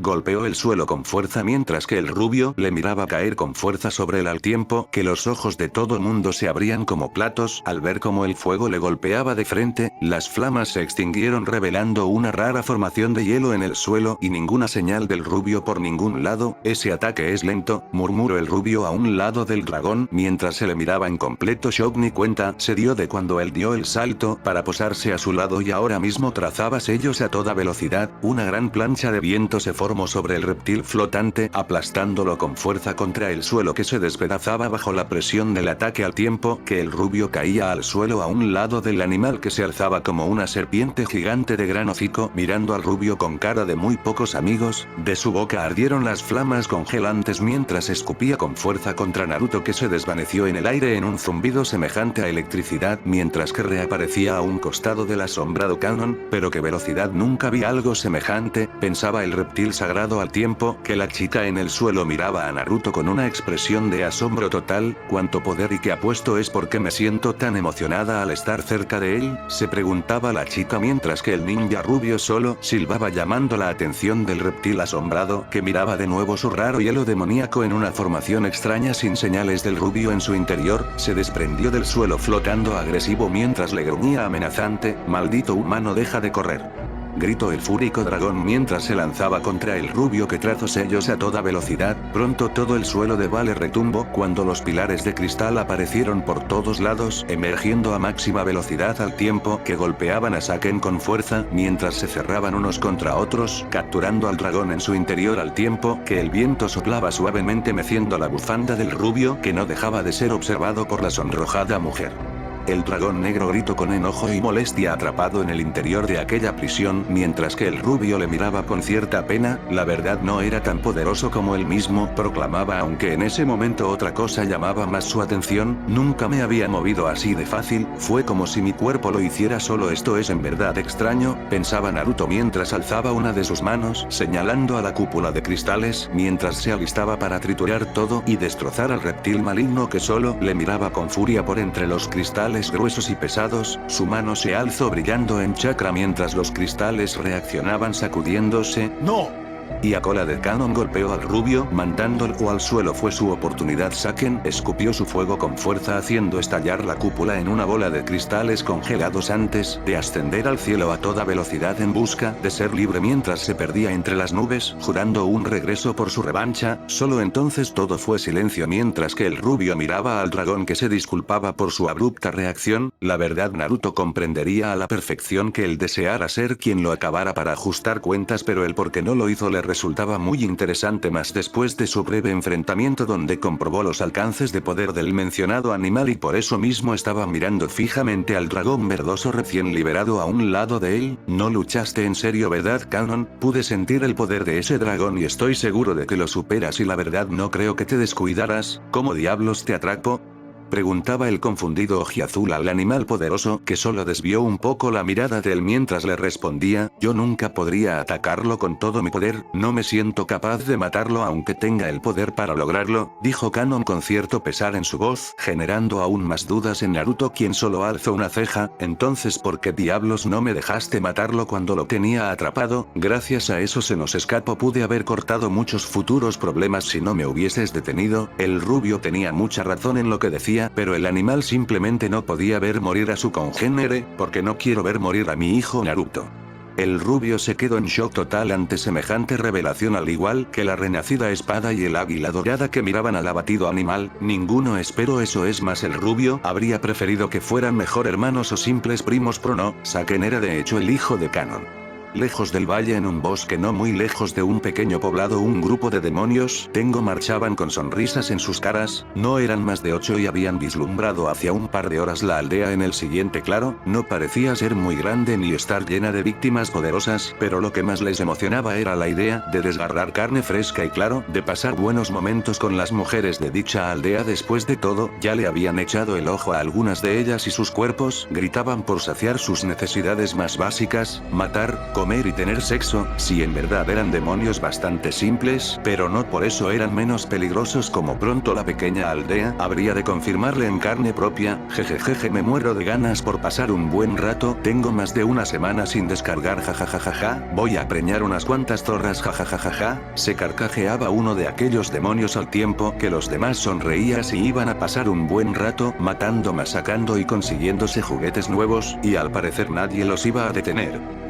Golpeó el suelo con fuerza mientras que el rubio le miraba caer con fuerza sobre él al tiempo que los ojos de todo mundo se abrían como platos al ver cómo el fuego le golpeaba de frente. Las flamas se extinguieron revelando una rara formación de hielo en el suelo y ninguna señal del rubio por ningún lado. Ese ataque es lento, murmuró el rubio a un lado del dragón mientras se le miraba en completo shock. Ni cuenta se dio de cuando él dio el salto para posarse a su lado y ahora mismo trazaba sellos a toda velocidad. Una gran plancha de viento se formó sobre el reptil flotante aplastándolo con fuerza contra el suelo que se despedazaba bajo la presión del ataque al tiempo que el rubio caía al suelo a un lado del animal que se alzaba como una serpiente gigante de gran hocico mirando al rubio con cara de muy pocos amigos. De su boca ardieron las flamas congelantes mientras escupía con fuerza contra Naruto que se desvaneció en el aire en un zumbido semejante a electricidad mientras que reaparecía a un costado del asombrado canon. Pero qué velocidad, nunca vi algo semejante, pensaba el reptil sagrado al tiempo que la chica en el suelo miraba a Naruto con una expresión de asombro total. Cuánto poder y qué apuesto es, ¿por qué me siento tan emocionada al estar cerca de él? Se preguntaba la chica mientras que el ninja rubio solo silbaba llamando la atención del reptil asombrado que miraba de nuevo su raro hielo demoníaco en una formación extraña sin señales del rubio en su interior. Se desprendió del suelo flotando agresivo mientras le gruñía amenazante, maldito humano, deja de correr. Gritó el fúrico dragón mientras se lanzaba contra el rubio que trazó sellos a toda velocidad. Pronto todo el suelo de Vale retumbó cuando los pilares de cristal aparecieron por todos lados, emergiendo a máxima velocidad al tiempo que golpeaban a Saken con fuerza mientras se cerraban unos contra otros, capturando al dragón en su interior al tiempo que el viento soplaba suavemente meciendo la bufanda del rubio que no dejaba de ser observado por la sonrojada mujer. El dragón negro gritó con enojo y molestia atrapado en el interior de aquella prisión mientras que el rubio le miraba con cierta pena. La verdad no era tan poderoso como él mismo proclamaba, aunque en ese momento otra cosa llamaba más su atención. Nunca me había movido así de fácil, fue como si mi cuerpo lo hiciera solo. Esto es en verdad extraño, pensaba Naruto mientras alzaba una de sus manos señalando a la cúpula de cristales mientras se alistaba para triturar todo y destrozar al reptil maligno que solo le miraba con furia por entre los cristales gruesos y pesados. Su mano se alzó brillando en chakra mientras los cristales reaccionaban sacudiéndose. ¡No! Y a cola de canon golpeó al rubio mandándolo al suelo. Fue su oportunidad. Saken escupió su fuego con fuerza haciendo estallar la cúpula en una bola de cristales congelados antes de ascender al cielo a toda velocidad en busca de ser libre mientras se perdía entre las nubes, jurando un regreso por su revancha. Solo entonces todo fue silencio mientras que el rubio miraba al dragón que se disculpaba por su abrupta reacción. La verdad, Naruto comprendería a la perfección que él deseara ser quien lo acabara para ajustar cuentas, pero el por qué no lo hizo le resultaba muy interesante más después de su breve enfrentamiento donde comprobó los alcances de poder del mencionado animal y por eso mismo estaba mirando fijamente al dragón verdoso recién liberado a un lado de él. No luchaste en serio, ¿verdad, Canon? Pude sentir el poder de ese dragón y estoy seguro de que lo superas y la verdad no creo que te descuidaras. ¿Cómo diablos te atrapo? Preguntaba el confundido ojiazul al animal poderoso que solo desvió un poco la mirada de él mientras le respondía, yo nunca podría atacarlo con todo mi poder, no me siento capaz de matarlo aunque tenga el poder para lograrlo, dijo Kanon con cierto pesar en su voz, generando aún más dudas en Naruto quien solo alzó una ceja, entonces ¿por qué diablos no me dejaste matarlo cuando lo tenía atrapado? Gracias a eso se nos escapó, pude haber cortado muchos futuros problemas si no me hubieses detenido, el rubio tenía mucha razón en lo que decía, pero el animal simplemente no podía ver morir a su congénere, porque no quiero ver morir a mi hijo Naruto. El rubio se quedó en shock total ante semejante revelación al igual que la renacida espada y el águila dorada que miraban al abatido animal, ninguno esperó eso es más el rubio habría preferido que fueran mejor hermanos o simples primos pero no, Saken era de hecho el hijo de Kanon. Lejos del valle en un bosque no muy lejos de un pequeño poblado un grupo de demonios Tengo marchaban con sonrisas en sus caras, no eran más de 8 y habían vislumbrado hacia un par de horas la aldea en el siguiente claro, no parecía ser muy grande ni estar llena de víctimas poderosas, pero lo que más les emocionaba era la idea de desgarrar carne fresca y claro, de pasar buenos momentos con las mujeres de dicha aldea después de todo, ya le habían echado el ojo a algunas de ellas y sus cuerpos gritaban por saciar sus necesidades más básicas, matar, comer y tener sexo, si en verdad eran demonios bastante simples, pero no por eso eran menos peligrosos como pronto la pequeña aldea habría de confirmarle en carne propia, jejejeje me muero de ganas por pasar un buen rato, tengo más de una semana sin descargar jajajajaja, voy a preñar unas cuantas zorras jajajajaja, se carcajeaba uno de aquellos demonios al tiempo que los demás sonreían y iban a pasar un buen rato matando, masacrando y consiguiéndose juguetes nuevos, y al parecer nadie los iba a detener.